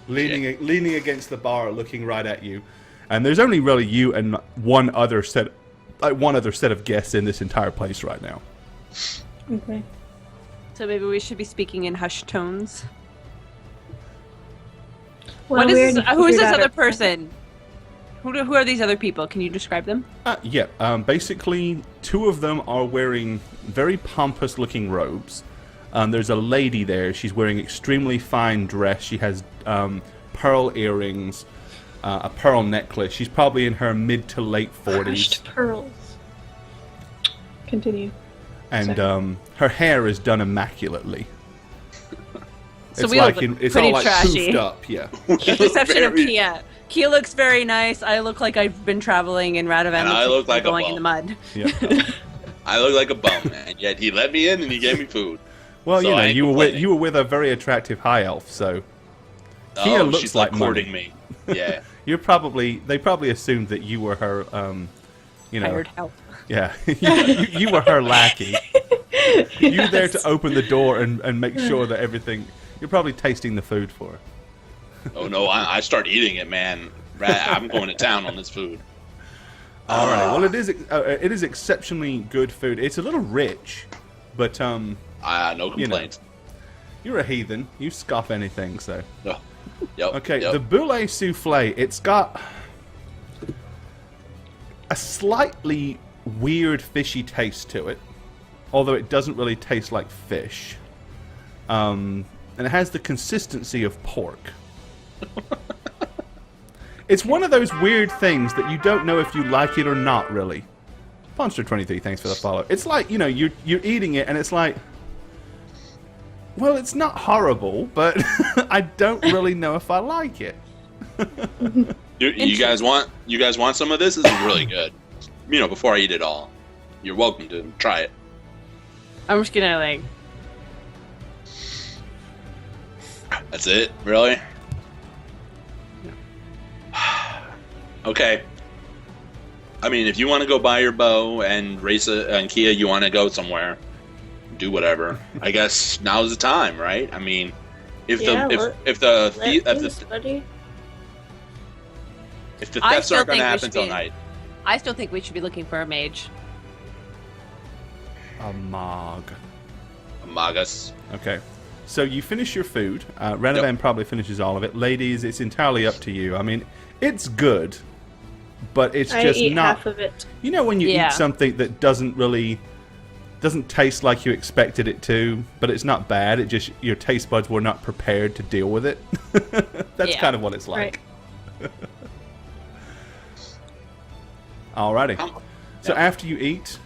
Speaker 1: leaning against the bar, looking right at you. And there's only really you and one other set of guests in this entire place right now.
Speaker 4: Okay.
Speaker 2: So maybe we should be speaking in hushed tones.
Speaker 4: Well,
Speaker 2: What is
Speaker 4: we
Speaker 2: this,
Speaker 4: already
Speaker 2: who is
Speaker 4: figured
Speaker 2: this
Speaker 4: out
Speaker 2: other
Speaker 4: our-
Speaker 2: person? Who are these other people? Can you describe them?
Speaker 1: Basically, two of them are wearing very pompous-looking robes. There's a lady there. She's wearing extremely fine dress. She has pearl earrings, a pearl necklace. She's probably in her mid to late 40s.
Speaker 4: Crushed pearls. Continue.
Speaker 1: And
Speaker 4: Sorry.
Speaker 1: her hair is done immaculately.
Speaker 2: So
Speaker 1: It's
Speaker 2: we
Speaker 1: like
Speaker 2: look
Speaker 1: it's
Speaker 2: pretty
Speaker 1: all like
Speaker 2: trashy.
Speaker 1: poofed up, yeah.
Speaker 2: With the exception of Kia. Kia looks very nice. I look like I've been traveling, and Radovan
Speaker 3: And
Speaker 2: looks
Speaker 3: I look
Speaker 2: like
Speaker 3: like a
Speaker 2: going in the
Speaker 3: bum.
Speaker 2: mud.
Speaker 1: Yeah.
Speaker 3: I look like a bum, and yet he let me in and he gave me food.
Speaker 1: Well,
Speaker 3: So
Speaker 1: you know,
Speaker 3: I ain't
Speaker 1: you
Speaker 3: complaining.
Speaker 1: were with a very attractive high elf, so Kia
Speaker 3: Oh,
Speaker 1: looks
Speaker 3: she's
Speaker 1: like
Speaker 3: like courting
Speaker 1: money.
Speaker 3: me. Yeah.
Speaker 1: they probably assumed that you were her,
Speaker 2: Hired help.
Speaker 1: yeah, you were her lackey. You there to open the door and make sure that everything. You're probably tasting the food for her.
Speaker 3: Oh no, I start eating it, man. I'm going to town on this food.
Speaker 1: All right. Well, it is exceptionally good food. It's a little rich, but
Speaker 3: No complaints.
Speaker 1: you're a heathen. You scoff anything, so.
Speaker 3: No. Yep.
Speaker 1: Okay,
Speaker 3: Yep.
Speaker 1: the boulet souffle, it's got a slightly weird fishy taste to it, although it doesn't really taste like fish. And it has the consistency of pork. It's one of those weird things that you don't know if you like it or not, really. Monster 23, thanks for the follow. It's like, you're eating it and it's like, Well, it's not horrible, but I don't really know if I like it.
Speaker 3: You guys want some of this? This is really good. Before I eat it all, you're welcome to try it.
Speaker 2: I'm just gonna like.
Speaker 3: That's it, really? Okay. I mean, if you want to go buy your bow and race and Kia, you want to go somewhere, do whatever. I guess now's the time, right? I mean, if the thefts aren't going to happen till night.
Speaker 2: I still think we should be looking for a mage.
Speaker 1: A Mog.
Speaker 3: A Magus.
Speaker 1: Okay. So you finish your food. Renovan probably finishes all of it. Ladies, it's entirely up to you. I mean, it's good, but it's
Speaker 4: I
Speaker 1: just
Speaker 4: eat
Speaker 1: not.
Speaker 4: half of it.
Speaker 1: You know when you eat something that doesn't taste like you expected it to, but it's not bad. It just your taste buds were not prepared to deal with it. That's kind of what it's like.
Speaker 4: Right.
Speaker 1: Alrighty. So after you eat,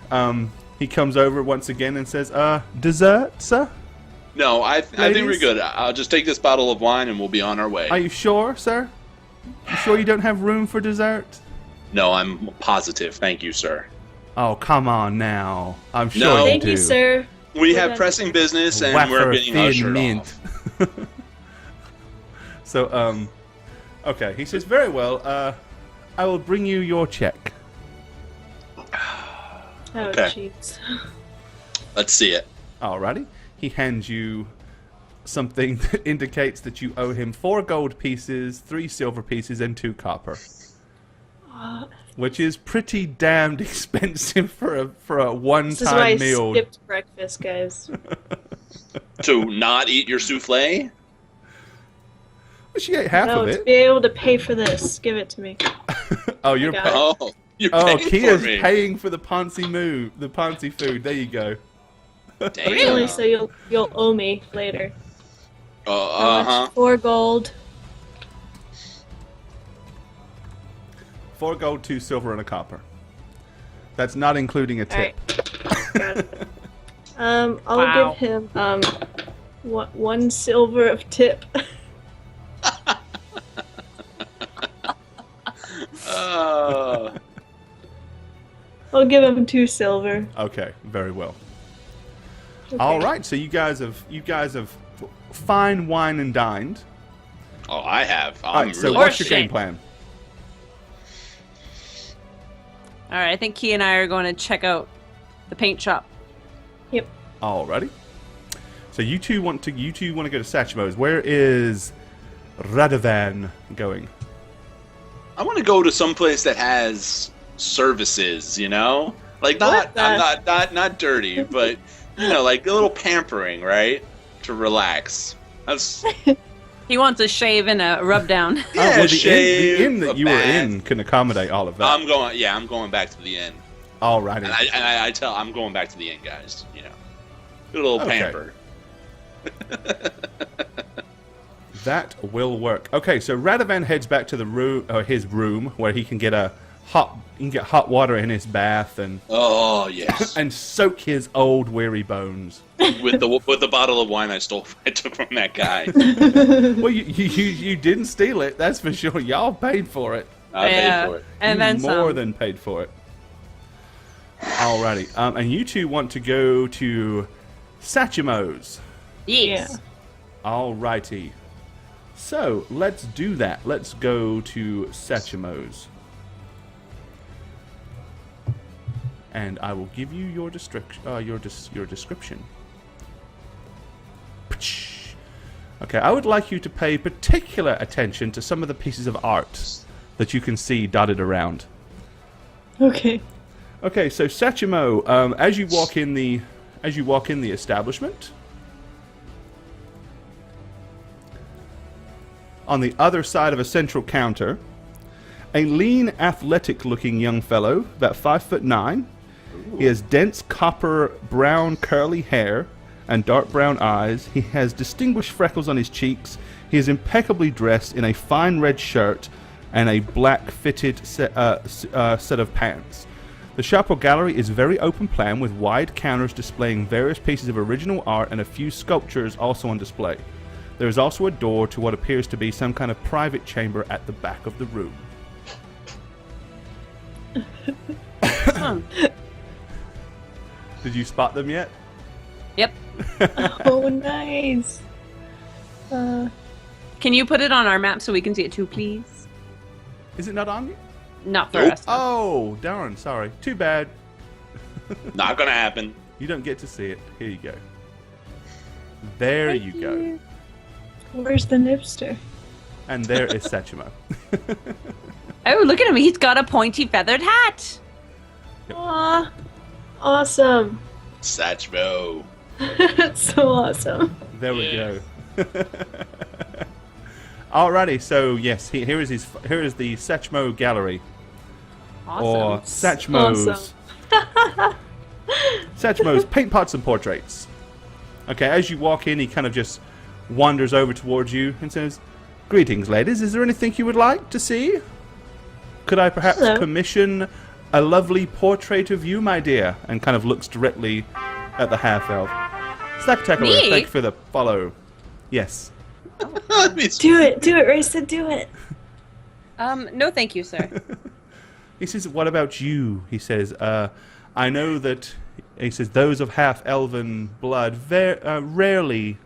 Speaker 1: he comes over once again and says, "Dessert, sir?"
Speaker 3: No, I think we're good. I'll just take this bottle of wine and we'll be on our way.
Speaker 1: Are you sure, sir? You sure you don't have room for dessert?
Speaker 3: No, I'm positive. Thank you, sir.
Speaker 1: Oh, come on now. I'm sure
Speaker 3: No.
Speaker 1: you
Speaker 4: Thank
Speaker 1: do.
Speaker 4: you, sir.
Speaker 3: We have pressing business and we're getting ushered off.
Speaker 1: So, okay. He says, very well, I will bring you your check.
Speaker 4: Oh,
Speaker 3: Okay.
Speaker 4: jeez.
Speaker 3: Let's see it.
Speaker 1: Alrighty. He hands you something that indicates that you owe him 4 gold pieces, 3 silver pieces, and 2 copper. Which is pretty damned expensive for a one-time
Speaker 4: This is why
Speaker 1: meal.
Speaker 4: I skipped breakfast, guys.
Speaker 3: To not eat your souffle?
Speaker 1: Well, she ate half
Speaker 4: No,
Speaker 1: of
Speaker 4: to
Speaker 1: it.
Speaker 4: be able to pay for this, give it to me.
Speaker 1: Oh, you're
Speaker 4: got
Speaker 1: paying.
Speaker 3: Oh, you're
Speaker 1: Oh,
Speaker 3: paying
Speaker 1: Kia's
Speaker 3: for me.
Speaker 1: paying for the Ponzi food. There you go.
Speaker 3: Damn.
Speaker 4: Really? So you'll owe me later. How
Speaker 3: Uh-huh.
Speaker 4: much? 4 gold.
Speaker 1: 4 gold, 2 silver, and a copper. That's not including a tip.
Speaker 4: Alright. Got it. I'll
Speaker 2: Wow.
Speaker 4: give him 1 silver of tip. I'll give him 2 silver.
Speaker 1: Okay, very well.
Speaker 4: Okay.
Speaker 1: All right, so you guys have fine wine and dined.
Speaker 3: Oh, I have.
Speaker 1: All
Speaker 3: I'm
Speaker 1: right, so
Speaker 3: really
Speaker 1: what's your
Speaker 2: Horseshit.
Speaker 1: game plan?
Speaker 2: All right, I think Key and I are going to check out the paint shop.
Speaker 4: Yep.
Speaker 1: Alrighty. So you two want to go to Sachimo's. Where is Radovan going?
Speaker 3: I want to go to some place that has services, like
Speaker 4: What
Speaker 3: not dirty, but like a little pampering, right? To relax. That's
Speaker 2: He wants a shave and a rub down.
Speaker 3: yeah,
Speaker 1: well,
Speaker 3: shave,
Speaker 1: the inn that
Speaker 3: a
Speaker 1: you were
Speaker 3: bath.
Speaker 1: in can accommodate all of that.
Speaker 3: I'm going back to the inn,
Speaker 1: Alrighty.
Speaker 3: and I'm going back to the inn, guys. Get a little
Speaker 1: Okay.
Speaker 3: pampered.
Speaker 1: That will work. Okay, so Radovan heads back to the room, his room, where he can get hot water in his bath and
Speaker 3: Oh yes,
Speaker 1: and soak his old weary bones.
Speaker 3: with the bottle of wine I took from that guy.
Speaker 1: Well, you didn't steal it, that's for sure. Y'all paid for it.
Speaker 3: I paid for it.
Speaker 2: And then
Speaker 1: More
Speaker 2: some.
Speaker 1: than paid for it. Alrighty, and you two want to go to Sachimo's.
Speaker 2: Yes.
Speaker 4: Yeah.
Speaker 1: Alrighty. So, let's do that. Let's go to Sachimo's. And I will give you your description. Okay, I would like you to pay particular attention to some of the pieces of art that you can see dotted around.
Speaker 4: Okay.
Speaker 1: Okay, so Sachimo, as you walk in the establishment, on the other side of a central counter, a lean, athletic-looking young fellow, about 5'9". He has dense copper brown curly hair and dark brown eyes. He has distinguished freckles on his cheeks. He is impeccably dressed in a fine red shirt and a black fitted set of pants. The shop or gallery is very open plan with wide counters displaying various pieces of original art and a few sculptures also on display. There is also a door to what appears to be some kind of private chamber at the back of the room. Did you spot them yet?
Speaker 2: Yep.
Speaker 4: Oh, nice.
Speaker 2: Can you put it on our map so we can see it too, please?
Speaker 1: Is it not on you?
Speaker 2: Not for
Speaker 3: Nope.
Speaker 2: us.
Speaker 1: Oh, darn, sorry. Too bad.
Speaker 3: Not gonna happen.
Speaker 1: You don't get to see it. Here you go. There
Speaker 2: Thank
Speaker 1: you go.
Speaker 4: Where's the nipster?
Speaker 1: And there is Sechimo.
Speaker 2: Oh, look at him. He's got a pointy feathered hat.
Speaker 4: Aw, awesome.
Speaker 3: Satchmo.
Speaker 4: So awesome.
Speaker 1: There we go. Alrighty, so yes, here is the Sechmo Gallery.
Speaker 2: Awesome.
Speaker 1: Or Sechmo's Sechmo's paint pots and portraits. Okay, as you walk in, he kind of just wanders over towards you and says, "Greetings, ladies. Is there anything you would like to see? Could I perhaps
Speaker 4: Hello.
Speaker 1: commission a lovely portrait of you, my dear?" And kind of looks directly at the half-elf. Spectacular.
Speaker 2: Me?
Speaker 1: Thank you for the follow. Yes.
Speaker 4: Do it, Raisa, do it.
Speaker 2: No, thank you, sir.
Speaker 1: He says, "What about you?" He says, "I know that," he says, "those of half-elven blood rarely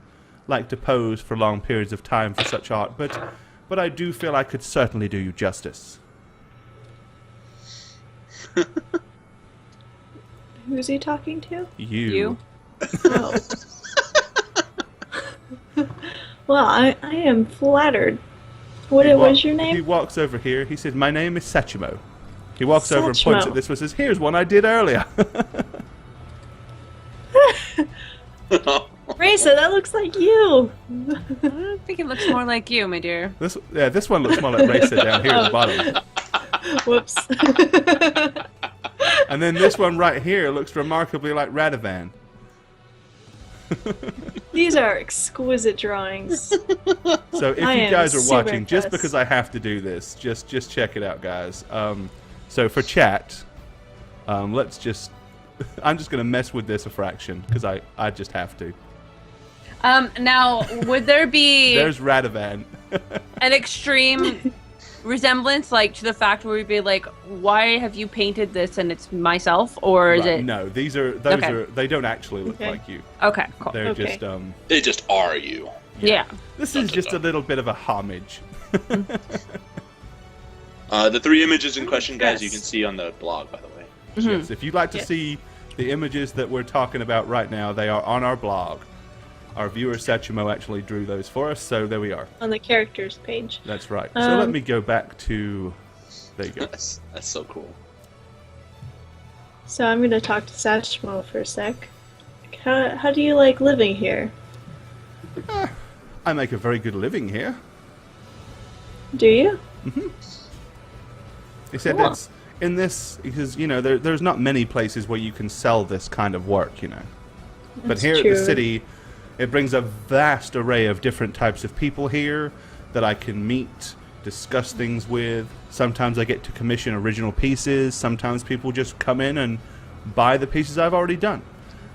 Speaker 1: like to pose for long periods of time for such art, but I do feel I could certainly do you justice."
Speaker 4: Who's he talking to?
Speaker 2: You.
Speaker 4: Oh. Well, I am flattered. What was your
Speaker 1: He
Speaker 4: name?
Speaker 1: walks over here. He says, "My name is Sechimo." He walks over and
Speaker 4: Sechmo.
Speaker 1: points at this one and says, "Here's one I did earlier."
Speaker 4: Raisa, that looks like you.
Speaker 2: I think it looks more like you, my dear.
Speaker 1: This one looks more like Racer down here at the bottom.
Speaker 4: Whoops.
Speaker 1: And then this one right here looks remarkably like Radovan.
Speaker 4: These are exquisite drawings.
Speaker 1: So if
Speaker 4: I
Speaker 1: you
Speaker 4: am
Speaker 1: guys are
Speaker 4: super
Speaker 1: watching, just
Speaker 4: impressed.
Speaker 1: because I have to do this, just check it out, guys. So for chat, let's just... I'm just going to mess with this a fraction, because I just have to.
Speaker 2: Now, would there be
Speaker 1: There's Radovan.
Speaker 2: an extreme resemblance, like to the fact where we'd be like, "Why have you painted this?" and it's myself, or is
Speaker 1: Right,
Speaker 2: it?
Speaker 1: no, those
Speaker 2: Okay.
Speaker 1: are... They don't actually look
Speaker 4: Okay.
Speaker 1: like you.
Speaker 2: Okay, cool.
Speaker 1: They're
Speaker 4: Okay.
Speaker 1: just...
Speaker 3: They just are you.
Speaker 2: Yeah.
Speaker 1: This is just a little bit of a homage.
Speaker 3: The 3 images in question, guys,
Speaker 4: Yes.
Speaker 3: you can see on the blog, by the way.
Speaker 1: Yes, if you'd like to
Speaker 4: Yes.
Speaker 1: see the images that we're talking about right now, they are on our blog. Our viewer Sechimo actually drew those for us, so there we are.
Speaker 4: On the characters page.
Speaker 1: That's right. So let
Speaker 4: Um,
Speaker 1: me go back to... There you go.
Speaker 3: That's so cool.
Speaker 4: So I'm going to talk to Satchmo for a sec. How do you like living here?
Speaker 1: I make a very good living here.
Speaker 4: Do you?
Speaker 1: He said
Speaker 4: Cool.
Speaker 1: that's in this because there's not many places where you can sell this kind of work, But
Speaker 4: That's
Speaker 1: here at
Speaker 4: true.
Speaker 1: the city, it brings a vast array of different types of people here that I can meet, discuss things with. Sometimes I get to commission original pieces. Sometimes people just come in and buy the pieces I've already done.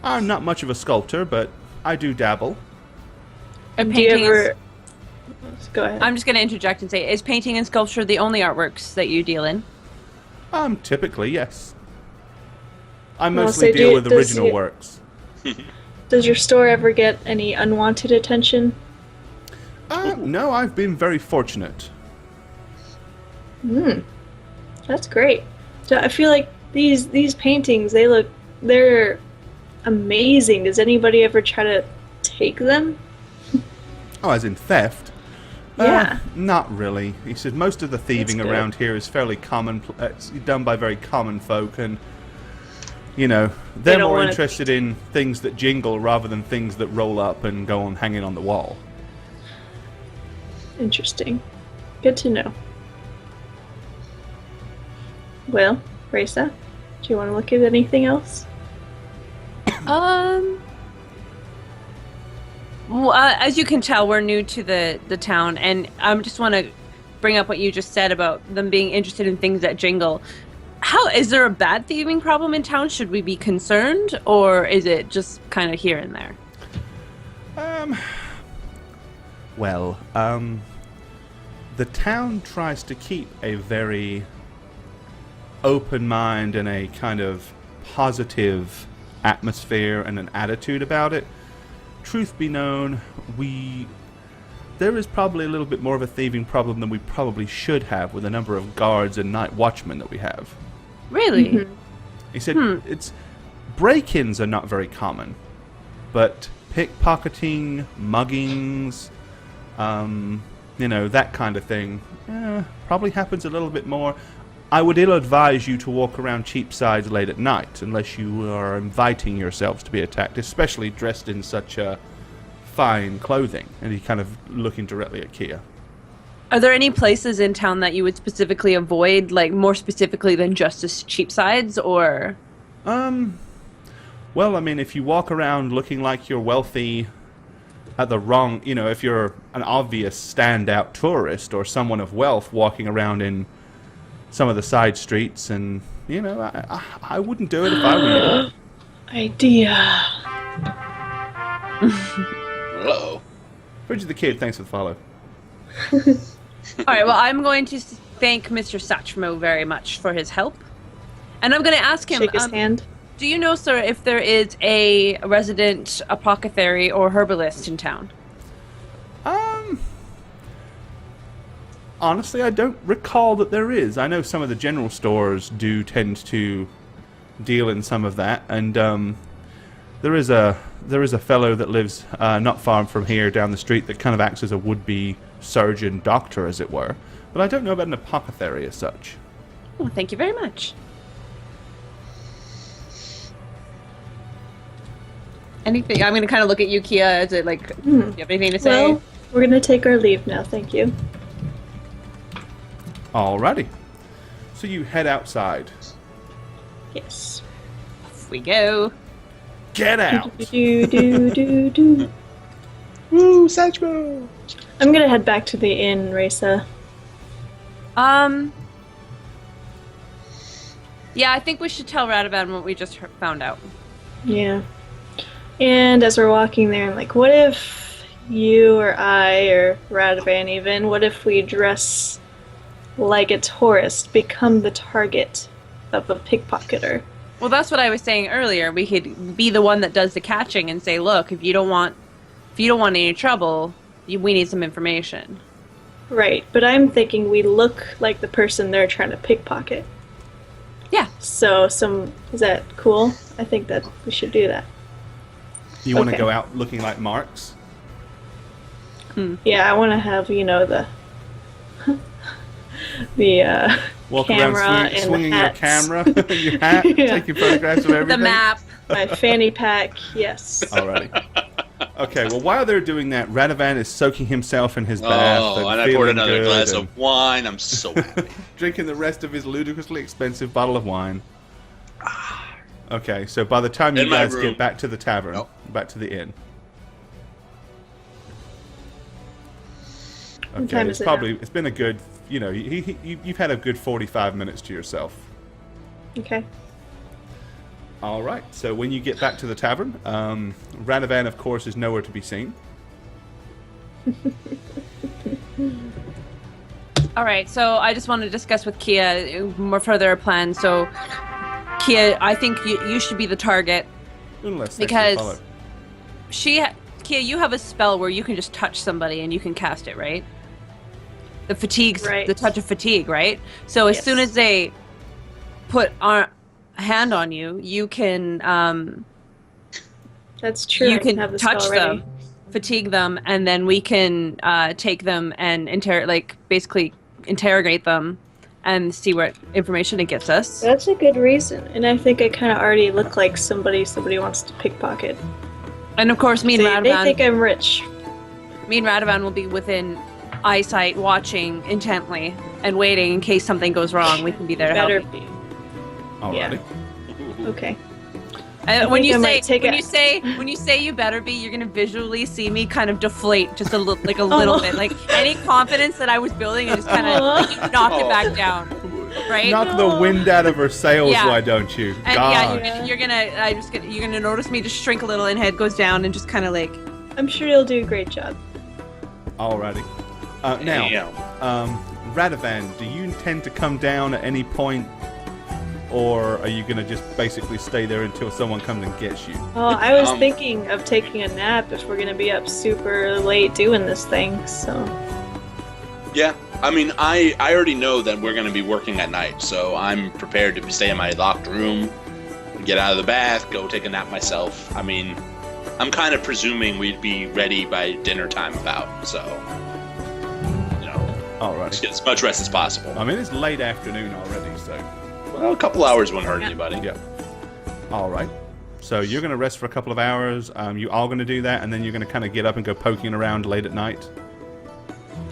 Speaker 1: I'm not much of a sculptor, but I do dabble.
Speaker 2: And
Speaker 4: Do you
Speaker 2: painting
Speaker 4: ever...
Speaker 2: is,
Speaker 4: Go ahead.
Speaker 2: I'm just going to interject and say, is painting and sculpture the only artworks that you deal in?
Speaker 1: Typically, yes. I
Speaker 4: Well,
Speaker 1: mostly
Speaker 4: so
Speaker 1: deal with
Speaker 4: does
Speaker 1: original
Speaker 4: you-
Speaker 1: works.
Speaker 4: Does your store ever get any unwanted attention?
Speaker 1: No, I've been very fortunate.
Speaker 4: That's great. So I feel like these paintings, they're amazing. Does anybody ever try to take them?
Speaker 1: Oh, as in theft?
Speaker 4: Yeah.
Speaker 1: Not really. He said most of the thieving
Speaker 4: That's good.
Speaker 1: around here is fairly common. It's done by very common folk, and they're
Speaker 4: don't
Speaker 1: more
Speaker 4: wanna
Speaker 1: interested in things that jingle rather than things that roll up and go on hanging on the wall.
Speaker 4: Interesting. Good to know. Well, Raisa, do you want to look at anything else?
Speaker 2: Well, as you can tell, we're new to the town, and I just want to bring up what you just said about them being interested in things that jingle. How is there a bad thieving problem in town? Should we be concerned, or is it just kind of here and there?
Speaker 1: Well, the town tries to keep a very open mind and a kind of positive atmosphere and an attitude about it. Truth be known, there is probably a little bit more of a thieving problem than we probably should have with the number of guards and night watchmen that we have.
Speaker 2: Really?
Speaker 4: Mm-hmm.
Speaker 1: He said it's break-ins are not very common, but pickpocketing, muggings, that kind of thing probably happens a little bit more. I would ill advise you to walk around Cheapsides late at night unless you are inviting yourselves to be attacked, especially dressed in such fine clothing. And he kind of looking directly at Kia.
Speaker 2: Are there any places in town that you would specifically avoid, like more specifically than just as Cheapsides, or?
Speaker 1: Well, I mean, if you walk around looking like you're wealthy at the wrong, if you're an obvious standout tourist or someone of wealth walking around in some of the side streets, and I wouldn't do it if I were you.
Speaker 4: Idea.
Speaker 3: Uh-oh.
Speaker 1: Bridget the Kid, thanks for the follow.
Speaker 2: All right, well, I'm going to thank Mr. Satchmo very much for his help. And I'm going to ask him...
Speaker 4: Shake his hand.
Speaker 2: Do you know, sir, if there is a resident apothecary or herbalist in town?
Speaker 1: Honestly, I don't recall that there is. I know some of the general stores do tend to deal in some of that, and there is a fellow that lives not far from here down the street that kind of acts as a would-be surgeon doctor, as it were. But I don't know about an apothecary as such.
Speaker 2: Oh, thank you very much. Anything? I'm going to kind of look at you, Kia. Is it like, do you have anything to say?
Speaker 4: Well, we're going to take our leave now, thank you.
Speaker 1: Alrighty. So you head outside.
Speaker 4: Yes.
Speaker 2: Off we go.
Speaker 1: Get out!
Speaker 4: Do.
Speaker 3: Woo, Satchmo!
Speaker 4: I'm going to head back to the inn, Raisa.
Speaker 2: Yeah, I think we should tell Radovan what we just found out.
Speaker 4: Yeah. And as we're walking there, I'm like, what if you or I, or Radovan even, what if we dress like a tourist, become the target of a pickpocketer?
Speaker 2: Well, that's what I was saying earlier. We could be the one that does the catching and say, look, if you don't want any trouble, we need some information.
Speaker 4: Right, but I'm thinking we look like the person they're trying to pickpocket.
Speaker 2: Yeah.
Speaker 4: So, is that cool? I think that we should do that.
Speaker 1: You want to
Speaker 4: Okay.
Speaker 1: go out looking like Marks?
Speaker 4: Yeah, I want to have, the
Speaker 1: Walk
Speaker 4: camera
Speaker 1: around
Speaker 4: and
Speaker 1: swinging
Speaker 4: the
Speaker 1: your
Speaker 4: hats.
Speaker 1: camera, your hat,
Speaker 4: Yeah.
Speaker 1: taking photographs of everything.
Speaker 2: The map.
Speaker 4: My fanny pack, yes.
Speaker 1: Alrighty. Okay, well, while they're doing that, Radovan is soaking himself in his bath
Speaker 3: Oh, and I
Speaker 1: feeling
Speaker 3: poured another
Speaker 1: good
Speaker 3: glass
Speaker 1: and
Speaker 3: of wine. I'm so happy.
Speaker 1: drinking the rest of his ludicrously expensive bottle of wine. Okay, so by the time you
Speaker 3: In my
Speaker 1: guys
Speaker 3: room.
Speaker 1: get back to the tavern,
Speaker 3: Nope.
Speaker 1: back to the inn.
Speaker 4: What
Speaker 1: Okay,
Speaker 4: time
Speaker 1: it's
Speaker 4: is it
Speaker 1: probably it's been a good, you've had a good 45 minutes to yourself.
Speaker 4: Okay.
Speaker 1: All right. So when you get back to the tavern, Radovan, of course, is nowhere to be seen.
Speaker 2: All right, so I just want to discuss with Kia more further plans. So, Kia, I think you should be the target
Speaker 1: Unless
Speaker 2: because
Speaker 1: follow.
Speaker 2: Kia, you have a spell where you can just touch somebody and you can cast it, right? The
Speaker 4: Right.
Speaker 2: the touch of fatigue, right? So as
Speaker 4: Yes.
Speaker 2: soon as they put a hand on you, you can
Speaker 4: That's true.
Speaker 2: you
Speaker 4: I
Speaker 2: can
Speaker 4: have the
Speaker 2: touch
Speaker 4: spell ready.
Speaker 2: them, fatigue them, and then we can take them and basically interrogate them and see what information it gets us.
Speaker 4: That's a good reason, and I think I kind of already look like somebody wants to pickpocket.
Speaker 2: And of course, me and
Speaker 4: They
Speaker 2: Radovan,
Speaker 4: think I'm rich.
Speaker 2: will be within eyesight, watching intently and waiting in case something goes wrong. We can be there to
Speaker 4: Better
Speaker 2: help.
Speaker 4: be.
Speaker 1: Alrighty.
Speaker 4: Okay.
Speaker 2: And
Speaker 4: I
Speaker 2: when
Speaker 4: think
Speaker 2: you
Speaker 4: I
Speaker 2: say
Speaker 4: might take
Speaker 2: when you say you better be, you're gonna visually see me kind of deflate just a little, like a little bit, like any confidence that I was building, and just kind of knock it back down. right?
Speaker 1: Knock the wind out of her sails,
Speaker 2: Yeah.
Speaker 1: why don't you?
Speaker 2: And
Speaker 1: God.
Speaker 2: yeah, you're gonna notice me just shrink a little, and head goes down, and just kind of like.
Speaker 4: I'm sure you'll do a great job.
Speaker 1: Alrighty. Now, Radovan, do you intend to come down at any point, or are you gonna just basically stay there until someone comes and gets you?
Speaker 4: Well, I was thinking of taking a nap if we're gonna be up super late doing this thing, so...
Speaker 3: Yeah, I mean, I already know that we're going to be working at night, so I'm prepared to stay in my locked room, get out of the bath, go take a nap myself. I mean, I'm kind of presuming we'd be ready by dinner time about, so, you know,
Speaker 1: Alright.
Speaker 3: get as much rest as possible.
Speaker 1: I mean, it's late afternoon already, so...
Speaker 3: Well, a couple hours wouldn't hurt anybody.
Speaker 1: Yeah. Alright. So you're going to rest for a couple of hours, you all going to do that, and then you're going to kind of get up and go poking around late at night?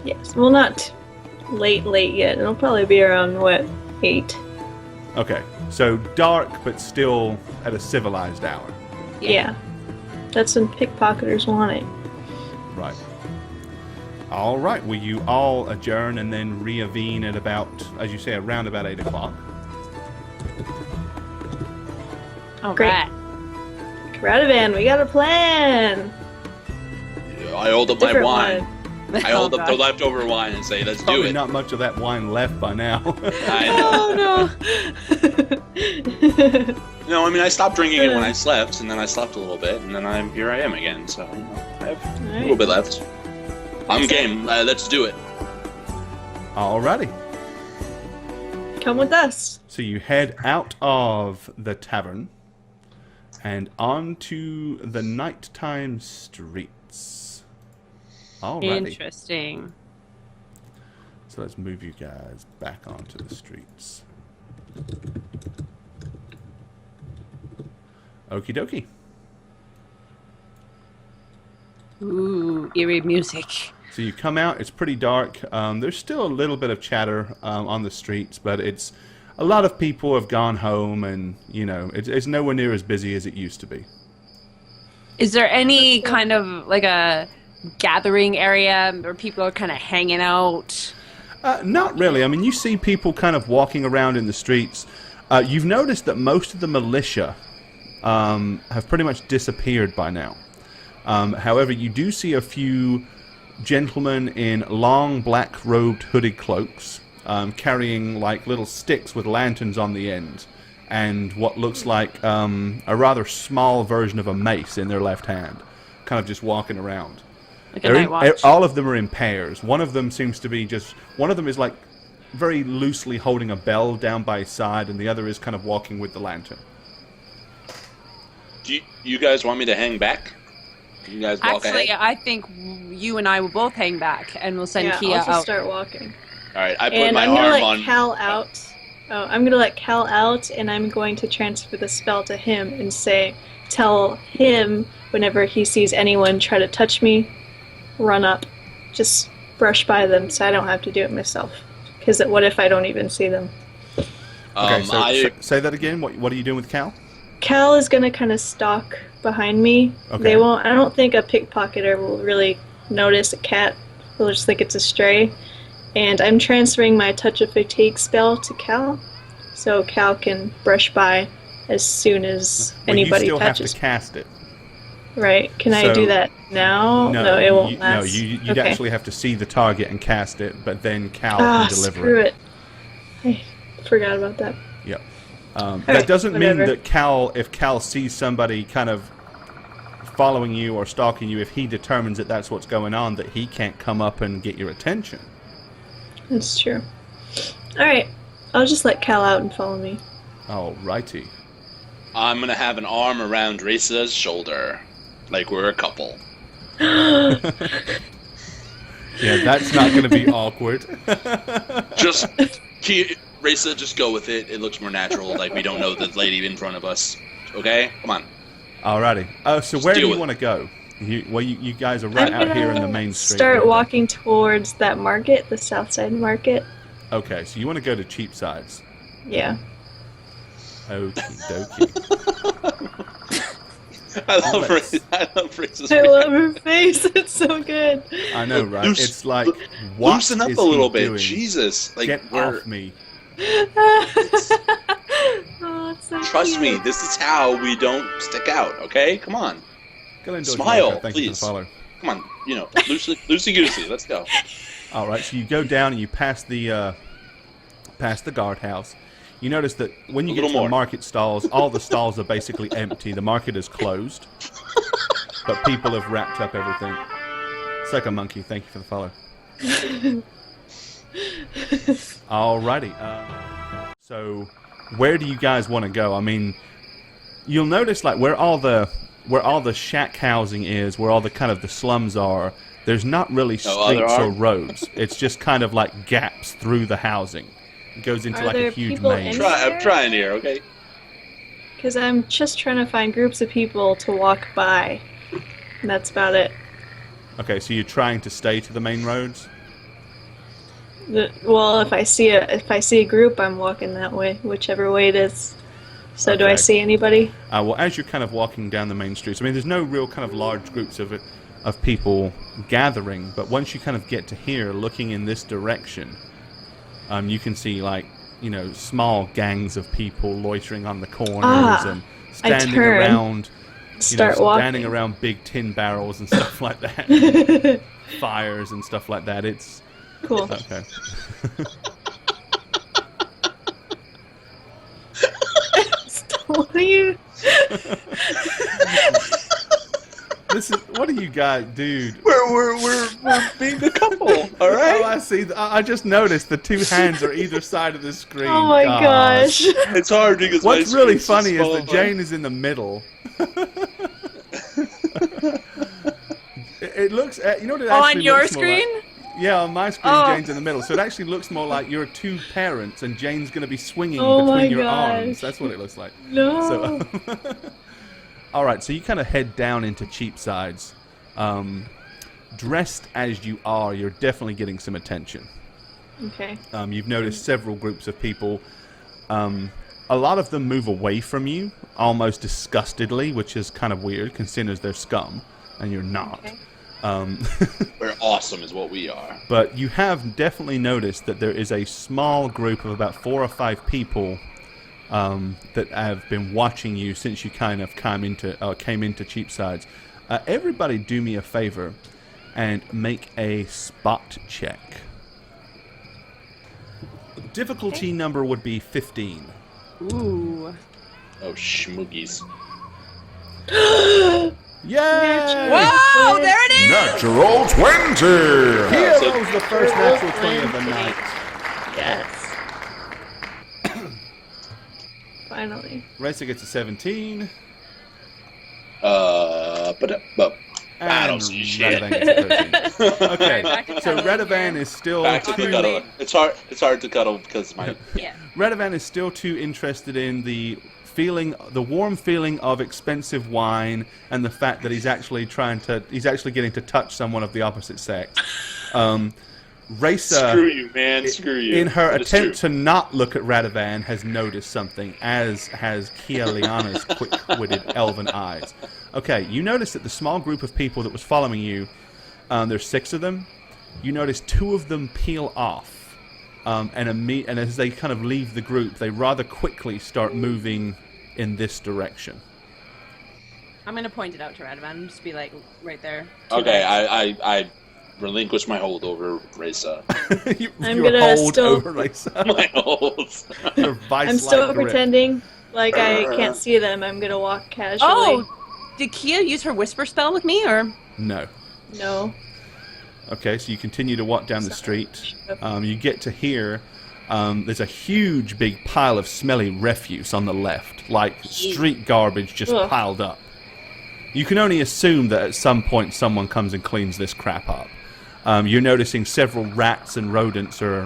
Speaker 4: Yes, well, not late yet. It'll probably be around, 8?
Speaker 1: Okay. So dark, but still at a civilized hour.
Speaker 4: Yeah. That's when pickpocketers want it.
Speaker 1: Right. All right. Well, you all adjourn and then reconvene at about, as you say, around about 8 o'clock.
Speaker 2: All
Speaker 4: Great.
Speaker 2: right.
Speaker 4: Radovan, we got a plan!
Speaker 3: I hold up my
Speaker 4: Different
Speaker 3: wine.
Speaker 4: one.
Speaker 3: I hold up the leftover wine and say, let's do
Speaker 1: Probably
Speaker 3: it.
Speaker 1: not much of that wine left by now.
Speaker 3: I know.
Speaker 4: Oh no!
Speaker 3: No, I mean, I stopped drinking it when I slept, and then I slept a little bit, and then here I am again, so you know, I have a little bit left. I'm game. Let's do it.
Speaker 1: Alrighty.
Speaker 4: Come with us.
Speaker 1: So you head out of the tavern and onto the nighttime streets. Alrighty.
Speaker 2: Interesting.
Speaker 1: So let's move you guys back onto the streets. Okie dokie.
Speaker 2: Ooh, eerie music.
Speaker 1: So you come out, it's pretty dark. There's still a little bit of chatter on the streets, but it's a lot of people have gone home, and you know it's nowhere near as busy as it used to be.
Speaker 2: Is there any kind of like a gathering area where people are kind of hanging out?
Speaker 1: Not really. I mean, you see people kind of walking around in the streets. You've noticed that most of the militia have pretty much disappeared by now. However, you do see a few gentlemen in long black-robed hooded cloaks carrying like little sticks with lanterns on the end and what looks like a rather small version of a mace in their left hand, kind of just walking around.
Speaker 2: Like a night watch.
Speaker 1: All of them are in pairs. One of them seems to be one of them is like very loosely holding a bell down by his side, and the other is kind of walking with the lantern.
Speaker 3: Do you guys want me to hang back? You guys walk
Speaker 2: Actually,
Speaker 3: ahead?
Speaker 2: I think you and I will both hang back, and we'll send Kia
Speaker 4: I'll just
Speaker 2: out.
Speaker 4: start walking.
Speaker 3: All right, I put
Speaker 4: And
Speaker 3: my
Speaker 4: I'm gonna
Speaker 3: arm
Speaker 4: let
Speaker 3: on.
Speaker 4: Cal out. Oh, I'm gonna let Cal out, and I'm going to transfer the spell to him and tell him whenever he sees anyone try to touch me, run up, just brush by them, so I don't have to do it myself. Because what if I don't even see them?
Speaker 1: Okay, so say that again. What are you doing with Cal?
Speaker 4: Cal is gonna kind of stalk behind me.
Speaker 1: Okay.
Speaker 4: They won't. I don't think a pickpocketer will really notice a cat. They'll just think it's a stray. And I'm transferring my Touch of Fatigue spell to Cal, so Cal can brush by as soon as anybody
Speaker 1: you still
Speaker 4: touches.
Speaker 1: have to cast it.
Speaker 4: Right? Can I do that now? No, it won't last.
Speaker 1: No, you'd
Speaker 4: Okay.
Speaker 1: actually have to see the target and cast it, but then Cal can deliver
Speaker 4: screw it. I forgot about that.
Speaker 1: Yep.
Speaker 4: right,
Speaker 1: That doesn't mean
Speaker 4: whatever.
Speaker 1: that if Cal sees somebody kind of following you or stalking you, if he determines that that's what's going on, that he can't come up and get your attention.
Speaker 4: That's true. Alright, I'll just let Cal out and follow me.
Speaker 1: Alrighty.
Speaker 3: I'm gonna have an arm around Resa's shoulder, like we're a couple.
Speaker 1: Yeah, that's not going to be awkward.
Speaker 3: Just Resa, just go with it. It looks more natural. Like we don't know the lady in front of us. Okay, come on.
Speaker 1: Alrighty. So
Speaker 3: Just
Speaker 1: where do
Speaker 3: deal
Speaker 1: you
Speaker 3: with
Speaker 1: want to go? You guys are right
Speaker 4: I'm
Speaker 1: out here in the
Speaker 4: gonna
Speaker 1: main street.
Speaker 4: start walking towards that market, the south side market.
Speaker 1: Okay, so you want to go to Cheapsides.
Speaker 4: Yeah.
Speaker 1: Okie dokie.
Speaker 3: I love Resa's
Speaker 4: I love her face. It's so good.
Speaker 1: I know, right? It's like, what
Speaker 3: loosen up
Speaker 1: is
Speaker 3: a little
Speaker 1: he
Speaker 3: bit.
Speaker 1: doing?
Speaker 3: Jesus, like
Speaker 1: Get
Speaker 3: we're
Speaker 1: off me.
Speaker 4: Oh, it's so
Speaker 3: Trust
Speaker 4: cute.
Speaker 3: me, this is how we don't stick out, okay? Come on.
Speaker 1: Galen
Speaker 3: Smile,
Speaker 1: Thank you for the
Speaker 3: please.
Speaker 1: follow.
Speaker 3: Come on, loosey-goosey, let's go.
Speaker 1: All right, so you go down and you pass the guardhouse. You notice that when you get to the market stalls, all the stalls are basically empty. The market is closed, but people have wrapped up everything. Psycho Monkey, thank you for the follow. Alrighty. So, where do you guys want to go? I mean, you'll notice like where all the shack housing is, where all the kind of the slums are. There's not really streets or roads. It's just kind of like gaps through the housing. It goes into like a huge maze.
Speaker 3: I'm trying here, okay?
Speaker 4: Because I'm just trying to find groups of people to walk by. And that's about it.
Speaker 1: Okay, so you're trying to stay to the main roads?
Speaker 4: Well, if I see a group, I'm walking that way, whichever way it is. So do I
Speaker 1: Okay.
Speaker 4: see anybody?
Speaker 1: Well, as you're kind of walking down the main streets, I mean, there's no real kind of large groups of people gathering, but once you kind of get to here, looking in this direction, you can see like, small gangs of people loitering on the corners and standing around, standing around big tin barrels and stuff like that, fires and stuff like that. It's
Speaker 4: cool.
Speaker 1: Okay.
Speaker 4: What are you?
Speaker 1: What do you guys, dude?
Speaker 3: We're being a couple, all right?
Speaker 1: Oh, I see. I just noticed the two hands are either side of the screen.
Speaker 4: Oh my gosh!
Speaker 3: It's hard because
Speaker 1: what's really funny is that Jane is in the middle. It looks. You know what it actually
Speaker 2: on your
Speaker 1: looks more like?
Speaker 2: screen?
Speaker 1: Yeah, on my screen, Jane's in the middle. So it actually looks more like you're two parents, and Jane's going to be swinging between your arms. That's what it looks like.
Speaker 4: No.
Speaker 1: So, all right, so you kind of head down into Cheapsides. Dressed as you are, you're definitely getting some attention.
Speaker 4: Okay.
Speaker 1: You've noticed several groups of people. A lot of them move away from you, almost disgustedly, which is kind of weird, considering they're scum, and you're not.
Speaker 4: Okay.
Speaker 3: We're awesome is what we are.
Speaker 1: But you have definitely noticed that there is a small group of about 4 or 5 people that have been watching you since you kind of came into Cheapsides. Everybody do me a favor and make a spot check. Difficulty number would be 15.
Speaker 2: Ooh.
Speaker 3: Oh, schmoogies.
Speaker 1: Yay!
Speaker 2: Whoa, there it is!
Speaker 5: Natural 20!
Speaker 1: Here goes the first natural 20 of the night.
Speaker 4: Yes. Finally.
Speaker 1: Racer gets a 17.
Speaker 3: I don't see shit.
Speaker 1: Redovan gets a 13. Okay,
Speaker 2: Back to
Speaker 1: so
Speaker 2: cuddle
Speaker 1: Redovan
Speaker 2: again.
Speaker 1: is still
Speaker 3: Back to the
Speaker 1: too...
Speaker 3: cuddle. It's hard to cuddle because my
Speaker 2: Yeah.
Speaker 1: Redovan is still too interested in the warm feeling of expensive wine and the fact that he's actually getting to touch someone of the opposite sex. Racer,
Speaker 3: screw you, man. Screw you.
Speaker 1: in her
Speaker 3: That is
Speaker 1: attempt
Speaker 3: true.
Speaker 1: to not look at Radovan, has noticed something, as has Kia Liana's quick-witted elven eyes. Okay, you notice that the small group of people that was following you, there's 6 of them. You notice 2 of them peel off, and as they kind of leave the group, they rather quickly start moving in this direction.
Speaker 2: I'm gonna point it out to Radovan. Just be like, right there.
Speaker 3: Okay, I relinquish my hold over Reza.
Speaker 4: I'm
Speaker 1: Your
Speaker 4: gonna
Speaker 1: hold
Speaker 4: still-
Speaker 1: over Racer.
Speaker 3: My hold.
Speaker 1: Your vice-like
Speaker 4: I'm still
Speaker 1: grip.
Speaker 4: pretending like I can't see them. I'm gonna walk casually.
Speaker 2: Oh, did Kia use her whisper spell with me, or?
Speaker 1: No.
Speaker 4: No.
Speaker 1: Okay, so you continue to walk down the street. You get to here. There's a huge big pile of smelly refuse on the left, like street garbage just
Speaker 4: Ugh.
Speaker 1: piled up. You can only assume that at some point someone comes and cleans this crap up. You're noticing several rats and rodents are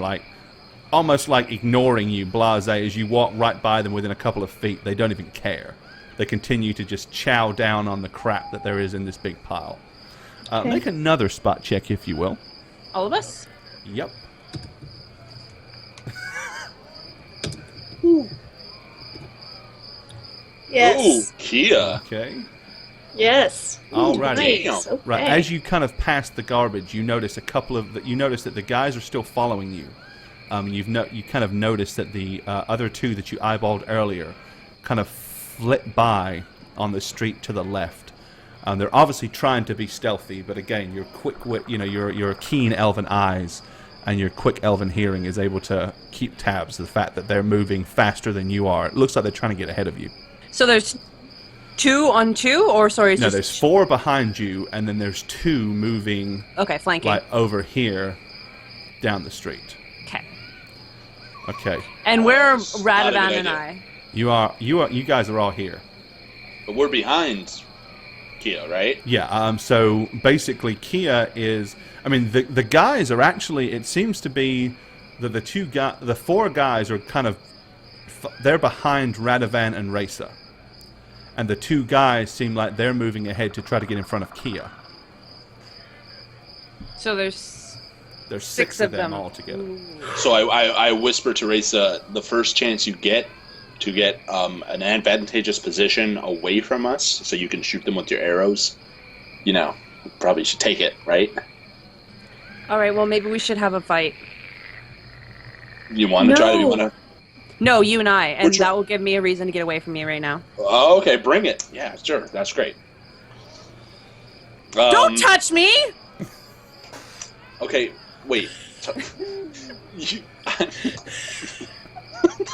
Speaker 1: almost like ignoring you, blasé, as you walk right by them within a couple of feet. They don't even care. They continue to just chow down on the crap that there is in this big pile.
Speaker 4: Okay.
Speaker 1: Make another spot check, if you will.
Speaker 2: All of us?
Speaker 1: Yep.
Speaker 4: Yes.
Speaker 3: Ooh, Kia.
Speaker 1: Okay.
Speaker 4: Yes.
Speaker 1: Alrighty.
Speaker 4: Nice. Okay.
Speaker 1: Right, as you kind of pass the garbage, you notice that the guys are still following you. You kind of noticed that the other two that you eyeballed earlier kind of flit by on the street to the left. They're obviously trying to be stealthy, but again, your quick wit, your keen elven eyes and your quick elven hearing is able to keep tabs of the fact that they're moving faster than you are. It looks like they're trying to get ahead of you.
Speaker 2: So there's 2 on 2, or sorry?
Speaker 1: No, there's 4 behind you, and then there's 2 moving.
Speaker 2: Okay, flanking.
Speaker 1: Like over here, down the street.
Speaker 2: Okay.
Speaker 1: Okay.
Speaker 2: And where are
Speaker 3: Not a
Speaker 2: Radovan
Speaker 3: good
Speaker 2: and
Speaker 3: idea.
Speaker 2: I?
Speaker 1: You guys are all here.
Speaker 3: But we're behind Kia, right?
Speaker 1: Yeah. So basically, Kia is. I mean, the guys are actually. It seems to be that the 4 guys are kind of. They're behind Radovan and Raisa. And the 2 guys seem like they're moving ahead to try to get in front of Kia.
Speaker 2: So there's
Speaker 1: 6 of them all together.
Speaker 2: Ooh.
Speaker 3: So I whisper to Raisa, the first chance you get to get an advantageous position away from us so you can shoot them with your arrows, probably should take it, right?
Speaker 2: All right, well, maybe we should have a fight.
Speaker 3: You want to try to... You want to?
Speaker 2: No, you and I, and
Speaker 3: Which one?
Speaker 2: that will give me a reason to get away from you right now.
Speaker 3: Oh, okay, bring it. Yeah, sure, that's great.
Speaker 2: Don't touch me!
Speaker 3: Okay, wait.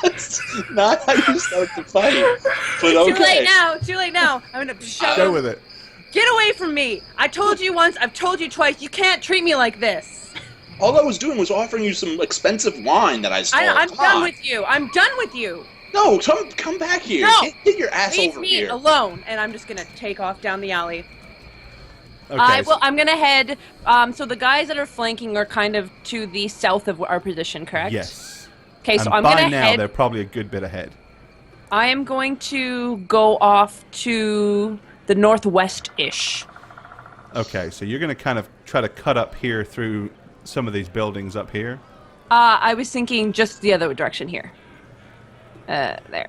Speaker 3: That's not how you start the fight. But okay.
Speaker 2: Too late now. I'm gonna shove
Speaker 1: Go with it.
Speaker 2: Get away from me! I told you once, I've told you twice, you can't treat me like this.
Speaker 3: All I was doing was offering you some expensive wine that I stole.
Speaker 2: I'm done with you. I'm done with you.
Speaker 3: No, come back here.
Speaker 2: No.
Speaker 3: Get your ass
Speaker 2: Leave
Speaker 3: over
Speaker 2: me
Speaker 3: here.
Speaker 2: alone, and I'm just gonna take off down the alley.
Speaker 1: Okay.
Speaker 2: I'm gonna head. So the guys that are flanking are kind of to the south of our position, correct?
Speaker 1: Yes.
Speaker 2: Okay, so
Speaker 1: And
Speaker 2: I'm
Speaker 1: by
Speaker 2: gonna
Speaker 1: now
Speaker 2: head.
Speaker 1: they're probably a good bit ahead.
Speaker 2: I am going to go off to the northwest-ish.
Speaker 1: Okay, so you're going to kind of try to cut up here through some of these buildings up here.
Speaker 2: I was thinking just the other direction here. There.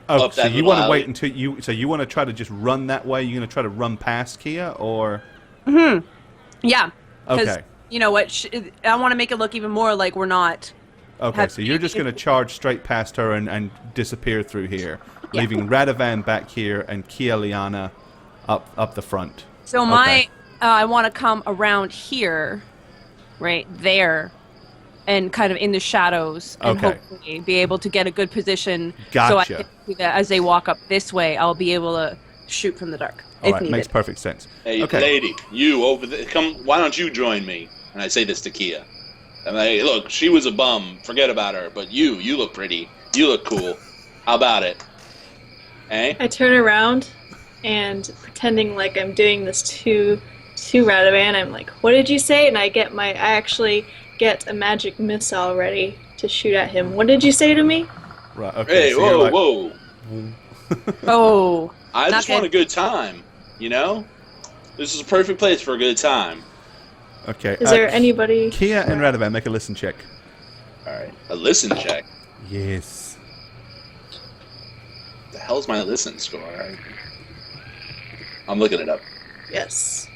Speaker 1: Oh,
Speaker 3: Up
Speaker 1: so
Speaker 3: that
Speaker 1: you
Speaker 3: little
Speaker 1: want to
Speaker 3: alley.
Speaker 1: wait until you? So you want to try to just run that way? You're going to try to run past Kia, or
Speaker 2: Yeah. 'Cause
Speaker 1: okay,
Speaker 2: you know what? I want to make it look even more like we're not.
Speaker 1: okay. So you're just going to charge straight past her and disappear through here,
Speaker 2: Yeah.
Speaker 1: leaving Radovan back here and Kia Liana up the front.
Speaker 2: So I want to come around here, right there, and kind of in the shadows, and
Speaker 1: Okay.
Speaker 2: hopefully be able to get a good position. So
Speaker 1: Gotcha.
Speaker 2: I can see that as they walk up this way, I'll be able to shoot from the dark
Speaker 1: All
Speaker 2: if
Speaker 1: right,
Speaker 2: needed.
Speaker 1: makes perfect sense.
Speaker 3: Hey,
Speaker 1: Okay.
Speaker 3: lady, you over there, come. Why don't you join me? And I say this to Kia. I'm like, hey, look, she was a bum. Forget about her. But you look pretty. You look cool. How about it? Eh?
Speaker 4: I turn around and pretending like I'm doing this to Radovan, I'm like, what did you say? And I actually get a magic missile ready to shoot at him. What did you say to me?
Speaker 1: Right. Okay.
Speaker 3: Hey,
Speaker 1: so you're
Speaker 3: whoa,
Speaker 1: like,
Speaker 3: whoa.
Speaker 2: Oh,
Speaker 3: I
Speaker 2: Not
Speaker 3: just want
Speaker 2: good.
Speaker 3: a good time. This is a perfect place for a good time.
Speaker 1: Okay.
Speaker 4: Is there anybody?
Speaker 1: Kia and Radovan, make a listen check.
Speaker 3: All right. A listen check.
Speaker 1: Yes.
Speaker 3: The hell's my listen score? I'm looking it up.
Speaker 4: Yes.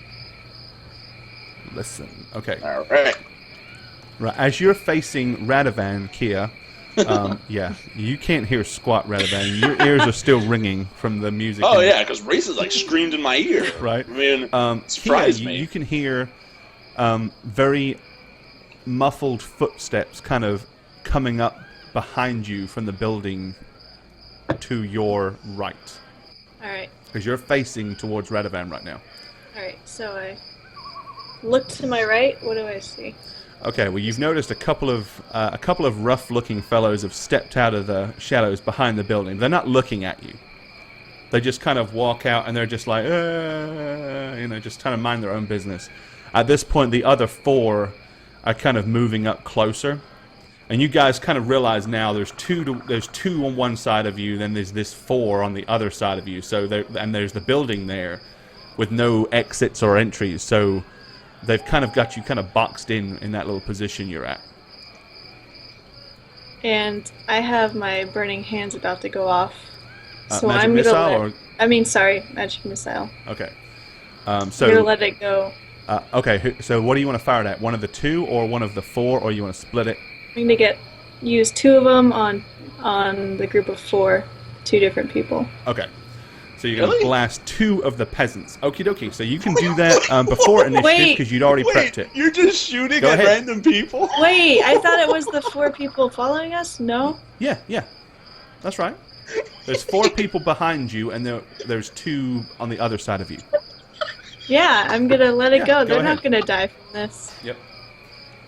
Speaker 1: Listen. Okay.
Speaker 3: All right.
Speaker 1: Right. As you're facing Radovan, Kia, yeah, you can't hear squat, Radovan. Your ears are still ringing from the music.
Speaker 3: Oh yeah, because Reese is like screamed in my ear.
Speaker 1: Right.
Speaker 3: I mean,
Speaker 1: Kia,
Speaker 3: surprised me.
Speaker 1: you can hear very muffled footsteps kind of coming up behind you from the building to your right.
Speaker 4: Alright.
Speaker 1: Because you're facing towards Radovan right now.
Speaker 4: Alright, so I look to my right. What do I see?
Speaker 1: Okay, well, you've noticed a couple of rough-looking fellows have stepped out of the shadows behind the building. They're not looking at you. They just kind of walk out, and they're just like, just trying to mind their own business. At this point, the other 4 are kind of moving up closer, and you guys kind of realize now there's two on one side of you, then there's this 4 on the other side of you. So there's the building there with no exits or entries. So they've kind of got you kind of boxed in that little position you're at.
Speaker 4: And I have my burning hands about to go off. So
Speaker 1: Magic
Speaker 4: I'm
Speaker 1: missile,
Speaker 4: gonna magic missile.
Speaker 1: Okay.
Speaker 4: I'm gonna let it go.
Speaker 1: Okay, so what do you want to fire it at? One of the 2 or one of the 4, or you want to split it?
Speaker 4: to use 2 of them on the group of 4, 2 different people.
Speaker 1: Okay. So you're going to
Speaker 3: Really?
Speaker 1: blast 2 of the peasants. Okie dokie. So you can do that before initiative because you'd already prepped it.
Speaker 3: You're just shooting
Speaker 1: Go
Speaker 3: at
Speaker 1: ahead.
Speaker 3: random people?
Speaker 4: Wait, I thought it was the 4 people following us? No?
Speaker 1: Yeah. That's right. There's 4 people behind you, and there's 2 on the other side of you.
Speaker 4: Yeah, I'm gonna let it
Speaker 1: Yeah,
Speaker 4: go.
Speaker 1: go
Speaker 4: They're
Speaker 1: ahead.
Speaker 4: not gonna die from this.
Speaker 1: Yep.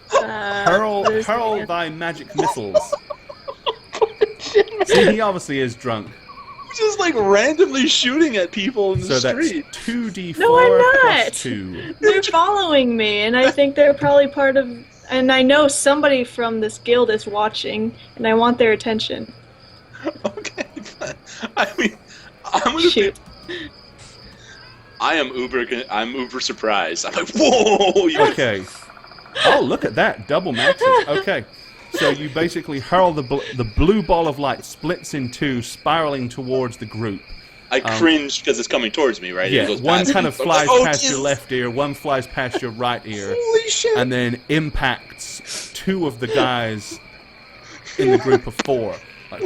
Speaker 4: Hurl
Speaker 1: Hurl thy magic missiles. See, he obviously is drunk.
Speaker 3: Just like randomly shooting at people in the
Speaker 1: So that's
Speaker 3: street.
Speaker 1: 2d4
Speaker 4: No, I'm not.
Speaker 1: plus 2.
Speaker 4: They're following me, and I think they're probably part of. And I know somebody from this guild is watching, and I want their attention.
Speaker 3: Okay, but I mean, I'm gonna
Speaker 4: Shoot.
Speaker 3: be. I'm uber surprised. I'm like, whoa!
Speaker 1: Okay. Oh, look at that. Double maxes. Okay. So you basically hurl the blue ball of light splits in 2, spiraling towards the group.
Speaker 3: I cringe because it's coming towards me, right?
Speaker 1: Yeah,
Speaker 3: It goes
Speaker 1: one
Speaker 3: past
Speaker 1: kind
Speaker 3: me.
Speaker 1: of flies
Speaker 3: Oh,
Speaker 1: past
Speaker 3: Jesus.
Speaker 1: your left ear, one flies past your right ear,
Speaker 3: Holy shit!
Speaker 1: and then impacts 2 of the guys in the group of 4. Like,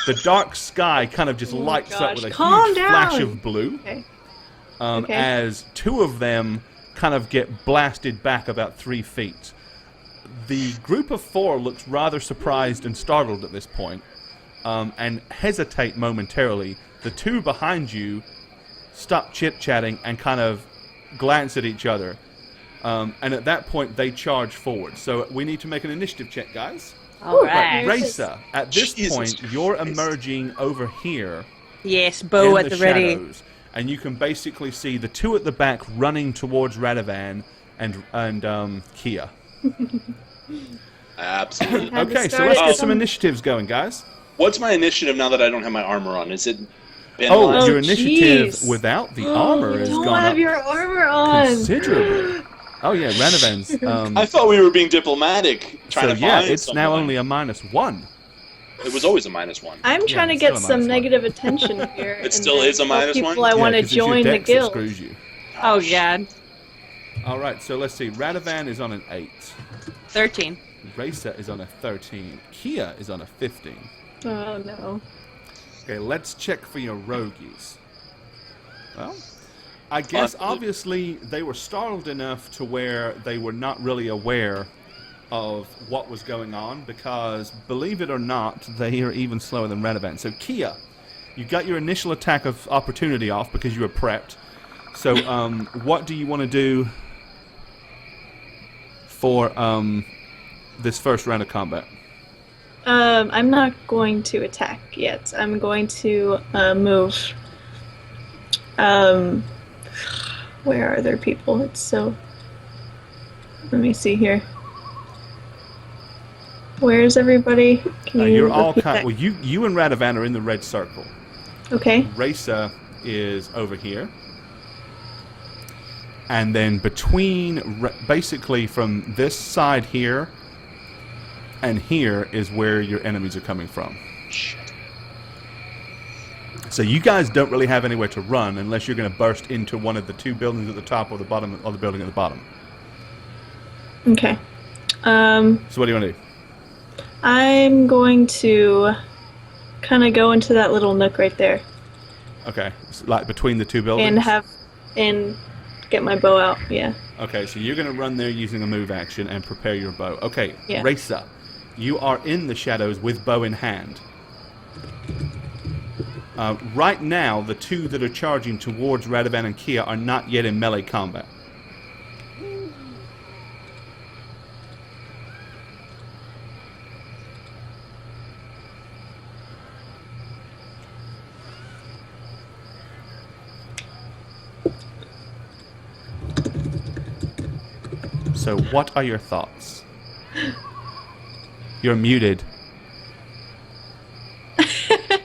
Speaker 1: the dark sky kind of just lights up with a
Speaker 4: Calm
Speaker 1: huge
Speaker 4: down.
Speaker 1: flash of blue.
Speaker 4: Okay.
Speaker 1: As 2 of them kind of get blasted back about 3 feet. The group of 4 looks rather surprised and startled at this point, and hesitate momentarily. The 2 behind you stop chit-chatting and kind of glance at each other. And at that point, they charge forward. So we need to make an initiative check, guys.
Speaker 2: All right.
Speaker 1: Raisa, at this
Speaker 3: Jesus
Speaker 1: point, you're
Speaker 3: Christ.
Speaker 1: emerging over here
Speaker 2: Yes, bow
Speaker 1: in
Speaker 2: at the ready.
Speaker 1: shadows, and you can basically see the 2 at the back running towards Radovan and Kia.
Speaker 3: Absolutely.
Speaker 4: Had to
Speaker 1: Okay, so
Speaker 4: start
Speaker 1: let's
Speaker 4: it
Speaker 1: get some
Speaker 4: some-
Speaker 1: initiatives going, guys.
Speaker 3: What's my initiative now that I don't have my armor on? Is it?
Speaker 1: Oh,
Speaker 3: penalized?
Speaker 1: your initiative
Speaker 4: jeez.
Speaker 1: without the armor
Speaker 4: You
Speaker 1: has
Speaker 4: don't
Speaker 1: gone
Speaker 4: have
Speaker 1: up
Speaker 4: your armor on.
Speaker 1: considerably. Oh yeah, Radovan's.
Speaker 3: I thought we were being diplomatic, trying
Speaker 1: So
Speaker 3: to
Speaker 1: yeah,
Speaker 3: find
Speaker 1: it's now
Speaker 3: someone.
Speaker 1: only a -1.
Speaker 3: It was always a -1.
Speaker 4: I'm trying to
Speaker 1: it's still
Speaker 4: get
Speaker 1: a
Speaker 4: some
Speaker 1: -1.
Speaker 4: negative attention here.
Speaker 3: It
Speaker 4: and
Speaker 3: still
Speaker 4: then
Speaker 3: is a
Speaker 4: tell
Speaker 3: -1?
Speaker 4: people I
Speaker 1: Yeah,
Speaker 4: want to
Speaker 1: 'cause it's your
Speaker 4: join the
Speaker 1: dex that
Speaker 4: guild.
Speaker 1: screws you.
Speaker 2: Oh, God.
Speaker 1: All right, so let's see. Radovan is on an 8.
Speaker 2: 13.
Speaker 1: Raisa is on a 13. Kia is on a 15.
Speaker 4: Oh no.
Speaker 1: Okay, let's check for your roguies. Well, I guess obviously they were startled enough to where they were not really aware of what was going on because, believe it or not, they are even slower than Radovan. So Kia, you got your initial attack of opportunity off because you were prepped. So what do you want to do for this first round of combat?
Speaker 4: I'm not going to attack yet. I'm going to move. Where are there people? It's so. Let me see here. Where's everybody? Can you
Speaker 1: You're all
Speaker 4: repeat
Speaker 1: kind.
Speaker 4: that?
Speaker 1: Well, you and Radovan are in the red circle.
Speaker 4: Okay.
Speaker 1: Raisa is over here. And then between, basically from this side here and here is where your enemies are coming from.
Speaker 3: Shit.
Speaker 1: So you guys don't really have anywhere to run unless you're going to burst into one of the 2 buildings at the top or the bottom, or the building at the bottom.
Speaker 4: Okay.
Speaker 1: So what do you want to do?
Speaker 4: I'm going to kind of go into that little nook right there
Speaker 1: Okay, so like between the 2 buildings?
Speaker 4: and get my bow out. Yeah.
Speaker 1: Okay, so you're going to run there using a move action and prepare your bow. Okay,
Speaker 4: Yeah.
Speaker 1: Raisa, you are in the shadows with bow in hand. Right now, the 2 that are charging towards Radovan and Kia are not yet in melee combat. So, what are your thoughts? You're muted.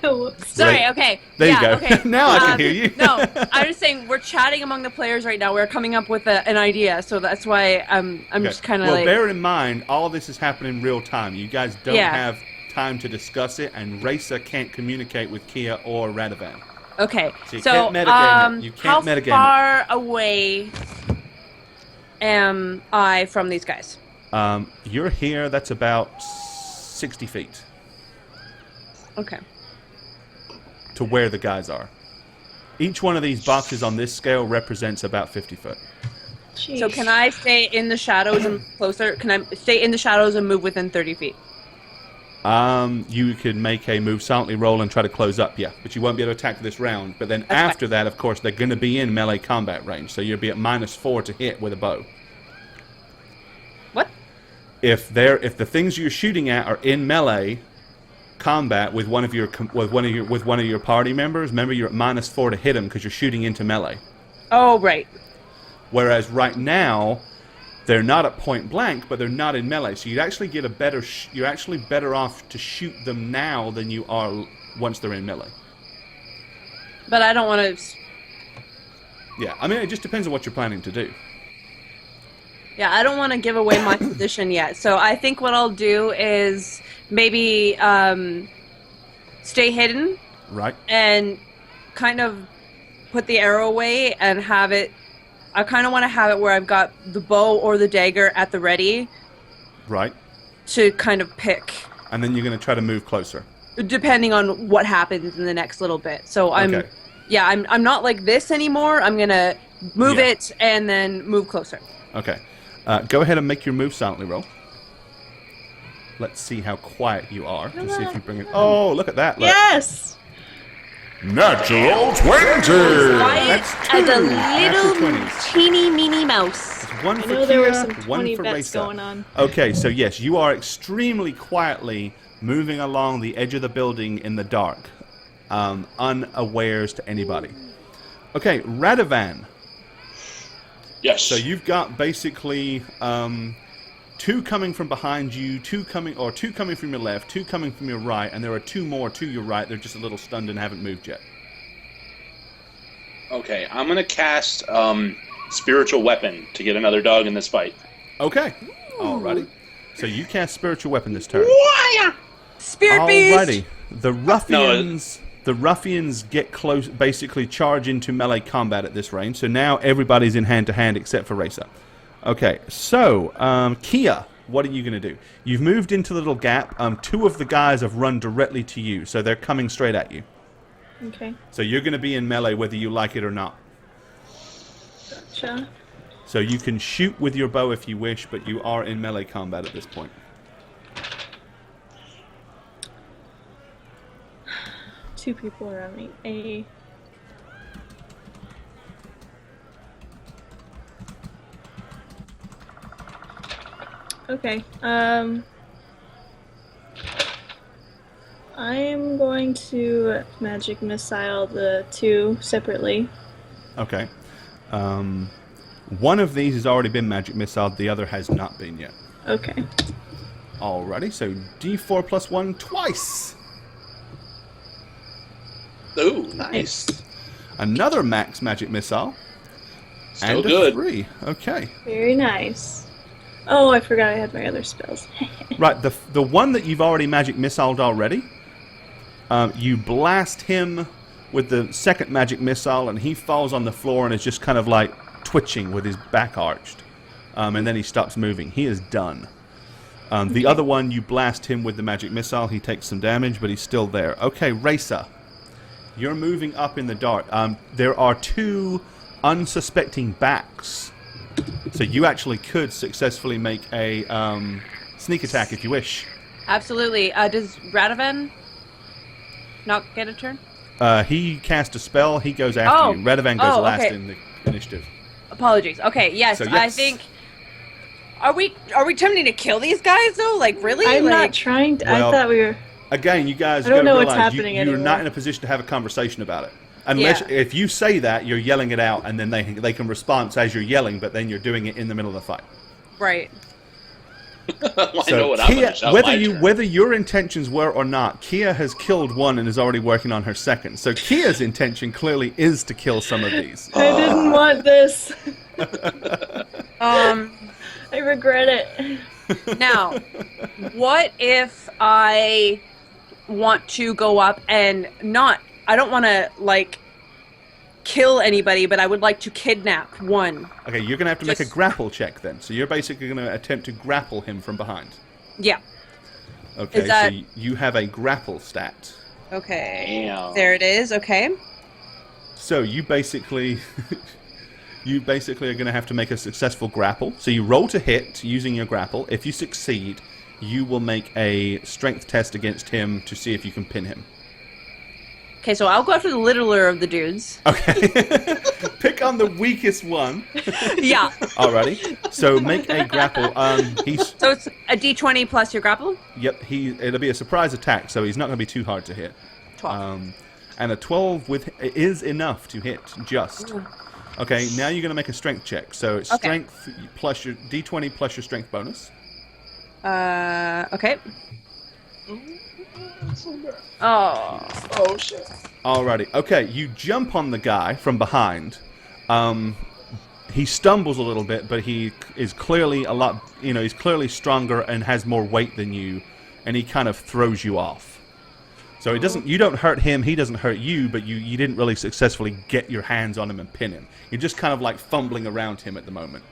Speaker 4: Whoops.
Speaker 2: Sorry,
Speaker 1: Right.
Speaker 2: okay.
Speaker 1: There you
Speaker 2: Yeah,
Speaker 1: go.
Speaker 2: Okay.
Speaker 1: Now I can hear you.
Speaker 2: No, I'm just saying we're chatting among the players right now. We're coming up with an idea, so that's why I'm
Speaker 1: Okay.
Speaker 2: just kind of
Speaker 1: well,
Speaker 2: like...
Speaker 1: bear in mind, all this is happening in real time. You guys don't
Speaker 2: Yeah.
Speaker 1: have time to discuss it, and Raisa can't communicate with Kia or Radovan.
Speaker 2: Okay,
Speaker 1: So you
Speaker 2: so
Speaker 1: can't metagame it. You can't
Speaker 2: how
Speaker 1: metagame it.
Speaker 2: far away am I from these guys?
Speaker 1: You're here. That's about 60 feet
Speaker 2: Okay.
Speaker 1: to where the guys are. Each one of these boxes on this scale represents about 50 foot.
Speaker 4: Jeez.
Speaker 2: So can I stay in the shadows and closer? Can I stay in the shadows and move within 30 feet?
Speaker 1: You could make a move silently roll and try to close up, yeah. But you won't be able to attack this round. But then
Speaker 2: That's
Speaker 1: after that, of course, they're going to be in melee combat range. So you'll be at -4 to hit with a bow.
Speaker 2: What?
Speaker 1: If the things you're shooting at are in melee combat with one of your party members, remember you're at -4 to hit them because you're shooting into melee.
Speaker 2: Oh, right.
Speaker 1: Whereas right now, they're not at point blank, but they're not in melee. So you'd actually get a better. You're actually better off to shoot them now than you are once they're in melee.
Speaker 2: But I don't want to...
Speaker 1: Yeah, I mean it just depends on what you're planning to do.
Speaker 2: Yeah, I don't want to give away my position yet. So I think what I'll do is maybe stay hidden
Speaker 1: Right.
Speaker 2: and kind of put the arrow away and have it... I kind of want to have it where I've got the bow or the dagger at the ready
Speaker 1: Right.
Speaker 2: to kind of pick,
Speaker 1: And then you're going to try to move closer.
Speaker 2: depending on what happens in the next little bit. So
Speaker 1: Okay.
Speaker 2: I'm not like this anymore. I'm going to move
Speaker 1: Yeah.
Speaker 2: it and then move closer.
Speaker 1: Okay. Go ahead and make your move silently roll. Let's see how quiet you are. To see if you bring it. Oh, look at that. Look.
Speaker 4: Yes!
Speaker 5: Natural 20!
Speaker 2: Quiet
Speaker 1: That's
Speaker 2: as a
Speaker 1: two natural
Speaker 2: little
Speaker 1: 20s.
Speaker 2: teeny meeny mouse.
Speaker 1: One
Speaker 4: I
Speaker 1: for
Speaker 4: know there were
Speaker 1: Kia,
Speaker 4: some
Speaker 1: one
Speaker 4: 20
Speaker 1: for
Speaker 4: bets
Speaker 1: Racer.
Speaker 4: going on.
Speaker 1: Okay, so yes, you are extremely quietly moving along the edge of the building in the dark, unawares to anybody. Okay, Radovan.
Speaker 3: Yes.
Speaker 1: So you've got basically two coming from behind you, two coming from your left, two coming from your right, and there are two more to your right. They're just a little stunned and haven't moved yet.
Speaker 3: Okay, I'm going to cast Spiritual Weapon to get another dog in this fight.
Speaker 1: Okay, alrighty. So you cast Spiritual Weapon this turn.
Speaker 2: Spirit beast.
Speaker 1: Alrighty. The ruffians get close, basically charge into melee combat at this range. So now everybody's in hand-to-hand except for Racer. Okay, so, Kia, what are you going to do? You've moved into the little gap. Two of the guys have run directly to you, so they're coming straight at you.
Speaker 4: Okay,
Speaker 1: So you're going to be in melee whether you like it or not.
Speaker 4: gotcha.
Speaker 1: So you can shoot with your bow if you wish, but you are in melee combat at this point.
Speaker 4: Two people around me. Okay, I'm going to magic missile the two separately.
Speaker 1: Okay. One of these has already been magic missiled, the other has not been yet.
Speaker 4: Okay.
Speaker 1: Alrighty, so D4 plus 1 twice!
Speaker 3: Ooh, nice.
Speaker 1: Another max magic missile.
Speaker 3: Still
Speaker 1: and
Speaker 3: good.
Speaker 1: a 3. Okay.
Speaker 4: Very nice. Oh, I forgot I had my other spells.
Speaker 1: Right, the one that you've already magic missiled already, you blast him with the second magic missile, and he falls on the floor and is just kind of like twitching with his back arched. And then he stops moving. He is done. The other one, you blast him with the magic missile. He takes some damage, but he's still there. Okay, Racer. You're moving up in the dark. There are two unsuspecting backs. So you actually could successfully make a sneak attack if you wish.
Speaker 2: Absolutely. Does Radovan not get a turn?
Speaker 1: He cast a spell. He goes after you. Radovan goes last
Speaker 2: okay.
Speaker 1: in the initiative.
Speaker 2: Apologies. Okay, yes,
Speaker 1: So,
Speaker 2: I
Speaker 1: yes.
Speaker 2: think... Are we attempting to kill these guys, though? Like, really?
Speaker 4: I'm
Speaker 2: like,
Speaker 4: not trying to.
Speaker 1: Well,
Speaker 4: I thought we were.
Speaker 1: Again, you guys
Speaker 4: I don't
Speaker 1: gotta
Speaker 4: know what's
Speaker 1: realize
Speaker 4: happening
Speaker 1: you're not
Speaker 4: anymore.
Speaker 1: in a position to have a conversation about it. Unless,
Speaker 2: Yeah.
Speaker 1: if you say that, you're yelling it out, and then they can respond as you're yelling, but then you're doing it in the middle of the fight.
Speaker 2: Right.
Speaker 3: I know what I'm
Speaker 1: Kia,
Speaker 3: going to shout my turn.
Speaker 1: whether your intentions were or not, Kia has killed one and is already working on her second. So Kia's intention clearly is to kill some of these.
Speaker 4: I didn't want this.
Speaker 2: Um,
Speaker 4: I regret it.
Speaker 2: now, what if I want to go up and not... I don't want to, like, kill anybody, but I would like to kidnap one.
Speaker 1: Okay, you're going to have to make a
Speaker 2: Just-
Speaker 1: grapple check then. So you're basically going to attempt to grapple him from behind.
Speaker 2: Yeah.
Speaker 1: Okay,
Speaker 2: Is that-
Speaker 1: so you have a grapple stat.
Speaker 2: Okay.
Speaker 3: Damn.
Speaker 2: There it is. Okay.
Speaker 1: So you basically are going to have to make a successful grapple. So you roll to hit using your grapple. If you succeed, you will make a strength test against him to see if you can pin him.
Speaker 2: Okay, so I'll go after the littler of the dudes.
Speaker 1: Okay. Pick on the weakest one.
Speaker 2: Yeah.
Speaker 1: Alrighty. So make a grapple. He's
Speaker 2: So it's a d20 plus your grapple?
Speaker 1: Yep, it'll be a surprise attack, so he's not going to be too hard to hit.
Speaker 2: 12.
Speaker 1: And a 12 is enough to hit, just. Okay, now you're going to make a strength check. So it's
Speaker 2: Okay.
Speaker 1: strength plus your d20 plus your strength bonus.
Speaker 2: Okay. Oh.
Speaker 3: Oh shit.
Speaker 1: Alrighty. Okay, you jump on the guy from behind. He stumbles a little bit, but he is clearly he's clearly stronger and has more weight than you, and he kind of throws you off. So you don't hurt him, he doesn't hurt you, but you didn't really successfully get your hands on him and pin him. You're just kind of like fumbling around him at the moment.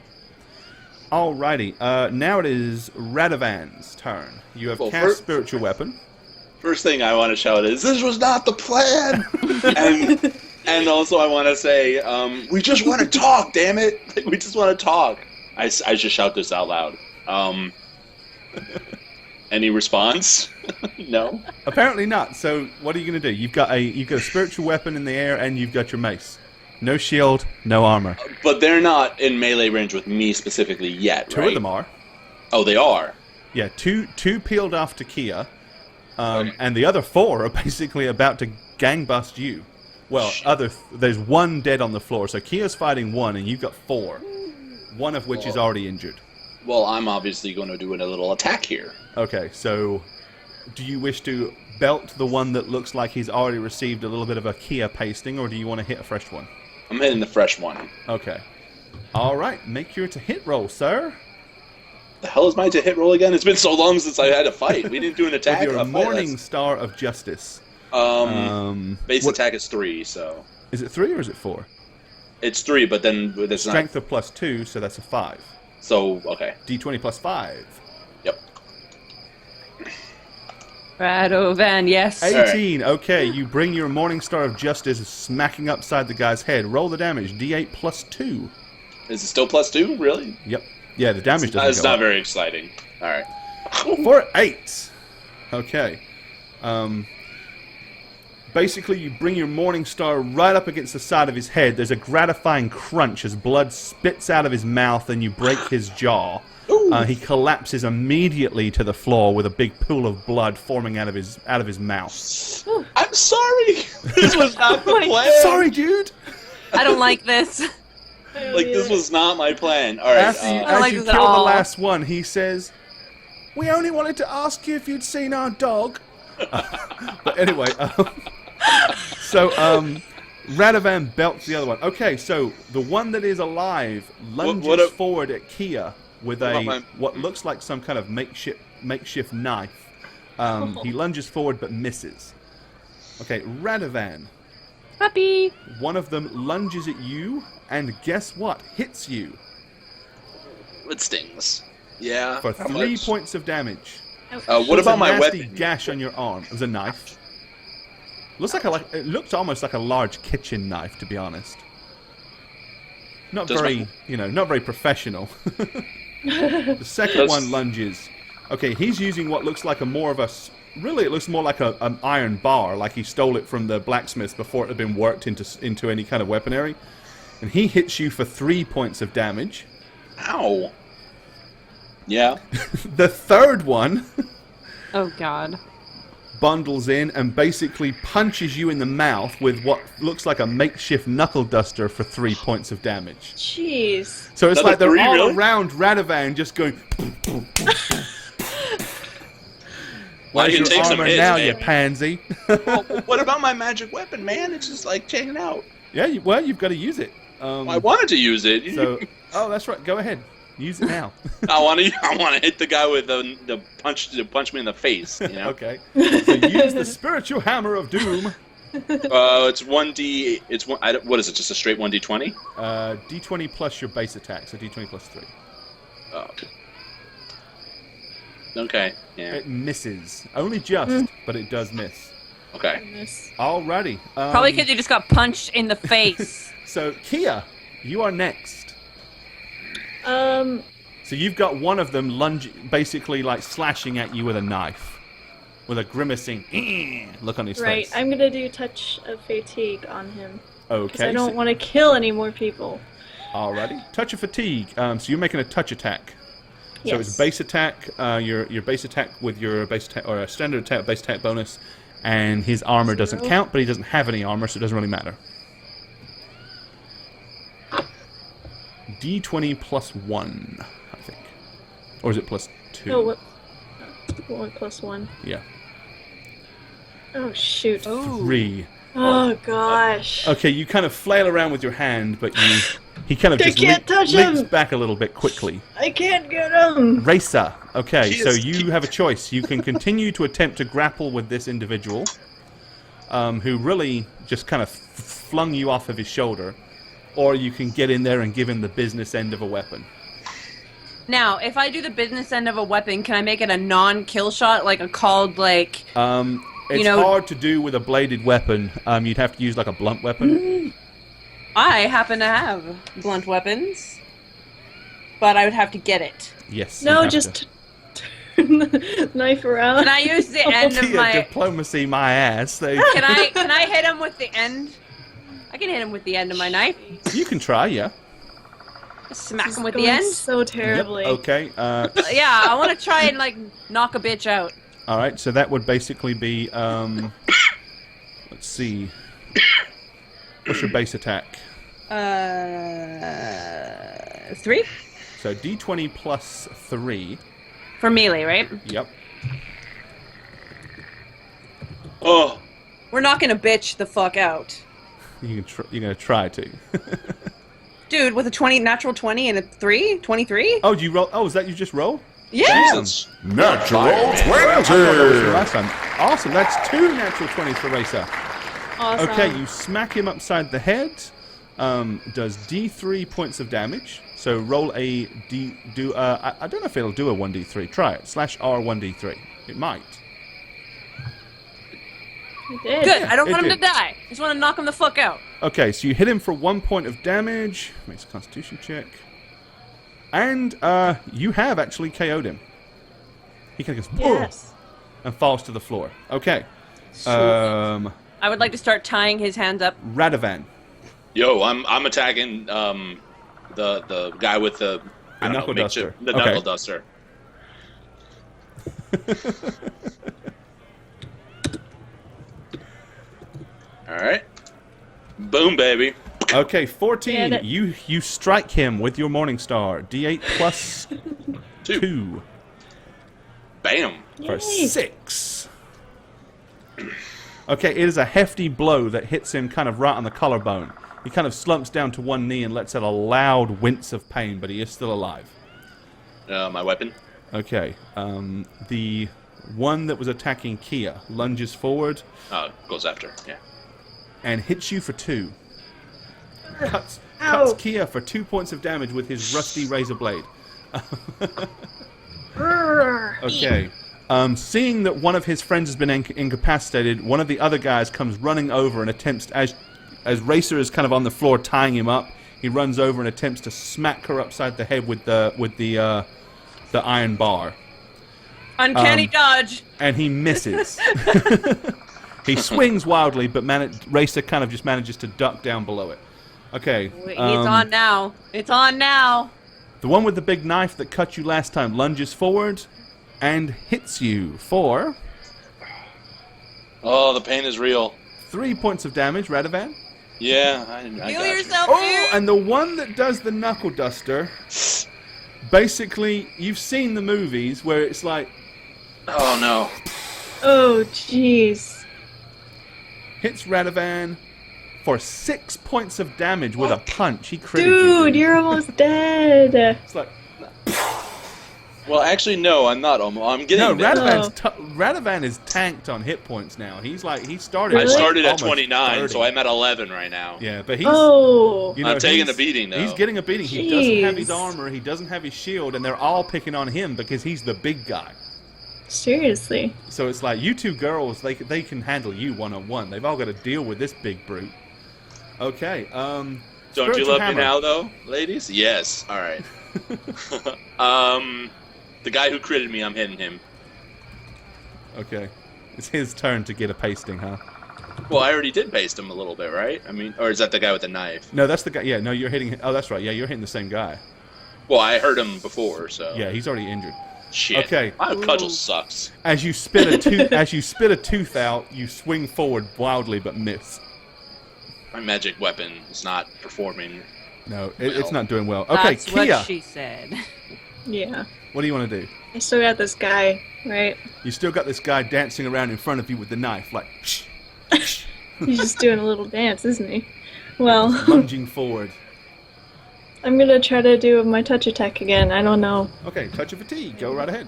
Speaker 1: Alrighty, now it is Radovan's turn. You have cast Spiritual Weapon.
Speaker 3: First thing I want to shout is, "This was not the plan!" and also I want to say, "We just want to talk, damn it! We just want to talk." I just shout this out loud. Any response? No.
Speaker 1: Apparently not. So what are you going to do? You've got a spiritual weapon in the air, and you've got your mace. No shield, no armor.
Speaker 3: But they're not in melee range with me specifically yet,
Speaker 1: Two
Speaker 3: right?
Speaker 1: of them are.
Speaker 3: Oh, they are.
Speaker 1: Yeah, two peeled off to Kia, and the other 4 are basically about to gangbust you. Well, there's one dead on the floor, so Kia's fighting 1, and you've got 4. One of which is already injured.
Speaker 3: Well, I'm obviously going to do a little attack here.
Speaker 1: Okay, so do you wish to belt the one that looks like he's already received a little bit of a Kia pasting, or do you want to hit a fresh one?
Speaker 3: I'm hitting the fresh one.
Speaker 1: Okay. All right, make your to-hit roll, sir.
Speaker 3: The hell is my to-hit roll again? It's been so long since I had a fight. We didn't do an attack.
Speaker 1: With your
Speaker 3: a fight.
Speaker 1: Morning Star of Justice.
Speaker 3: Base
Speaker 1: what-
Speaker 3: attack is 3, so...
Speaker 1: Is it 3 or is it 4?
Speaker 3: It's 3, but then it's not...
Speaker 1: Strength of plus 2, so that's a 5.
Speaker 3: So, okay.
Speaker 1: D20 plus 5.
Speaker 3: Yep.
Speaker 2: Radovan, yes.
Speaker 1: 18. Okay, you bring your Morning Star of Justice smacking upside the guy's head. Roll the damage. D8 plus 2.
Speaker 3: Is it still plus 2? Really?
Speaker 1: Yep. Yeah, the damage doesn't
Speaker 3: It's
Speaker 1: go
Speaker 3: not
Speaker 1: up.
Speaker 3: very exciting. Alright.
Speaker 1: For 8. Okay. Basically, you bring your Morning Star right up against the side of his head. There's a gratifying crunch as blood spits out of his mouth and you break his jaw. He collapses immediately to the floor with a big pool of blood forming out of his mouth.
Speaker 3: I'm sorry! This was not the plan!
Speaker 1: Sorry, dude!
Speaker 2: I don't like this.
Speaker 3: Like, this was not my plan. Alright,
Speaker 1: After you,
Speaker 2: I don't like
Speaker 1: as you
Speaker 2: this at
Speaker 1: kill the
Speaker 2: all.
Speaker 1: last one, he says, "We only wanted to ask you if you'd seen our dog." But anyway, Radovan belts the other one. Okay, so the one that is alive lunges forward at Kia with what looks like some kind of makeshift knife. He lunges forward but misses. Okay, Radovan.
Speaker 2: Puppy.
Speaker 1: One of them lunges at you, and guess what? Hits you
Speaker 3: it stings. Yeah.
Speaker 1: for
Speaker 3: how
Speaker 1: 3
Speaker 3: much?
Speaker 1: points of damage.
Speaker 3: What
Speaker 1: There's
Speaker 3: about
Speaker 1: a
Speaker 3: my
Speaker 1: nasty
Speaker 3: weapon?
Speaker 1: gash on your arm. It was a knife. It looked almost like a large kitchen knife, to be honest. Not very professional. The second one lunges. Okay, he's using what looks like really, it looks more like an iron bar, like he stole it from the blacksmith before it had been worked into any kind of weaponry. And he hits you for 3 points of damage.
Speaker 3: Ow. Yeah.
Speaker 1: The third one
Speaker 2: Oh, God.
Speaker 1: bundles in and basically punches you in the mouth with what looks like a makeshift knuckle duster for 3 points of damage.
Speaker 4: Jeez.
Speaker 1: So it's
Speaker 3: Another
Speaker 1: like they're
Speaker 3: 3,
Speaker 1: all
Speaker 3: really?
Speaker 1: around Radovan just going...
Speaker 3: Well, I
Speaker 1: Where's
Speaker 3: can
Speaker 1: your
Speaker 3: take some
Speaker 1: armor
Speaker 3: hits,
Speaker 1: now,
Speaker 3: man.
Speaker 1: you pansy?
Speaker 3: Well, what about my magic weapon, man? It's just like checking out.
Speaker 1: Yeah, you've got to use it.
Speaker 3: I wanted to use it.
Speaker 1: So, that's right. Go ahead. Use it now.
Speaker 3: I want to hit the guy with the punch me in the face. You know?
Speaker 1: Okay. So use the spiritual hammer of doom.
Speaker 3: It's 1d. It's one. What is it? Just a straight 1d20?
Speaker 1: D20 plus your base attack, so D20 plus 3.
Speaker 3: Oh. Okay. Yeah.
Speaker 1: It misses. Only just, but it does miss.
Speaker 3: Okay.
Speaker 4: Goodness.
Speaker 1: Alrighty.
Speaker 2: Probably because you just got punched in the face.
Speaker 1: So, Kia, you are next.
Speaker 4: Um,
Speaker 1: So you've got one of them basically like slashing at you with a knife. With a grimacing look on his
Speaker 4: right.
Speaker 1: face.
Speaker 4: I'm gonna do touch of fatigue on him. Because
Speaker 1: Okay.
Speaker 4: I don't want to kill any more people.
Speaker 1: Alrighty. Touch of fatigue. So you're making a touch attack. So
Speaker 4: Yes.
Speaker 1: it's base attack, your base attack with your base attack, or a standard attack, base attack bonus, and his armor doesn't
Speaker 4: 0.
Speaker 1: count, but he doesn't have any armor, so it doesn't really matter. D20 plus 1, I think. Or is it plus 2?
Speaker 4: Oh, what? 1 plus 1.
Speaker 1: Yeah.
Speaker 4: Oh, shoot.
Speaker 1: 3.
Speaker 4: Oh, gosh.
Speaker 1: Okay, you kind of flail around with your hand, but he kind of
Speaker 4: I
Speaker 1: just
Speaker 4: can't touch
Speaker 1: leaps
Speaker 4: him.
Speaker 1: back a little bit quickly.
Speaker 4: I can't get him.
Speaker 1: Racer. Okay, so
Speaker 3: Jeez.
Speaker 1: you have a choice. You can continue to attempt to grapple with this individual, who really just kind of flung you off of his shoulder, or you can get in there and give him the business end of a weapon.
Speaker 2: Now, if I do the business end of a weapon, can I make it a non-kill shot, like a called, like...
Speaker 1: It's hard to do with a bladed weapon. You'd have to use like a blunt weapon.
Speaker 2: I happen to have blunt weapons, but I would have to get it.
Speaker 1: Yes.
Speaker 4: No,
Speaker 1: you have
Speaker 4: just
Speaker 1: to.
Speaker 4: turn the knife around.
Speaker 2: Can I use the end of
Speaker 1: Kia,
Speaker 2: my...
Speaker 1: diplomacy, my ass.
Speaker 2: Can I hit him with the end? I can hit him with the end of my knife.
Speaker 1: You can try, yeah.
Speaker 2: Smack
Speaker 4: This
Speaker 2: him
Speaker 4: is
Speaker 2: with the
Speaker 4: going
Speaker 2: end.
Speaker 4: so terribly.
Speaker 1: Yep, okay.
Speaker 2: Yeah, I want to try and like knock a bitch out.
Speaker 1: All right, so that would basically be, let's see. What's your base attack?
Speaker 2: 3
Speaker 1: So D20 plus 3.
Speaker 2: for melee, right?
Speaker 1: Yep.
Speaker 3: Oh.
Speaker 2: We're knocking a bitch the fuck out,
Speaker 1: You're gonna try to.
Speaker 2: dude. With a natural 20 and a 3, 23.
Speaker 1: Oh, do you roll? Oh, is that you just roll?
Speaker 2: Yeah.
Speaker 3: Jesus.
Speaker 5: Natural
Speaker 1: Your
Speaker 5: 20!
Speaker 1: last time. Awesome. That's 2 natural 20s for Racer.
Speaker 4: Awesome.
Speaker 1: Okay, you smack him upside the head. Does D3 points of damage. So roll a D. I don't know if it'll do a 1D3. Try it. /R1D3. It might.
Speaker 4: You did.
Speaker 2: Good. I don't
Speaker 1: it
Speaker 2: want him
Speaker 1: did.
Speaker 2: to die. I just want to knock him the fuck out.
Speaker 1: Okay, so you hit him for 1 point of damage. Makes a Constitution check. And you have actually KO'd him. He kind of goes, "Whoa,"
Speaker 4: Yes.
Speaker 1: and falls to the floor. Okay.
Speaker 2: I would like to start tying his hands up.
Speaker 1: Radovan.
Speaker 3: Yo, I'm attacking the guy with the
Speaker 1: knuckle duster.
Speaker 3: The
Speaker 1: Okay.
Speaker 3: knuckle duster. All right. Boom, baby.
Speaker 1: Okay, 14.
Speaker 4: Get it.
Speaker 1: You strike him with your Morning Star. D8 plus 2
Speaker 3: Bam.
Speaker 1: for
Speaker 4: Yay.
Speaker 1: 6. Okay, it is a hefty blow that hits him kind of right on the collarbone. He kind of slumps down to one knee and lets out a loud wince of pain, but he is still alive.
Speaker 3: My weapon.
Speaker 1: Okay, the one that was attacking Kia lunges forward
Speaker 3: Goes after. Yeah.
Speaker 1: and hits you for 2. Cuts
Speaker 4: Ow.
Speaker 1: Kia for 2 points of damage with his rusty razor blade.
Speaker 4: Brrr.
Speaker 1: Okay. Seeing that one of his friends has been incapacitated, one of the other guys comes running over and attempts to, as Racer is kind of on the floor tying him up, he runs over and attempts to smack her upside the head with the iron bar,
Speaker 2: Uncanny dodge.
Speaker 1: and he misses. He swings wildly, but Racer kind of just manages to duck down below it. Okay.
Speaker 2: Wait, it's on now. It's on now.
Speaker 1: The one with the big knife that cut you last time lunges forward and hits you for
Speaker 3: Oh, the pain is real.
Speaker 1: 3 points of damage, Radovan.
Speaker 3: Yeah, I
Speaker 2: Heal
Speaker 3: got
Speaker 2: yourself,
Speaker 1: Oh,
Speaker 2: dude.
Speaker 1: and the one that does the knuckle duster, basically, you've seen the movies where it's like,
Speaker 3: You. Oh no.
Speaker 4: Oh, jeez.
Speaker 1: hits Radovan for 6 points of damage with a punch. He critted you.
Speaker 4: Dude, you're almost dead.
Speaker 1: It's like,
Speaker 3: Well, actually, no, I'm not almost. I'm getting
Speaker 1: No,
Speaker 3: there.
Speaker 1: Radovan is tanked on hit points now. He's like, he started.
Speaker 3: I started at
Speaker 1: almost
Speaker 3: 29,
Speaker 1: 30.
Speaker 3: so I'm at 11 right now.
Speaker 1: Yeah, but he's.
Speaker 4: Oh.
Speaker 1: You know,
Speaker 3: I'm taking
Speaker 1: he's-
Speaker 3: a beating, though.
Speaker 1: He's getting a beating. He doesn't have his
Speaker 4: Jeez.
Speaker 1: armor. He doesn't have his shield, and they're all picking on him because he's the big guy.
Speaker 4: Seriously.
Speaker 1: So it's like you two girls, they can handle you one-on-one. They've all got to deal with this big brute. Okay.
Speaker 3: Don't
Speaker 1: Spiritual
Speaker 3: you love
Speaker 1: hammer.
Speaker 3: me now, though, ladies? Yes. All right. The guy who critted me, I'm hitting him.
Speaker 1: Okay. It's his turn to get a pasting, huh?
Speaker 3: Well, I already did paste him a little bit, right? I mean, or is that the guy with the knife?
Speaker 1: No, that's the guy. Yeah, no, you're hitting. Oh, that's right. Yeah, you're hitting the same guy.
Speaker 3: Well, I hurt him before, so.
Speaker 1: Yeah, he's already injured.
Speaker 3: Shit.
Speaker 1: Okay.
Speaker 3: My cudgel sucks.
Speaker 1: As you spit a tooth out, you swing forward wildly but miss.
Speaker 3: My magic weapon is not performing.
Speaker 1: No, it's
Speaker 3: Well.
Speaker 1: not doing well. Okay,
Speaker 2: That's
Speaker 1: Kia,
Speaker 2: what she said.
Speaker 4: Yeah.
Speaker 1: what do you want to do?
Speaker 4: I still got this guy, right?
Speaker 1: You still got this guy dancing around in front of you with the knife, like
Speaker 4: He's just doing a little dance, isn't he? Well,
Speaker 1: lunging forward.
Speaker 4: I'm gonna try to do my touch attack again. I don't know.
Speaker 1: Okay, touch of fatigue. Go right ahead.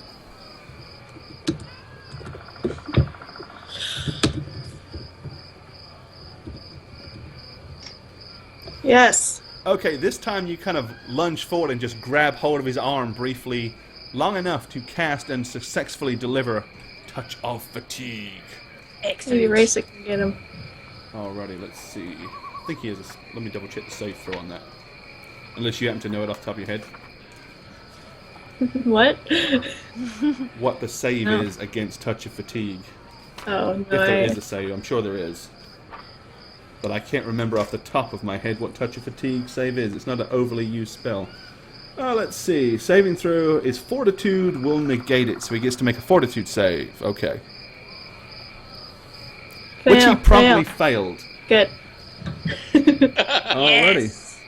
Speaker 4: Yes.
Speaker 1: Okay, this time you kind of lunge forward and just grab hold of his arm briefly, long enough to cast and successfully deliver touch of fatigue.
Speaker 4: Maybe Racer can get him.
Speaker 1: Alrighty, let's see. I think he has a... Let me double check the save throw on that. Unless you happen to know it off the top of your head.
Speaker 4: What?
Speaker 1: What the save
Speaker 4: No.
Speaker 1: is against touch of fatigue.
Speaker 4: Oh,
Speaker 1: If
Speaker 4: no.
Speaker 1: there is a save, I'm sure there is. But I can't remember off the top of my head what touch of fatigue save is. It's not an overly used spell. Let's see. Saving throw is fortitude will negate it, so he gets to make a fortitude save. Okay. Which he promptly failed.
Speaker 4: Good.
Speaker 1: Alrighty.
Speaker 2: Yes.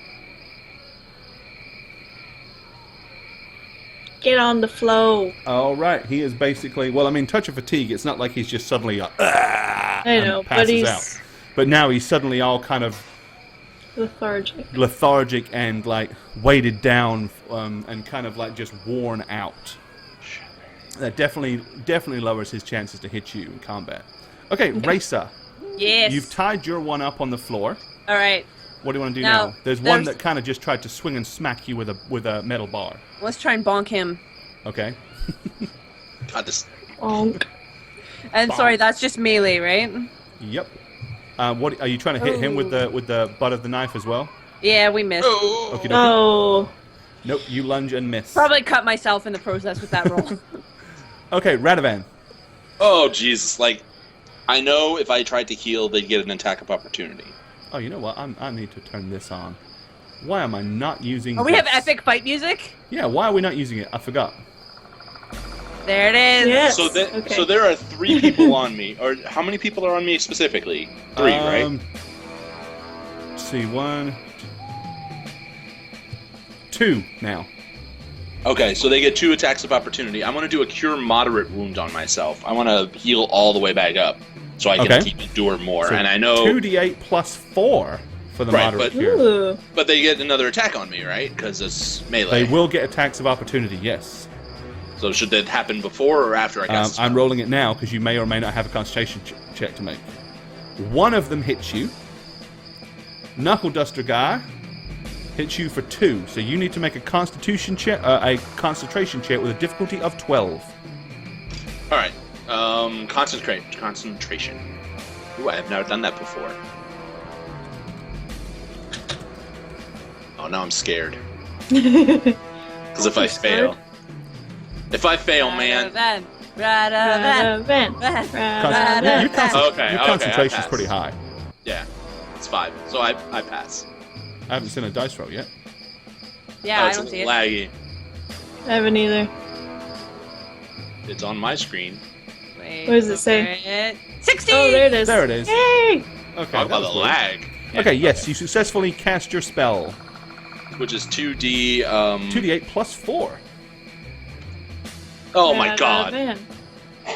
Speaker 4: Get on the flow.
Speaker 1: Alright, he is basically... Well, I mean, touch of fatigue, it's not like he's just suddenly...
Speaker 4: I know, but
Speaker 1: passes
Speaker 4: he's
Speaker 1: out. But now he's suddenly all kind of
Speaker 4: lethargic.
Speaker 1: and like weighted down and kind of like just worn out. That definitely lowers his chances to hit you in combat. Okay, Racer,
Speaker 2: Yes.
Speaker 1: you've tied your one up on the floor.
Speaker 2: All right.
Speaker 1: What do you want to do
Speaker 2: Now,
Speaker 1: now? There's one
Speaker 2: there's-
Speaker 1: that kind of just tried to swing and smack you with a metal bar.
Speaker 2: Let's try and bonk him.
Speaker 1: Okay.
Speaker 3: God, this.
Speaker 4: Bonk.
Speaker 2: And sorry, that's just melee, right?
Speaker 1: Yep. What are you trying to hit him with the butt of the knife as well?
Speaker 2: Yeah, we missed.
Speaker 3: Oh.
Speaker 1: Okie dokie.
Speaker 4: Oh.
Speaker 1: Nope. You lunge and miss.
Speaker 2: Probably cut myself in the process with that roll.
Speaker 1: Okay, Radovan.
Speaker 3: Oh, Jesus. Like, I know if I tried to heal, they'd get an attack of opportunity.
Speaker 1: Oh, you know what? I need to turn this on. Why am I not using?
Speaker 2: Oh, we have
Speaker 1: this?
Speaker 2: epic fight music?
Speaker 1: Yeah. Why are we not using it? I forgot.
Speaker 2: There it is.
Speaker 4: Yes.
Speaker 3: So,
Speaker 4: Okay.
Speaker 3: so there are 3 people on me. Or how many people are on me specifically? 3, right?
Speaker 1: Let's see, 1, 2 now.
Speaker 3: Okay, so they get 2 attacks of opportunity. I'm going to do a cure moderate wound on myself. I want to heal all the way back up so I can
Speaker 1: Okay.
Speaker 3: keep endure more.
Speaker 1: So
Speaker 3: and I know,
Speaker 1: 2d8 plus 4 for the
Speaker 3: Right,
Speaker 1: moderate
Speaker 3: but-
Speaker 1: cure.
Speaker 4: Ooh.
Speaker 3: but they get another attack on me, right? Because it's melee.
Speaker 1: They will get attacks of opportunity. Yes.
Speaker 3: So should that happen before or after I cast?
Speaker 1: I'm rolling it now because you may or may not have a concentration check to make. One of them hits you. Knuckle Duster guy hits you for 2, so you need to make a Constitution check, a concentration check with a difficulty of 12.
Speaker 3: All right. Concentration. Ooh, I have never done that before. Oh, now I'm scared. Because if I fail, man.
Speaker 2: Radovan.
Speaker 1: Yeah, your
Speaker 3: Okay, I
Speaker 1: concentration's
Speaker 3: pass.
Speaker 1: pretty high.
Speaker 3: Yeah, it's 5. So I pass.
Speaker 1: I haven't seen a dice roll yet.
Speaker 2: Yeah,
Speaker 3: Oh,
Speaker 2: I
Speaker 3: it's
Speaker 2: don't see it.
Speaker 3: laggy.
Speaker 4: I haven't either.
Speaker 3: It's on my screen.
Speaker 2: Wait,
Speaker 4: What does it say?
Speaker 2: it. 60!
Speaker 4: Oh, there it is.
Speaker 1: There it is.
Speaker 4: Yay!
Speaker 1: Okay,
Speaker 3: Talk
Speaker 1: that
Speaker 3: about
Speaker 1: was
Speaker 3: the
Speaker 1: weird.
Speaker 3: lag.
Speaker 1: Okay, yes, you successfully cast your spell.
Speaker 3: Which is 2d.
Speaker 1: 2d8 plus 4.
Speaker 3: Oh my god.
Speaker 4: Man.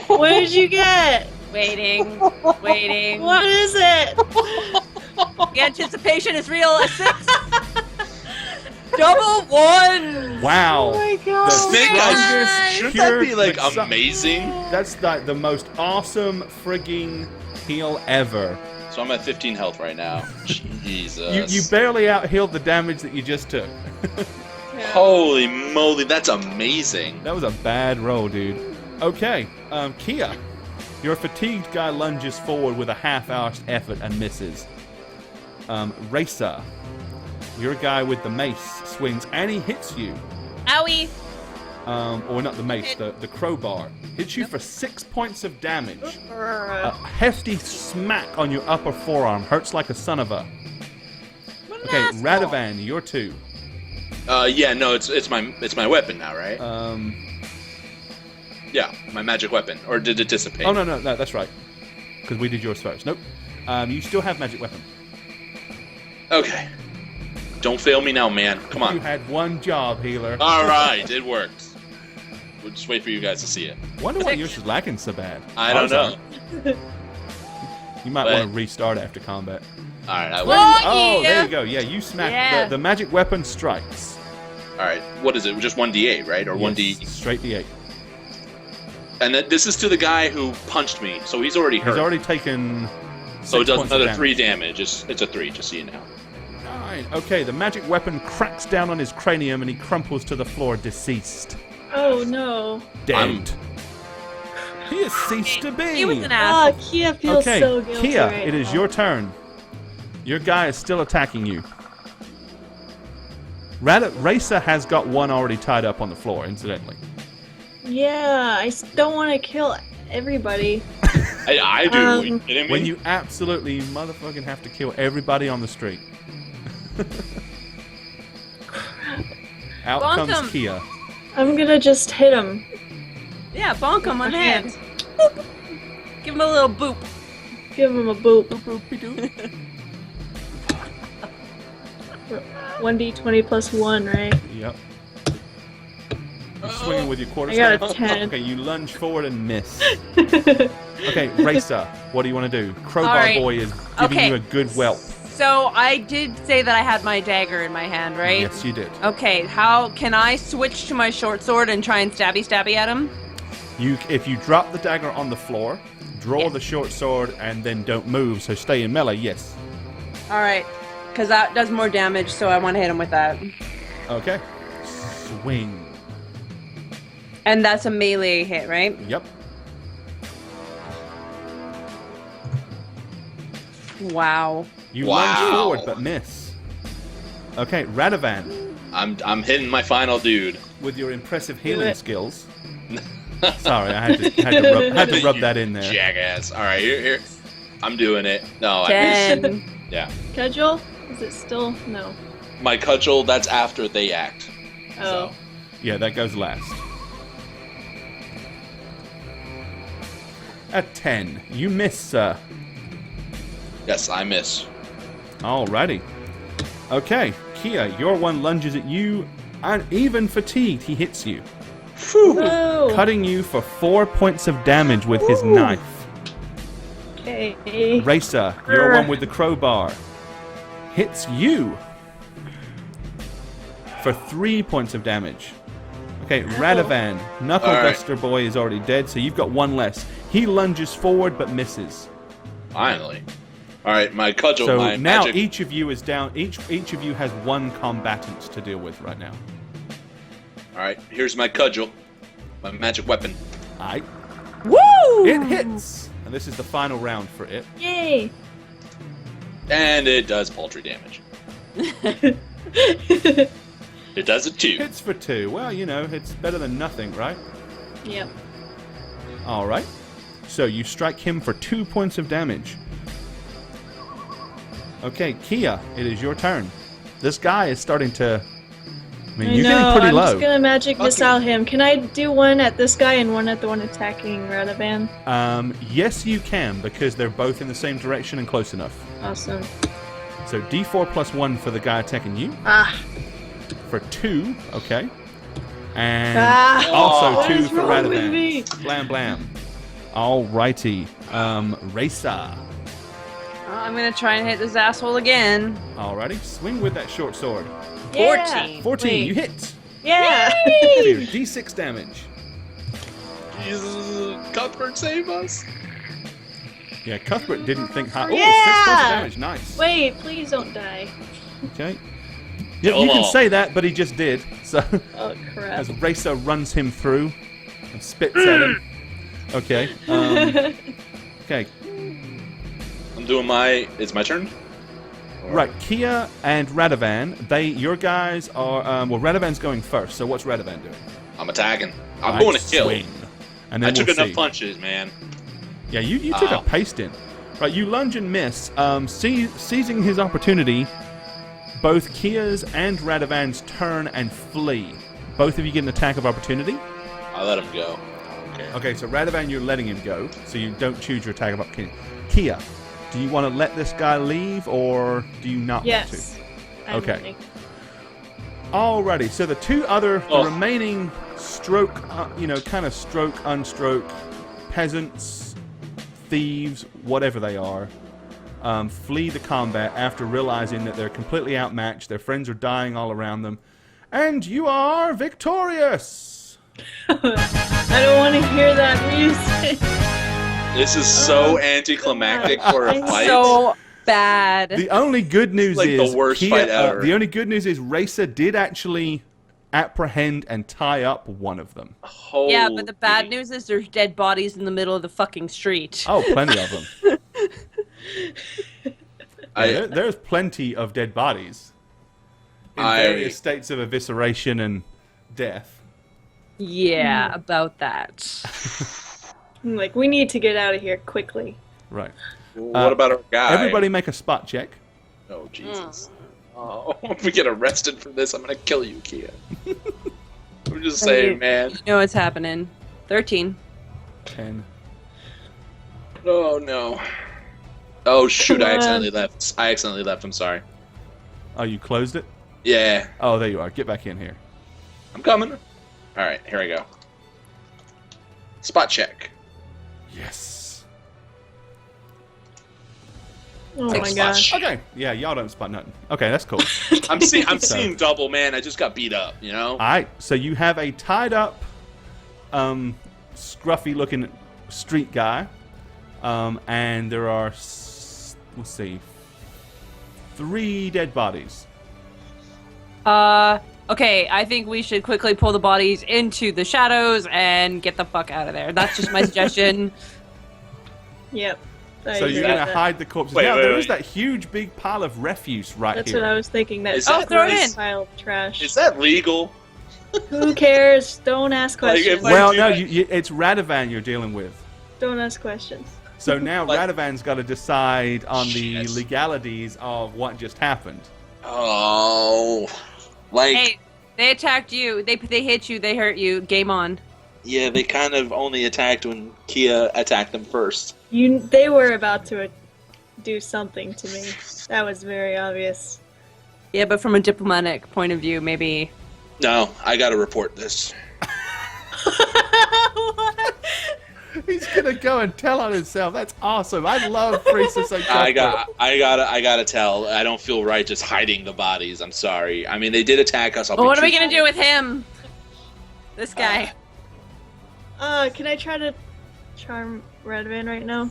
Speaker 4: What did you get?
Speaker 2: Waiting.
Speaker 4: What is it?
Speaker 2: The anticipation is real. A 6. Double one!
Speaker 1: Wow.
Speaker 4: Oh my god.
Speaker 1: The
Speaker 3: Snake
Speaker 1: strongest
Speaker 3: eyes. Shouldn't that be
Speaker 1: cure
Speaker 3: like
Speaker 1: that
Speaker 3: amazing?
Speaker 1: That's like the most awesome frigging heal ever.
Speaker 3: So I'm at 15 health right now. Jesus.
Speaker 1: You barely out-healed the damage that you just took.
Speaker 3: Holy moly, that's amazing.
Speaker 1: That was a bad roll, dude. Okay, Kia. Your fatigued guy lunges forward with a half-assed effort and misses. Racer. Your guy with the mace swings and he hits you.
Speaker 2: Owie!
Speaker 1: Or not the mace, the crowbar. Hits you for 6 points of damage. A hefty smack on your upper forearm. Hurts like a son of a. Okay, Radovan, you're 2.
Speaker 3: Yeah, no, it's my weapon now, right? Yeah, my magic weapon. Or did it dissipate?
Speaker 1: Oh, no, that's right. Because we did yours first. Nope. You still have magic weapon.
Speaker 3: Okay. Don't fail me now, man. Come on.
Speaker 1: You had one job, healer.
Speaker 3: All right, it worked. We'll just wait for you guys to see it.
Speaker 1: Wonder why yours is lacking so bad.
Speaker 3: I don't know.
Speaker 1: You might
Speaker 3: But-
Speaker 1: want to restart after combat.
Speaker 3: All right, I will.
Speaker 1: Oh,
Speaker 2: yeah.
Speaker 1: there you go. Yeah, you smacked.
Speaker 2: Yeah.
Speaker 1: The magic weapon strikes.
Speaker 3: All right, what is it? Just 1d8, right? Or 1d?
Speaker 1: Yes, straight D8.
Speaker 3: And this is to the guy who punched me, so he's already hurt.
Speaker 1: He's already taken.
Speaker 3: so it
Speaker 1: 6
Speaker 3: does
Speaker 1: points of
Speaker 3: another
Speaker 1: damage.
Speaker 3: 3 damage. It's a 3, just so you know.
Speaker 1: Alright, okay, the magic weapon cracks down on his cranium and he crumples to the floor, deceased.
Speaker 4: Oh no.
Speaker 1: Dead. He has ceased to be.
Speaker 2: He was an
Speaker 4: Ah,
Speaker 2: ass.
Speaker 4: Kia feels
Speaker 1: Okay,
Speaker 4: so guilty
Speaker 1: Kia,
Speaker 4: right
Speaker 1: it is
Speaker 4: now.
Speaker 1: your turn. Your guy is still attacking you. Racer has got one already tied up on the floor, incidentally.
Speaker 4: Yeah, I don't want to kill everybody.
Speaker 3: I do. Are you kidding me?
Speaker 1: When you absolutely motherfucking have to kill everybody on the street. Out
Speaker 2: Bonk
Speaker 1: comes
Speaker 2: him.
Speaker 1: Kia.
Speaker 4: I'm gonna just hit him.
Speaker 2: Yeah, bonk him on the head.
Speaker 4: Hand.
Speaker 2: Boop. Give him a little boop.
Speaker 4: Give him a boop. 1d20 plus 1, right?
Speaker 1: Yep. You're swinging with your quarter
Speaker 4: I got a
Speaker 1: staff.
Speaker 4: 10.
Speaker 1: Okay, you lunge forward and miss. Okay, Racer, what do you want to do? Crowbar
Speaker 2: All right.
Speaker 1: Boy is giving
Speaker 2: Okay.
Speaker 1: you a good whelp.
Speaker 2: So I did say that I had my dagger in my hand, right?
Speaker 1: Yes, you did.
Speaker 2: Okay, how can I switch to my short sword and try and stabby at him?
Speaker 1: If you drop the dagger on the floor, draw
Speaker 2: Yeah.
Speaker 1: the short sword, and then don't move, so stay in melee, yes.
Speaker 2: All right, because that does more damage, so I want to hit him with that.
Speaker 1: Okay. Swing.
Speaker 2: And that's a melee hit, right?
Speaker 1: Yep.
Speaker 2: Wow.
Speaker 1: You
Speaker 3: Wow.
Speaker 1: lunge forward but miss. Okay, Radovan,
Speaker 3: I'm hitting my final dude.
Speaker 1: with your impressive healing
Speaker 4: it.
Speaker 1: skills. Sorry, I had to rub that in there.
Speaker 3: Jackass. All right, here. I'm doing it. No,
Speaker 2: 10.
Speaker 3: yeah.
Speaker 4: Cudgel? Is it still? No.
Speaker 3: My cudgel. That's after they act.
Speaker 4: Oh.
Speaker 1: Yeah, that goes last. At 10, you miss, sir.
Speaker 3: Yes, I miss.
Speaker 1: Alrighty. Okay, Kia, your one lunges at you, and even fatigued, he hits you,
Speaker 4: Oh.
Speaker 1: cutting you for 4 points of damage with his knife.
Speaker 4: Okay.
Speaker 1: Racer, your one with the crowbar, hits you for 3 points of damage. Okay, Radovan, Knuckle
Speaker 3: Alright.
Speaker 1: Duster Boy is already dead, so you've got one less. He lunges forward but misses.
Speaker 3: Finally. All right, my cudgel.
Speaker 1: So
Speaker 3: my
Speaker 1: now
Speaker 3: magic.
Speaker 1: each of you is down. Each of you has one combatant to deal with right now.
Speaker 3: All right, here's my cudgel, my magic weapon.
Speaker 1: Aight.
Speaker 2: Woo!
Speaker 1: It hits, and this is the final round for it.
Speaker 4: Yay.
Speaker 3: And it does paltry damage. It does it too.
Speaker 1: Hits for 2. Well, you know, it's better than nothing, right?
Speaker 4: Yep.
Speaker 1: All right. So you strike him for 2 points of damage. Okay, Kia, it is your turn. This guy is starting to. I mean, you're getting pretty
Speaker 4: I'm
Speaker 1: low.
Speaker 4: just gonna magic
Speaker 3: Okay.
Speaker 4: missile him. Can I do one at this guy and one at the one attacking Radovan?
Speaker 1: Yes, you can, because they're both in the same direction and close enough.
Speaker 4: Awesome.
Speaker 1: So D4 plus 1 for the guy attacking you.
Speaker 4: Ah.
Speaker 1: For 2, okay. And
Speaker 4: Ah.
Speaker 1: also
Speaker 4: What
Speaker 1: 2
Speaker 4: is
Speaker 1: for
Speaker 4: wrong with me?
Speaker 1: Radovan. Blam blam. Alrighty. Racer.
Speaker 2: I'm gonna try and hit this asshole again.
Speaker 1: Alrighty. Swing with that short sword.
Speaker 2: 14.
Speaker 1: 14,
Speaker 4: Wait.
Speaker 1: you hit.
Speaker 4: Yeah.
Speaker 1: Deal D6 damage.
Speaker 3: Jesus, Cuthbert, save us.
Speaker 1: Yeah, Cuthbert didn't think high. Oh,
Speaker 4: Yeah!
Speaker 1: 6 points of damage, nice.
Speaker 4: Wait, please don't die.
Speaker 1: Okay. Yeah, you can
Speaker 3: Oh.
Speaker 1: say that, but he just did. So,
Speaker 4: Oh crap.
Speaker 1: as Racer runs him through and spits at him. Okay. Okay.
Speaker 3: I'm doing my. It's my turn.
Speaker 1: Right, Kia and Radovan, your guys are, well, Radovan's going first, so what's Radovan doing?
Speaker 3: I'm attacking. I'm
Speaker 1: Right,
Speaker 3: going to kill.
Speaker 1: swing. And then
Speaker 3: I took
Speaker 1: we'll
Speaker 3: enough
Speaker 1: see.
Speaker 3: punches, man.
Speaker 1: Yeah, you took a pasting. Right, you lunge and miss. Seizing his opportunity, both Kia's and Radovan's turn and flee. Both of you get an attack of opportunity.
Speaker 3: I let him go. Okay.
Speaker 1: Okay, so Radovan, you're letting him go, so you don't choose your attack of opportunity. Kia, do you want to let this guy leave, or do you not
Speaker 4: Yes. I'm
Speaker 1: Okay.
Speaker 4: ready.
Speaker 1: want to? Alrighty, so the two other,
Speaker 3: Oh.
Speaker 1: the remaining stroke, kind of stroke, unstroke peasants, thieves, whatever they are, flee the combat after realizing that they're completely outmatched, their friends are dying all around them, and you are victorious!
Speaker 4: I don't want to hear that music.
Speaker 3: This is so anticlimactic for a fight.
Speaker 2: So bad.
Speaker 1: The only good news
Speaker 3: Like the
Speaker 1: is
Speaker 3: worst fight ever.
Speaker 1: The only good news is Racer did actually apprehend and tie up one of them.
Speaker 2: Yeah, but the bad
Speaker 3: Holy-
Speaker 2: news is there's dead bodies in the middle of the fucking street.
Speaker 1: Oh, plenty of them.
Speaker 3: I-
Speaker 1: There's plenty of dead bodies in various states of evisceration and death.
Speaker 2: Yeah, about that.
Speaker 4: I'm like, we need to get out of here quickly.
Speaker 1: Right.
Speaker 3: What about our guy?
Speaker 1: Everybody make a spot check.
Speaker 3: Oh, Jesus. Oh, if we get arrested for this, I'm going to kill you, Kia. I'm just saying, man.
Speaker 2: You know what's happening. 13.
Speaker 1: 10.
Speaker 3: Oh, no. Oh, shoot,
Speaker 4: Come
Speaker 3: I
Speaker 4: on.
Speaker 3: accidentally left. I'm sorry.
Speaker 1: Oh, you closed it?
Speaker 3: Yeah,
Speaker 1: Oh, there you are. Get back in here.
Speaker 3: I'm coming. All right, here we go. Spot check.
Speaker 1: Yes.
Speaker 4: Oh
Speaker 3: Thanks
Speaker 4: my gosh.
Speaker 3: much.
Speaker 1: Okay. Yeah, y'all don't spot nothing. Okay, that's cool.
Speaker 3: I'm seeing double, man. I just got beat up, you know?
Speaker 1: Alright, so you have a tied up, scruffy looking street guy. And there are, let's see, 3 dead bodies.
Speaker 2: Okay, I think we should quickly pull the bodies into the shadows and get the fuck out of there. That's just my suggestion.
Speaker 4: Yep. I
Speaker 1: So you're
Speaker 4: agree
Speaker 1: going
Speaker 4: with
Speaker 1: to
Speaker 4: that.
Speaker 1: hide the corpses.
Speaker 3: Wait,
Speaker 1: now,
Speaker 3: wait,
Speaker 1: there is
Speaker 3: wait.
Speaker 1: that huge big pile of refuse right
Speaker 4: That's
Speaker 1: here.
Speaker 4: what I was thinking. That
Speaker 3: Is that-
Speaker 2: throw it in.
Speaker 4: pile of trash.
Speaker 3: Is that legal?
Speaker 4: Who cares? Don't ask
Speaker 3: Like,
Speaker 4: questions.
Speaker 3: if I-
Speaker 1: Well,
Speaker 3: do
Speaker 1: no,
Speaker 3: that-
Speaker 1: it's Radovan you're dealing with.
Speaker 4: Don't ask questions.
Speaker 1: So now
Speaker 3: Like-
Speaker 1: Radovan's got to decide on the
Speaker 3: Shit.
Speaker 1: legalities of what just happened.
Speaker 3: Oh. Like,
Speaker 2: Hey, they attacked you. They hit you. They hurt you. Game on.
Speaker 3: yeah, they kind of only attacked when Kia attacked them first.
Speaker 4: They were about to do something to me. That was very obvious.
Speaker 2: Yeah, but from a diplomatic point of view, maybe.
Speaker 3: No, I gotta report this.
Speaker 1: He's gonna go and tell on himself. That's awesome. I love Priestess and
Speaker 3: I gotta tell. I don't feel right just hiding the bodies. I'm sorry. I mean, they did attack us.
Speaker 2: Well, what are we gonna do with him? This guy.
Speaker 4: Can I try to charm Redvan right now?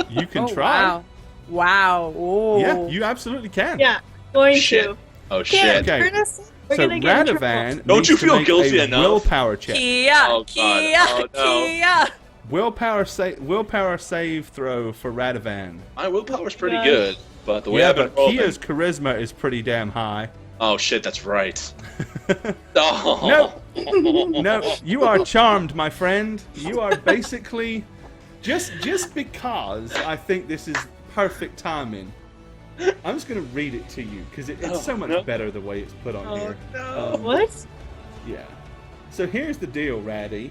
Speaker 1: You can
Speaker 2: Oh,
Speaker 1: try.
Speaker 2: Wow. Wow. Ooh.
Speaker 1: Yeah, you absolutely can.
Speaker 4: Yeah, going
Speaker 3: Shit.
Speaker 4: to.
Speaker 3: Oh
Speaker 4: Can't
Speaker 3: shit!
Speaker 1: Okay.
Speaker 4: turn us. We're
Speaker 1: So
Speaker 4: gonna get in trouble.
Speaker 1: Radovan
Speaker 3: Don't
Speaker 1: needs
Speaker 3: you
Speaker 1: to
Speaker 3: feel
Speaker 1: make
Speaker 3: guilty
Speaker 1: a
Speaker 3: enough?
Speaker 1: willpower check.
Speaker 2: Kia.
Speaker 3: Oh, God.
Speaker 2: Kia.
Speaker 3: Oh, no.
Speaker 2: Kia.
Speaker 1: Willpower save throw for Radovan.
Speaker 3: My willpower's pretty
Speaker 4: Yeah.
Speaker 3: good, but the way
Speaker 1: Yeah,
Speaker 3: I've been
Speaker 1: but
Speaker 3: rolling.
Speaker 1: Kia's charisma is pretty damn high.
Speaker 3: Oh shit, that's right. Oh.
Speaker 1: No, you are charmed, my friend. You are basically just because I think this is perfect timing. I'm just gonna read it to you because it's so much
Speaker 3: no.
Speaker 1: better the way it's put on
Speaker 4: Oh,
Speaker 1: here.
Speaker 3: no.
Speaker 4: What?
Speaker 1: Yeah. So here's the deal, Raddy,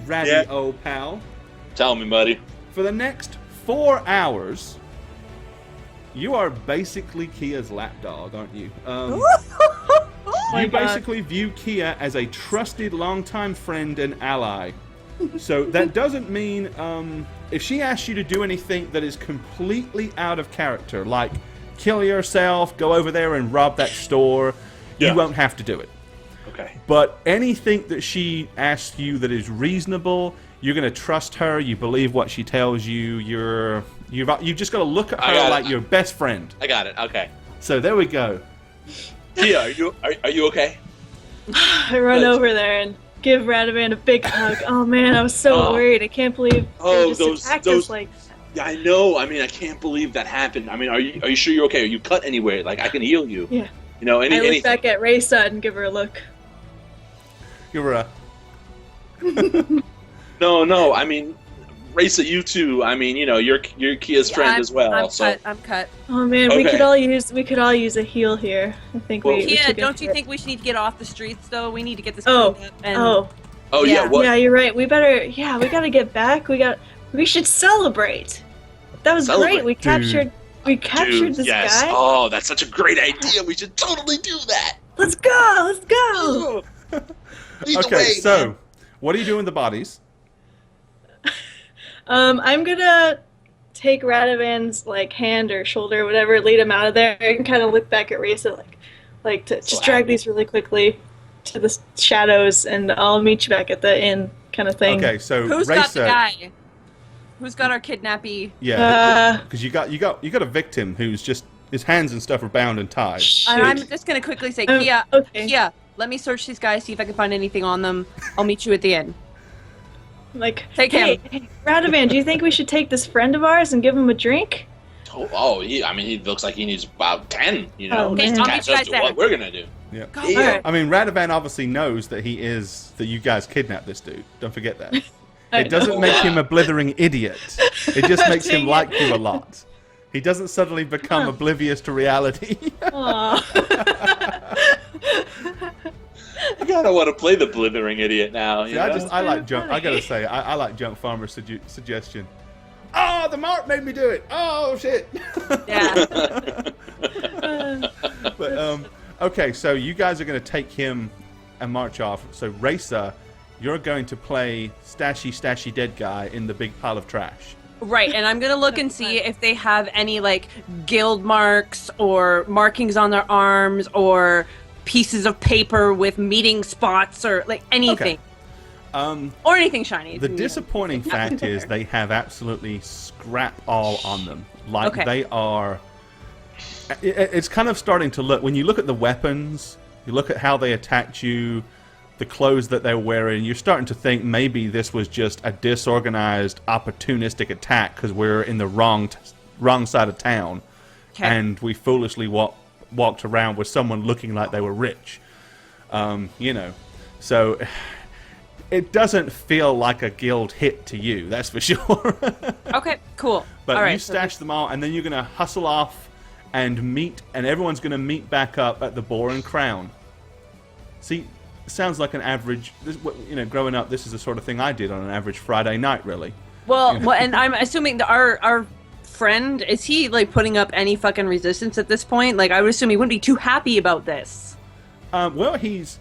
Speaker 3: Yeah.
Speaker 1: old pal.
Speaker 3: Tell me, buddy.
Speaker 1: For the next 4 hours, you are basically Kia's lapdog, aren't you?
Speaker 4: my
Speaker 1: You
Speaker 4: God.
Speaker 1: basically view Kia as a trusted longtime friend and ally. So that doesn't mean if she asks you to do anything that is completely out of character, like kill yourself, go over there and rob that store,
Speaker 3: Yeah.
Speaker 1: You won't have to do it.
Speaker 3: Okay.
Speaker 1: But anything that she asks you that is reasonable, you're going to trust her. You believe what she tells you. You've just got to look at her like your best friend.
Speaker 3: I got it. Okay.
Speaker 1: So there we go.
Speaker 3: Tia, are you okay?
Speaker 4: I run over there and give Radovan a big hug. Oh man, I was so worried. I can't believe they just attacked us like that.
Speaker 3: Yeah, I know. I mean, I can't believe that happened. I mean, are you sure you're okay? Are you cut anywhere? Like, I can heal you.
Speaker 4: Yeah.
Speaker 3: You know,
Speaker 4: I look
Speaker 3: anything.
Speaker 4: back at Raysa and give her a look.
Speaker 1: You're a...
Speaker 3: No. I mean, Raysa, you too. I mean, you know, you're Kia's friend as well.
Speaker 2: I'm cut.
Speaker 4: Oh man, we could all use a heal here. I think we
Speaker 2: Kia,
Speaker 4: should
Speaker 2: don't you think we should need to get off the streets though? We need to get this
Speaker 4: Oh,
Speaker 2: cleaned up and
Speaker 3: Oh yeah. What?
Speaker 4: yeah, you're right. We gotta get back. We should celebrate. That was great. We captured this
Speaker 3: yes.
Speaker 4: guy.
Speaker 3: Oh, that's such a great idea. We should totally do that.
Speaker 4: Let's go.
Speaker 3: Lead the
Speaker 1: Okay,
Speaker 3: way,
Speaker 1: so
Speaker 3: man.
Speaker 1: what are you doing with the bodies?
Speaker 4: I'm gonna take Radovan's like hand or shoulder, or whatever, lead him out of there, and kind of look back at Risa, like to just drag these really quickly to the shadows, and I'll meet you back at the inn, kind of thing.
Speaker 1: Okay, so
Speaker 2: who's
Speaker 1: Raysa,
Speaker 2: got the guy? Who's got our kidnappy?
Speaker 1: Yeah, because you got a victim who's just his hands and stuff are bound and tied.
Speaker 2: I'm just gonna quickly say, Kia, Kia, let me search these guys, see if I can find anything on them. I'll meet you at the inn.
Speaker 4: Like,
Speaker 2: take him.
Speaker 4: Hey, Radovan, do you think we should take this friend of ours and give him a drink?
Speaker 3: He looks like he needs about 10. You know,
Speaker 4: Oh,
Speaker 3: just
Speaker 4: man.
Speaker 3: to catch up to what we're gonna do.
Speaker 1: Yeah.
Speaker 3: Yeah.
Speaker 1: I mean, Radovan obviously knows that you guys kidnapped this dude. Don't forget that.
Speaker 4: I
Speaker 1: It doesn't
Speaker 4: know.
Speaker 1: make him a blithering idiot. It just makes him
Speaker 4: Dang
Speaker 1: like
Speaker 4: it.
Speaker 1: you a lot. He doesn't suddenly become oblivious to reality.
Speaker 4: Aw.
Speaker 3: I kind of want to play the blithering idiot now.
Speaker 1: See,
Speaker 3: You know?
Speaker 1: I like junk. I gotta say, I like Junk Farmer's suggestion. Oh, the mark made me do it. Oh shit.
Speaker 2: Yeah.
Speaker 1: But okay, so you guys are gonna take him and march off. So Raysa, you're going to play stashy dead guy in the big pile of trash.
Speaker 2: Right, and I'm gonna look and see if they have any like guild marks or markings on their arms or pieces of paper with meeting spots or like anything. Or anything shiny.
Speaker 1: The disappointing fact is they have absolutely scrap all on them. Like they are... It's kind of starting to look... When you look at the weapons, you look at how they attacked you, the clothes that they're wearing, you're starting to think maybe this was just a disorganized, opportunistic attack because we're in the wrong side of town. And we foolishly walked around with someone looking like they were rich. You know. So... It doesn't feel like a guild hit to you, that's for sure.
Speaker 2: Okay, cool.
Speaker 1: But
Speaker 2: all right,
Speaker 1: you stash them all, and then you're going to hustle off and meet, and everyone's going to meet back up at the Boar and Crown. See, sounds like an average, growing up, this is the sort of thing I did on an average Friday night, really.
Speaker 2: Well, and I'm assuming that our friend, is he like putting up any fucking resistance at this point? Like, I would assume he wouldn't be too happy about this.
Speaker 1: Well, he's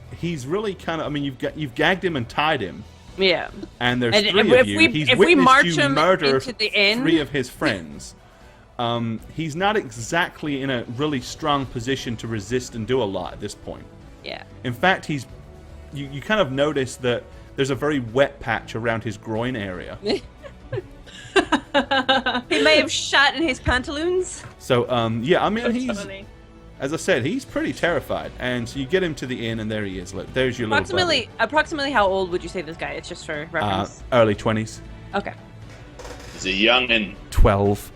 Speaker 1: really kind of. I mean, you've gagged him and tied him.
Speaker 2: Yeah.
Speaker 1: And there's
Speaker 2: And
Speaker 1: three of you.
Speaker 2: If we march him
Speaker 1: murder
Speaker 2: into the inn,
Speaker 1: 3 of his friends. He's not exactly in a really strong position to resist and do a lot at this point.
Speaker 2: Yeah.
Speaker 1: In fact, you kind of notice that there's a very wet patch around his groin area.
Speaker 2: He may have shot in his pantaloons.
Speaker 1: So, yeah, I mean, he's...
Speaker 4: Funny.
Speaker 1: As I said, he's pretty terrified, and so you get him to the inn, and there he is. Look, there's your
Speaker 2: Approximately how old would you say this guy is, just for reference?
Speaker 1: Early 20s.
Speaker 2: Okay.
Speaker 3: He's a youngin'.
Speaker 1: 12.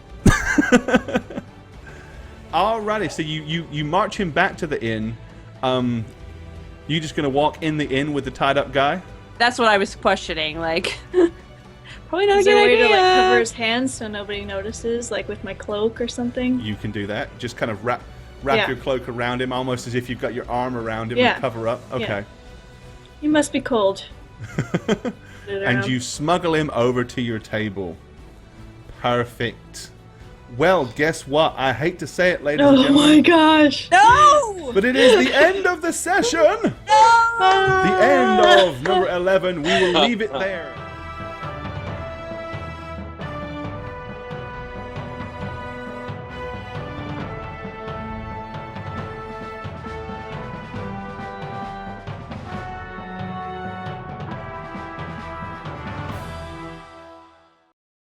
Speaker 1: Alrighty, so you march him back to the inn. You just gonna walk in the inn with the tied up guy?
Speaker 2: That's what I was questioning. Like, probably not a
Speaker 4: Is there
Speaker 2: good
Speaker 4: a way
Speaker 2: idea.
Speaker 4: to like cover his hands so nobody notices, like with my cloak or something?
Speaker 1: You can do that. Just kind of wrap
Speaker 4: Yeah.
Speaker 1: your cloak around him, almost as if you've got your arm around him
Speaker 4: Yeah.
Speaker 1: and cover up. Okay.
Speaker 4: Yeah. You must be cold.
Speaker 1: And you smuggle him over to your table. Perfect. Well, guess what? I hate to say it, ladies and
Speaker 4: Oh
Speaker 1: gentlemen.
Speaker 4: my gosh!
Speaker 2: No!
Speaker 1: But it is the end of the session!
Speaker 2: No!
Speaker 1: The end of number 11. We will leave it there.